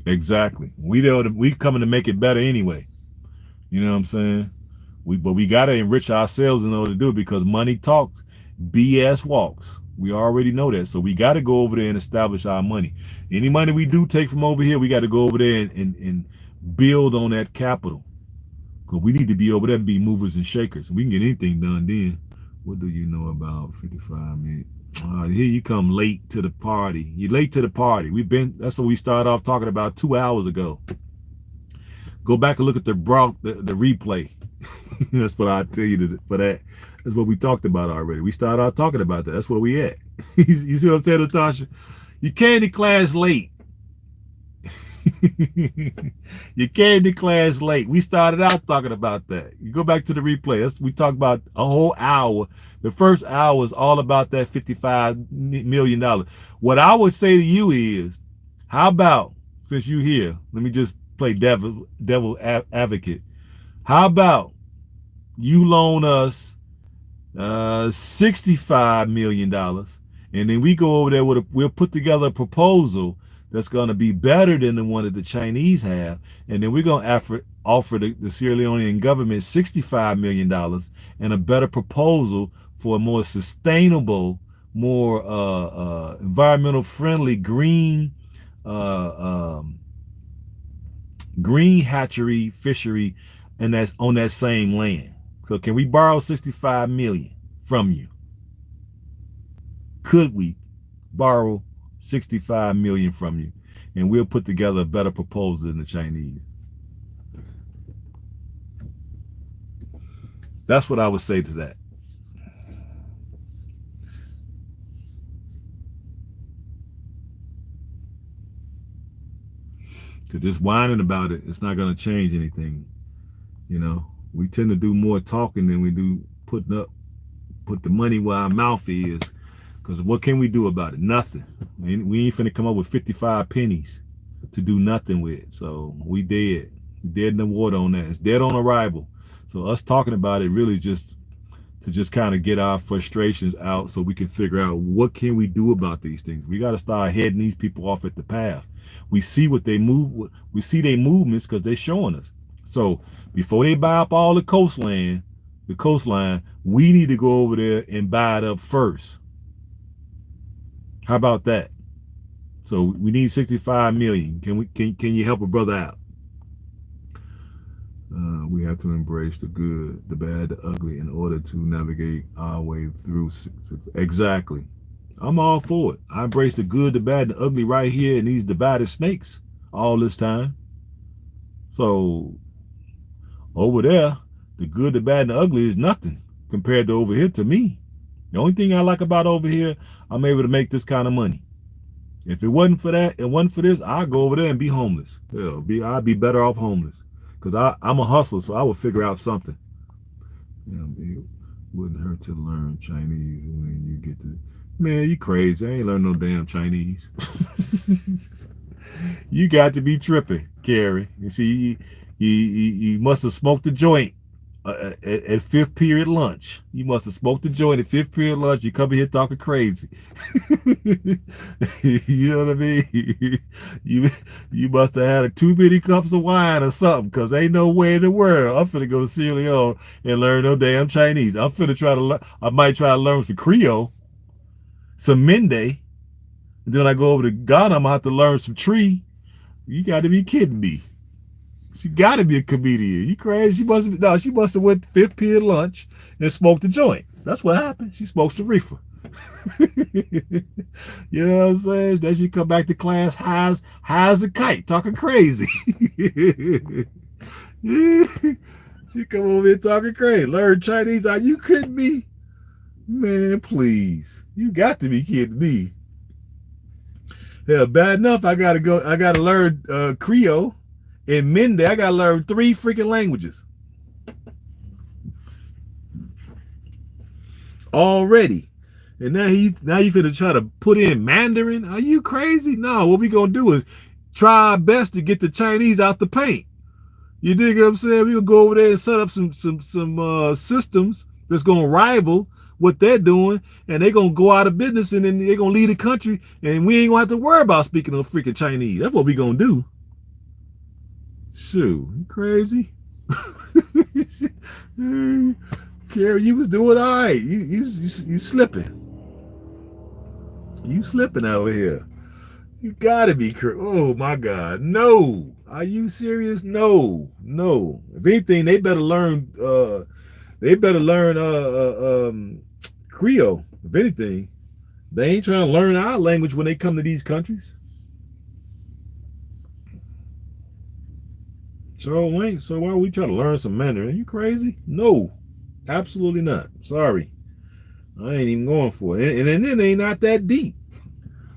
Exactly. We coming to make it better anyway. You know what I'm saying? But we gotta enrich ourselves in order to do it, because money talks, BS walks. We already know that. So we got to go over there and establish our money. Any money we do take from over here, we got to go over there and build on that capital. Because we need to be over there and be movers and shakers. We can get anything done then. What do you know about 55 minutes? Here you come late to the party. You're late to the party. That's what we started off talking about 2 hours ago. Go back and look at the replay. That's what I tell you for that. That's what we talked about already. We started out talking about that. That's where we at. You see what I'm saying, Natasha? You came to class late. You came to class late. We started out talking about that. You go back to the replay. We talked about a whole hour. The first hour is all about that $55 million. What I would say to you is, how about, since you here, let me just play devil advocate. How about you loan us $65 million, and then we go over there we'll put together a proposal that's going to be better than the one that the Chinese have, and then we're going to offer the Sierra Leonean government $65 million and a better proposal for a more sustainable, more environmental friendly uh, um, green hatchery fishery, and that's on that same land. So can we borrow 65 million from you? Could we borrow 65 million from you, and we'll put together a better proposal than the Chinese? That's what I would say to that. Because just whining about it's not going to change anything. You know, we tend to do more talking than we do put the money where our mouth is. Because what can we do about it? Nothing. We ain't finna come up with 55 pennies to do nothing with. So we dead. Dead in the water on that. It's dead on arrival. So us talking about it really just to just kind of get our frustrations out so we can figure out what can we do about these things. We got to start heading these people off at the path. We see what they move. We see their movements because they're showing us. So before they buy up all the coastline, we need to go over there and buy it up first. How about that? So we need 65 million. Can you help a brother out? We have to embrace the good, the bad, the ugly in order to navigate our way through. Exactly. I'm all for it. I embrace the good, the bad, the ugly right here in these divided snakes all this time. So over there, the good, the bad, and the ugly is nothing compared to over here to me. The only thing I like about over here, I'm able to make this kind of money. If it wasn't for that, it wasn't for this, I'd go over there and be homeless. I'd be better off homeless. Because I'm a hustler, so I would figure out something. It wouldn't hurt to learn Chinese when you get to... Man, you crazy. I ain't learning no damn Chinese. You got to be tripping, Carrie. You see, you must have smoked a joint at fifth period lunch. You must have smoked a joint at fifth period lunch. You come in here talking crazy. You know what I mean? You must have had too many cups of wine or something, because ain't no way in the world I'm finna go to Sierra Leone and learn no damn Chinese. I'm finna try to learn. I might try to learn some Creole, some Mende, and then I go over to Ghana. I'm gonna have to learn some Tree. You got to be kidding me. She got to be a comedian. You crazy? She must have went fifth period lunch and smoked a joint. That's what happened. She smoked some reefer. You know what I'm saying? Then she come back to class high as a kite, talking crazy. She come over here talking crazy. Learn Chinese. Are you kidding me? Man, please. You got to be kidding me. Yeah, bad enough I gotta learn Creole. In Mende, I gotta learn 3 freaking languages already. And now you finna try to put in Mandarin? Are you crazy? No, what we gonna do is try our best to get the Chinese out the paint. You dig what I'm saying? We gonna go over there and set up some systems that's gonna rival what they're doing, and they're gonna go out of business, and then they're gonna leave the country, and we ain't gonna have to worry about speaking no freaking Chinese. That's what we gonna do. Shoot, you crazy? Carrie, you was doing all right. You slipping. You slipping over here. You gotta be crazy. Oh my God, no. Are you serious? No. If anything, they better learn. Creole. If anything, they ain't trying to learn our language when they come to these countries. So why are we trying to learn some Mandarin? Are you crazy? No, absolutely not. Sorry, I ain't even going for it. And then they not that deep.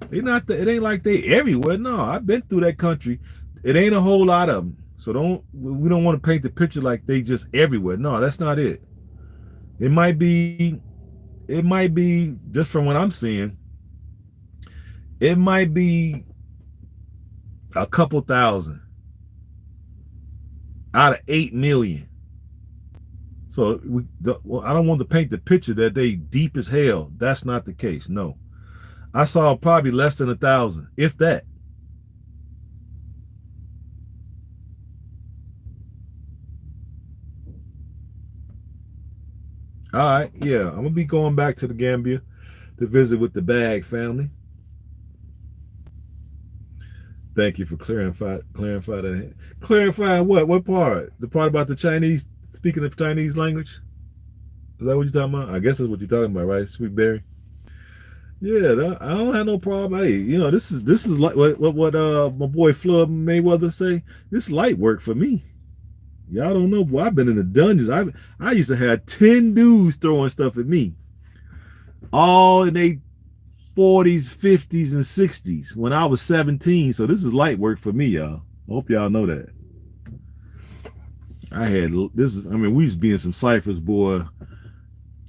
It ain't like they everywhere. No, I've been through that country. It ain't a whole lot of them. So we don't want to paint the picture like they just everywhere. No, that's not it. It might be, it might be just from what I'm seeing, it might be a couple thousand out of 8 million. So well, I don't want to paint the picture that they deep as hell. That's not the case. No, I saw probably less than 1,000, if that. All right, yeah, I'm gonna be going back to the Gambia to visit with the Bag family. Thank you for clarify that. Clarify what? What part? The part about the Chinese speaking the Chinese language? Is that what you're talking about? I guess that's what you're talking about, right? Sweet Berry. Yeah, I don't have no problem. Hey, this is like what my boy Floyd Mayweather say. This is light work for me. Y'all don't know, boy. I've been in the dungeons. I used to have 10 dudes throwing stuff at me, all in they 40s, 50s, and 60s when I was 17. So this is light work for me, y'all. I hope y'all know that. I had this. I mean, we used to be in some ciphers, boy,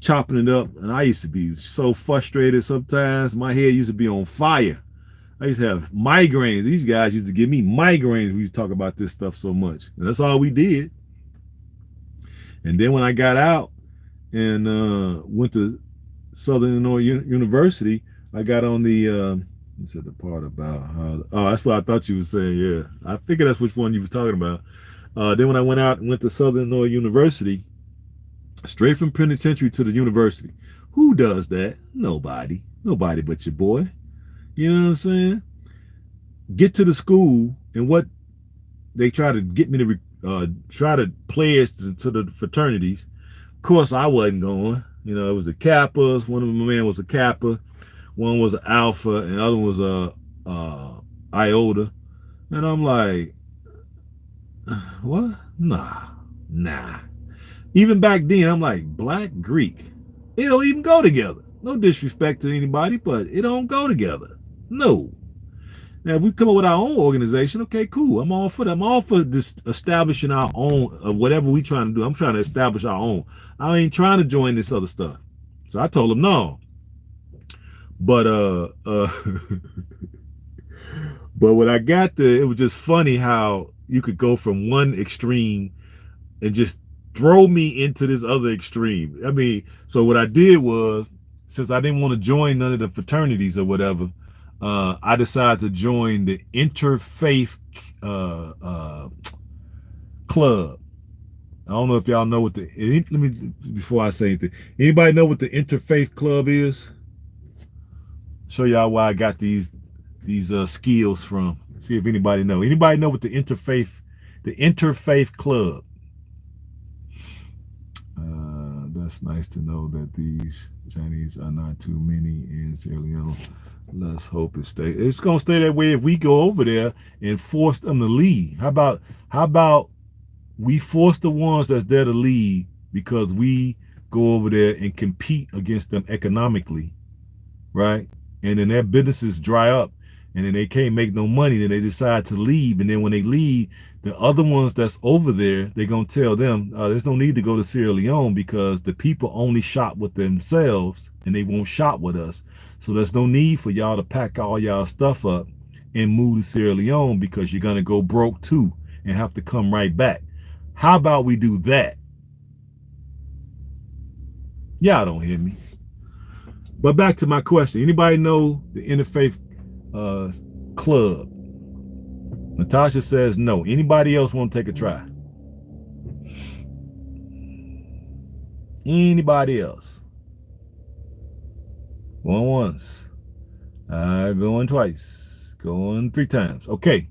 chopping it up, and I used to be so frustrated sometimes. My head used to be on fire. I used to have migraines. These guys used to give me migraines. We used to talk about this stuff so much. And that's all we did. And then when I got out and went to Southern Illinois University, I got on the you said the part about how, oh, that's what I thought you were saying. Yeah, I figured that's which one you was talking about. Then when I went out and went to Southern Illinois University, straight from penitentiary to the university. Who does that? Nobody. Nobody but your boy. You know what I'm saying? Get to the school, and what they try to get me to try to pledge to the fraternities. Of course, I wasn't going. You know, it was the Kappas. One of my men was a Kappa. One was an Alpha, and the other was a Iota. And I'm like, what? Nah. Even back then, I'm like, Black Greek. It don't even go together. No disrespect to anybody, but it don't go together. No. Now, if we come up with our own organization, okay, cool. I'm all for that. I'm all for this establishing our own, whatever we trying to do. I'm trying to establish our own. I ain't trying to join this other stuff. So I told him no. But but when I got there, it was just funny how you could go from one extreme and just throw me into this other extreme. I mean, so what I did was, since I didn't want to join none of the fraternities or whatever, I decided to join the interfaith club. I don't know if y'all know what let me, before I say anything, anybody know what the interfaith club is? Show y'all why I got these skills from. See if anybody know. Anybody know what the interfaith club? That's nice to know that these Chinese are not too many in Sierra Leone. Let's hope it stays. It's gonna stay that way if we go over there and force them to leave. How about we force the ones that's there to leave because we go over there and compete against them economically, right? And then their businesses dry up, and then they can't make no money. Then they decide to leave, and then when they leave, the other ones that's over there, they're gonna tell them there's no need to go to Sierra Leone because the people only shop with themselves and they won't shop with us. So there's no need for y'all to pack all y'all stuff up and move to Sierra Leone because you're gonna go broke too and have to come right back. How about we do that? Y'all don't hear me. But back to my question. Anybody know the interfaith club? Natasha says no. Anybody else want to take a try? Anybody else? Going once. Going twice. Going 3 times. Okay.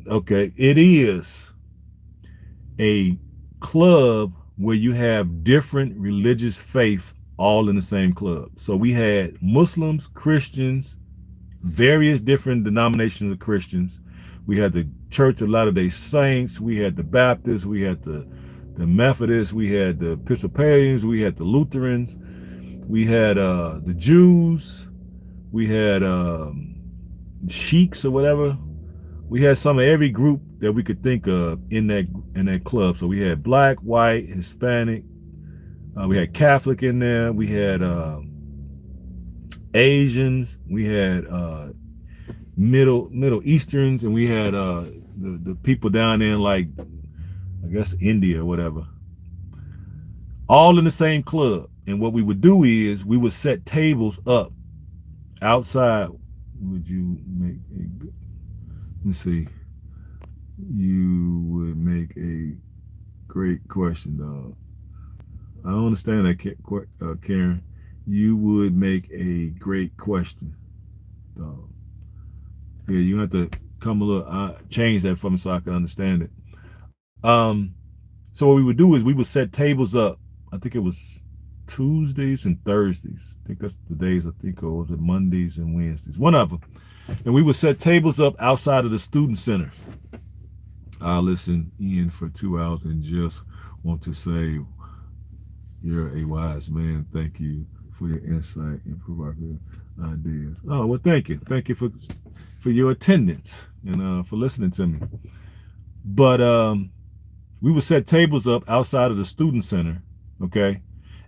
Okay. It is a club where you have different religious faith all in the same club. So we had Muslims, Christians, various different denominations of Christians. We had the Church of Latter-day Saints. We had the Baptists. We had the Methodists. We had the Episcopalians. We had the Lutherans. We had the Jews. We had sheiks or whatever. We had some of every group that we could think of in that club. So we had black, white, Hispanic. We had Catholic in there. We had Asians. We had Middle Easterns, and we had the people down there in, like, I guess India or whatever. All in the same club. And what we would do is we would set tables up outside. Would you make a? Let me see. You would make a great question, dog. I don't understand that, Karen. You would make a great question, dog. Yeah, you have to come a little change that for me so I can understand it. So what we would do is we would set tables up. I think it was Tuesdays and Thursdays. I think that's the days. I think, or was it Mondays and Wednesdays? One of them. And we would set tables up outside of the student center. I listen in for 2 hours and just want to say you're a wise man. Thank you for your insight and provocative ideas. Oh, well, thank you. Thank you for your attendance and for listening to me. But we would set tables up outside of the student center, okay?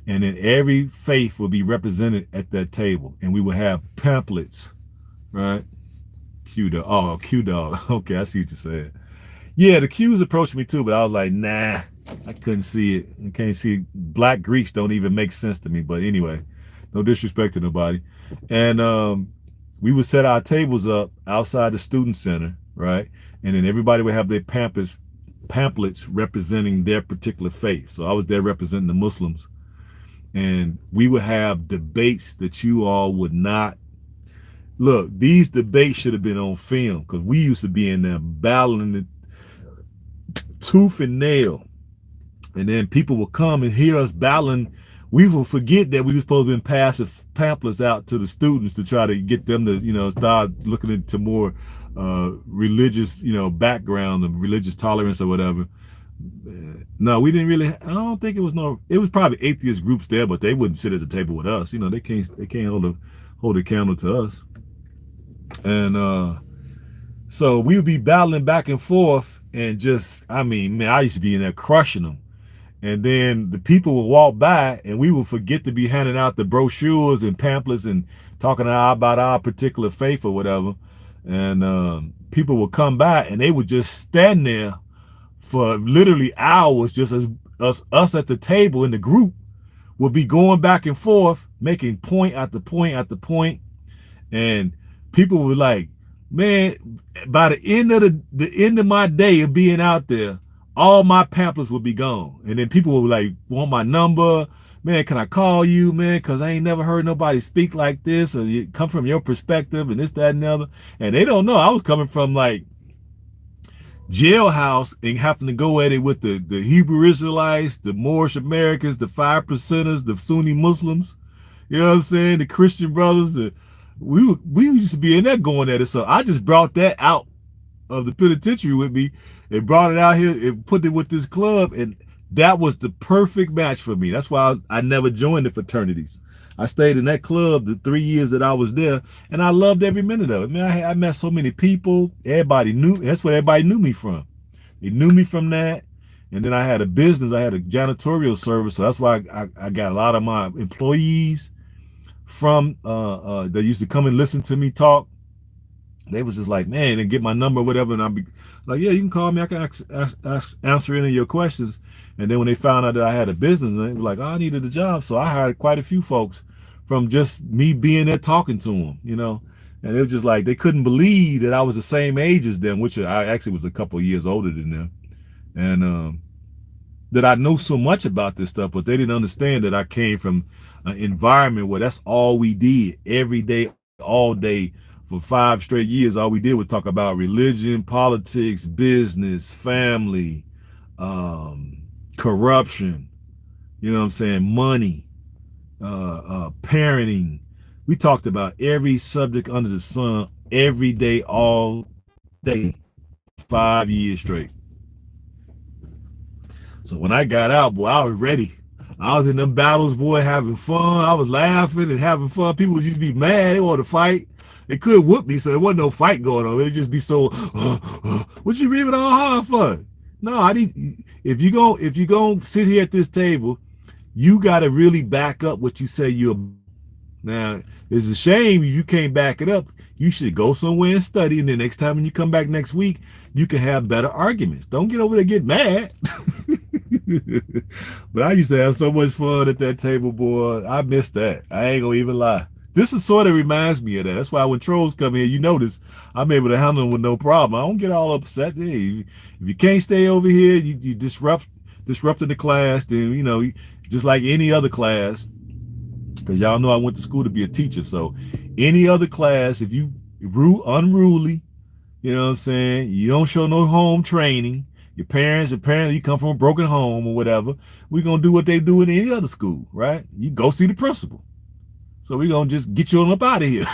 And then every faith would be represented at that table. And we would have pamphlets, right? Q dog. Oh, Q dog. Okay, I see what you said. Yeah, the Qs approached me too, but I was like, nah, I couldn't see it. I can't see. Black Greeks don't even make sense to me. But anyway, no disrespect to nobody. And we would set our tables up outside the student center, right? And then everybody would have their pamphlets representing their particular faith. So I was there representing the Muslims. And we would have debates that you all would not. Look, these debates should have been on film because we used to be in there battling it tooth and nail. And then people will come and hear us battling. We will forget that we were supposed to be passing pamphlets out to the students to try to get them to, start looking into more religious, background of religious tolerance or whatever. No, we didn't really. I don't think it was no. It was probably atheist groups there, but they wouldn't sit at the table with us. They can't hold a candle to us. And so we would be battling back and forth, and just, I mean, man, I used to be in there crushing them. And then the people would walk by, and we would forget to be handing out the brochures and pamphlets and talking about our particular faith or whatever. And people would come by, and they would just stand there for literally hours, just as us at the table in the group would be going back and forth, making point after point after point. And people were like, man, by the end of my day of being out there, all my pamphlets would be gone. And then people would like want my number. Man, can I call you, man? Because I ain't never heard nobody speak like this, or you come from your perspective and this, that, and the other. And they don't know. I was coming from like jailhouse and having to go at it with the Hebrew Israelites, the Moorish Americans, the 5%ers, the Sunni Muslims. You know what I'm saying? The Christian brothers. We used to be in there going at it. So I just brought that out of the penitentiary with me and brought it out here and put it with this club. And that was the perfect match for me. That's why I never joined the fraternities. I stayed in that club the 3 years that I was there, and I loved every minute of it. Man, I met so many people. Everybody knew. That's where everybody knew me from. They knew me from that. And then I had a business. I had a janitorial service. So that's why I got a lot of my employees from that used to come and listen to me talk. They was just like, man, and get my number or whatever. And I'd be like, yeah, you can call me. I can answer any of your questions. And then when they found out that I had a business, they were like, oh, I needed a job. So I hired quite a few folks from just me being there talking to them, And it was just like, they couldn't believe that I was the same age as them, which I actually was a couple of years older than them. And that I know so much about this stuff, but they didn't understand that I came from an environment where that's all we did every day, all day. For 5 straight years, all we did was talk about religion, politics, business, family, corruption, you know what I'm saying, money, parenting. We talked about every subject under the sun every day, all day, 5 years straight. So when I got out, boy, I was ready. I was in them battles, boy, having fun. I was laughing and having fun. People would just be mad. They wanted to fight. They could whoop me, so there wasn't no fight going on. It'd just be so, what you reading all hard for? No, I need. If you go sit here at this table, you got to really back up what you say you're about. Now, it's a shame if you can't back it up. You should go somewhere and study, and the next time when you come back next week, you can have better arguments. Don't get over there and get mad. But I used to have so much fun at that table, boy. I miss that. I ain't gonna even lie. This is sort of reminds me of that. That's why when trolls come in, you notice I'm able to handle them with no problem. I don't get all upset. Hey, if you can't stay over here, you disrupting the class. Then just like any other class, because y'all know I went to school to be a teacher. So any other class, if you unruly, you know what I'm saying, you don't show no home training, your parents, apparently you come from a broken home or whatever, we're going to do what they do in any other school, right? You go see the principal. So we're going to just get you on up out of here.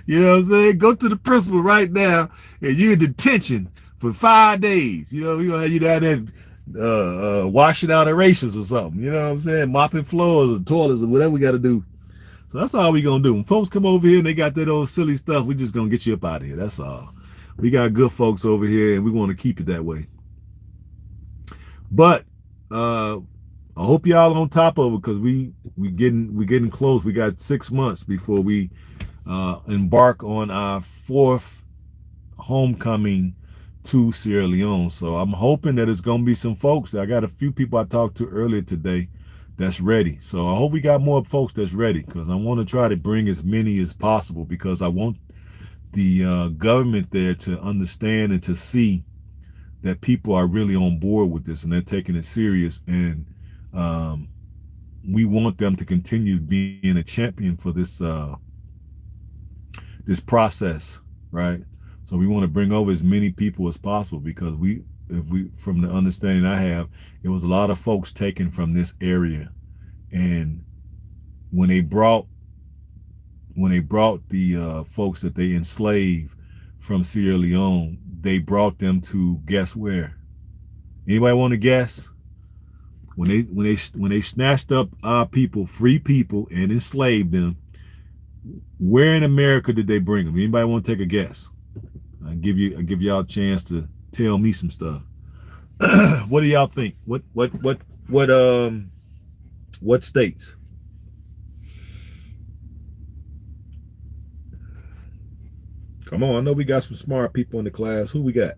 You know what I'm saying? Go to the principal right now, and you're in detention for 5 days. We're going to have you down there washing out erasers or something. You know what I'm saying? Mopping floors or toilets or whatever we got to do. So that's all we going to do. When folks come over here and they got that old silly stuff, we just going to get you up out of here. That's all. We got good folks over here, and we want to keep it that way. But I hope y'all on top of it, because we getting close. We got 6 months before we embark on our 4th homecoming to Sierra Leone. So I'm hoping that it's gonna be some folks. I got a few people I talked to earlier today that's ready. So I hope we got more folks that's ready, because I want to try to bring as many as possible, because I want the government there to understand and to see that people are really on board with this and they're taking it serious. And we want them to continue being a champion for this this process, right? So we want to bring over as many people as possible, because from the understanding I have, it was a lot of folks taken from this area, and when they brought the folks that they enslaved from Sierra Leone, they brought them to, guess where? Anybody want to guess? When they snatched up our people, free people, and enslaved them, where in America did they bring them? Anybody want to take a guess? I'll give y'all a chance to tell me some stuff. What do y'all think? What states? Come on, I know we got some smart people in the class. Who we got?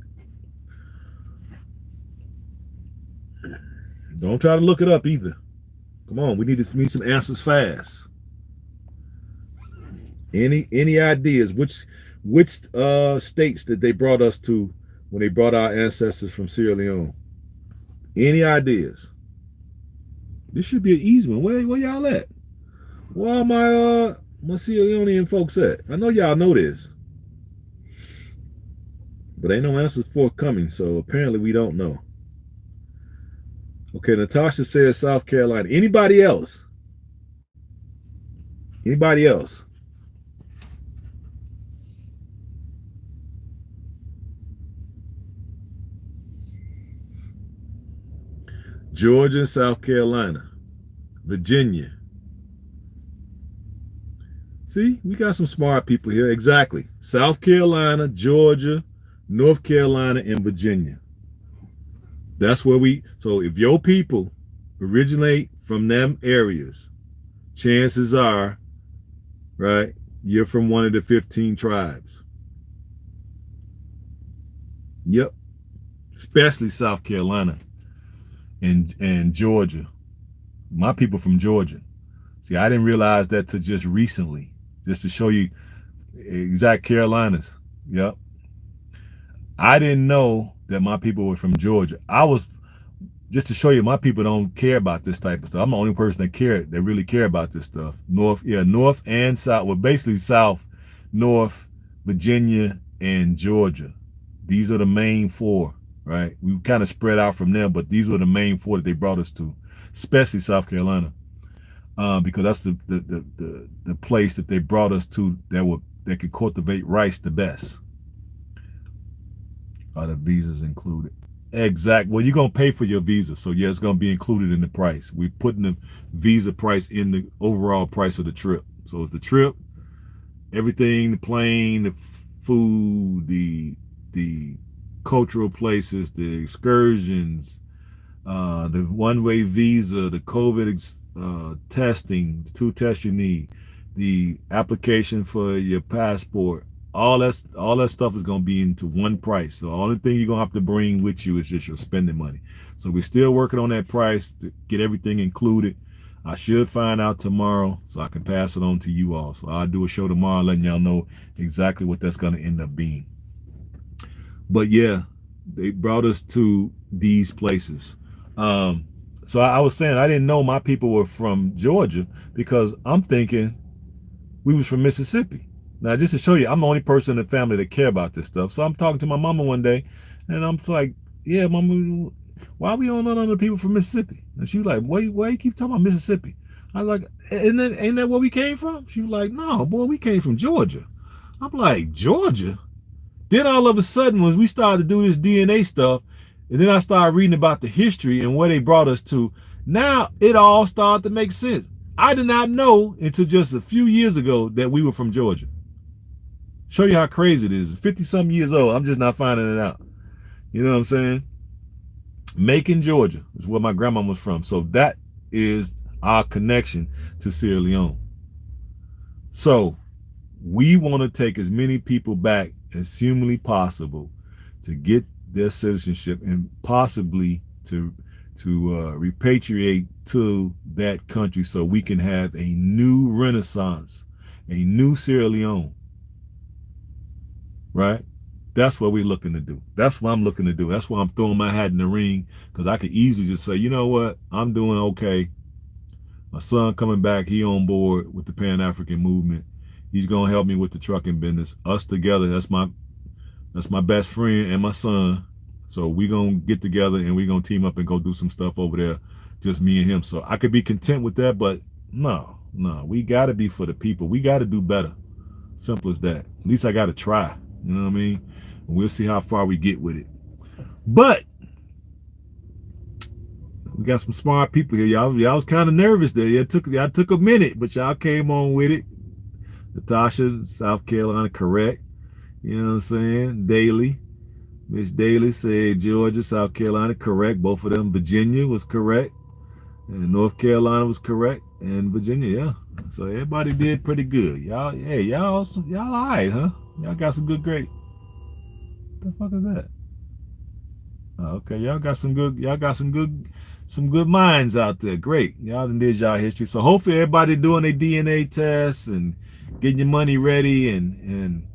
Don't try to look it up either. Come on, we need some answers fast. Any ideas? Which states that they brought us to when they brought our ancestors from Sierra Leone? Any ideas? This should be an easy one. Where y'all at? Where are my Sierra Leonean folks at? I know y'all know this, but ain't no answers forthcoming, so apparently we don't know. Okay, Natasha says South Carolina. Anybody else? Anybody else? Georgia, South Carolina, Virginia. See, we got some smart people here. Exactly. South Carolina, Georgia, North Carolina, and Virginia. That's where so if your people originate from them areas, chances are, right, you're from one of the 15 tribes. Yep. Especially South Carolina and Georgia. My people from Georgia. See, I didn't realize that till just recently, just to show you exact Carolinas. Yep. I didn't know that my people were from Georgia. Just to show you, my people don't care about this type of stuff. I'm the only person that really care about this stuff. North and South. Well, basically South, North, Virginia, and Georgia. These are the main 4, right? We kind of spread out from there, but these were the main 4 that they brought us to, especially South Carolina, because that's the place that they brought us to that could cultivate rice the best. Are the visas included? Exact. Well, you're gonna pay for your visa, so yeah, it's gonna be included in the price. We're putting the visa price in the overall price of the trip. So it's the trip, everything, the plane, the food, the cultural places, the excursions, the one-way visa, the COVID testing, the 2 tests you need, the application for your passport, all that stuff is gonna be into one price. So the only thing you're gonna have to bring with you is just your spending money. So we're still working on that price to get everything included. I should find out tomorrow so I can pass it on to you all. So I'll do a show tomorrow letting y'all know exactly what that's gonna end up being. But yeah, they brought us to these places. So I was saying I didn't know my people were from Georgia because I'm thinking we was from Mississippi. Now, just to show you, I'm the only person in the family that care about this stuff. So I'm talking to my mama one day, and I'm like, "Yeah, mama, why we don't know none of the people from Mississippi?" And she was like, "Why you keep talking about Mississippi?" I was like, ain't that where we came from?" She was like, "No, boy, we came from Georgia." I'm like, "Georgia?" Then all of a sudden, when we started to do this DNA stuff, and then I started reading about the history and where they brought us to, now it all started to make sense. I did not know until just a few years ago that we were from Georgia. Show you how crazy it is. 50-something years old, I'm just not finding it out. You know what I'm saying? Macon, Georgia is where my grandma was from. So that is our connection to Sierra Leone. So we want to take as many people back as humanly possible to get their citizenship and possibly to repatriate to that country so we can have a new renaissance, a new Sierra Leone. Right? That's what we're looking to do. That's what I'm looking to do. That's why I'm throwing my hat in the ring, because I could easily just say, you know what, I'm doing okay. My son coming back, he on board with the Pan-African movement. He's gonna help me with the trucking business. Us together, that's my best friend and my son. So we gonna get together and we gonna team up and go do some stuff over there, just me and him. So I could be content with that, but no, we gotta be for the people. We gotta do better. Simple as that. At least I gotta try. You know what I mean? And we'll see how far we get with it. But we got some smart people here. Y'all was kind of nervous there. Y'all took a minute, but y'all came on with it. Natasha, South Carolina, correct. You know what I'm saying? Daly. Miss Daly said Georgia, South Carolina, correct. Both of them. Virginia was correct. And North Carolina was correct. And Virginia, yeah. So everybody did pretty good. Y'all all right, huh? Y'all got some good grades. What the fuck is that? Oh, okay, y'all got some good minds out there. Great. Y'all done did y'all history. So hopefully everybody doing their DNA tests and getting your money ready and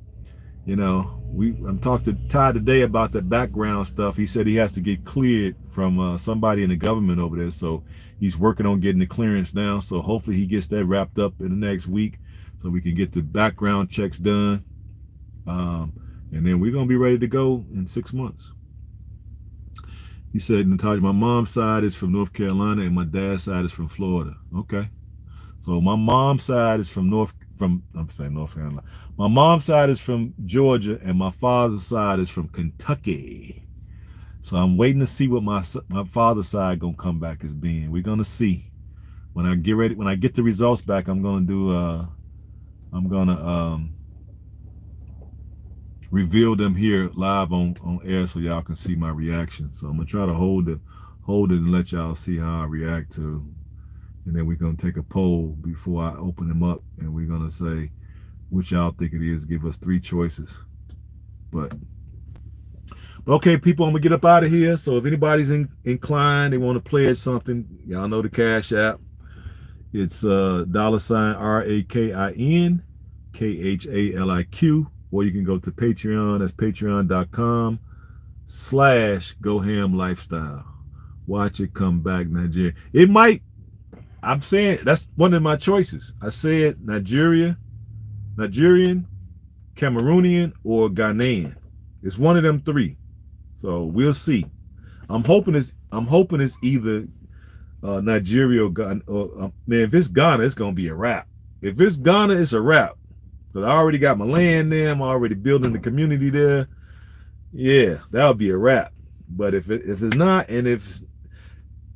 you know, I'm talking to Ty today about the background stuff. He said he has to get cleared from somebody in the government over there. So he's working on getting the clearance now. So hopefully he gets that wrapped up in the next week so we can get the background checks done. And then we're going to be ready to go in 6 months. He said, Natasha, my mom's side is from North Carolina and my dad's side is from Florida. Okay. So my mom's side is from North Carolina. My mom's side is from Georgia and my father's side is from Kentucky. So I'm waiting to see what my father's side gonna come back as being. We're gonna see. When I get the results back, I'm gonna reveal them here live on air so y'all can see my reaction. So I'm gonna try to hold it and let y'all see how I react to. And then we're gonna take a poll before I open them up, and we're gonna say which y'all think it is. Give us 3 choices. But okay, people, I'm gonna get up out of here. So if anybody's inclined, they want to pledge something, y'all know the Cash App. It's $RAKIN KHALIQ, or you can go to Patreon. That's patreon.com/GoHam Lifestyle. Watch it come back, Nigeria. It might. I'm saying that's one of my choices. I said Nigerian, Cameroonian, or Ghanaian. It's one of them 3. So we'll see. I'm hoping it's either Nigeria or Ghana. Man, if it's Ghana, it's gonna be a wrap. If it's Ghana, it's a wrap. But I already got my land there. I'm already building the community there. Yeah, that'll be a wrap. But if it's not, and if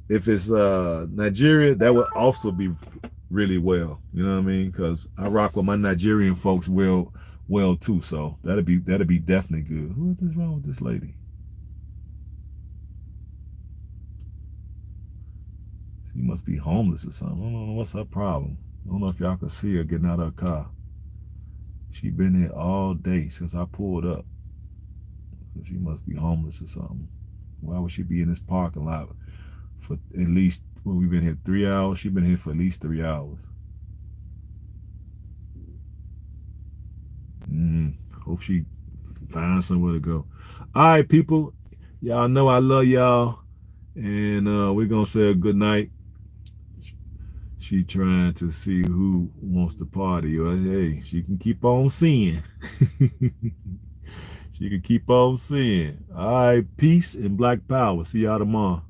it's Nigeria, that would also be really well. You know what I mean? Because I rock with my Nigerian folks well too. So that'd be definitely good. What is wrong with this lady? She must be homeless or something. I don't know what's her problem. I don't know if y'all can see her getting out of her car. She been here all day since I pulled up. So she must be homeless or something. Why would she be in this parking lot for at least, well, we've been here 3 hours? She's been here for at least 3 hours. Hope she finds somewhere to go. All right, people. Y'all know I love y'all. And we're going to say a good night. She trying to see who wants to party. Or hey, she can keep on seeing. She can keep on seeing. All right, peace and black power. See y'all tomorrow.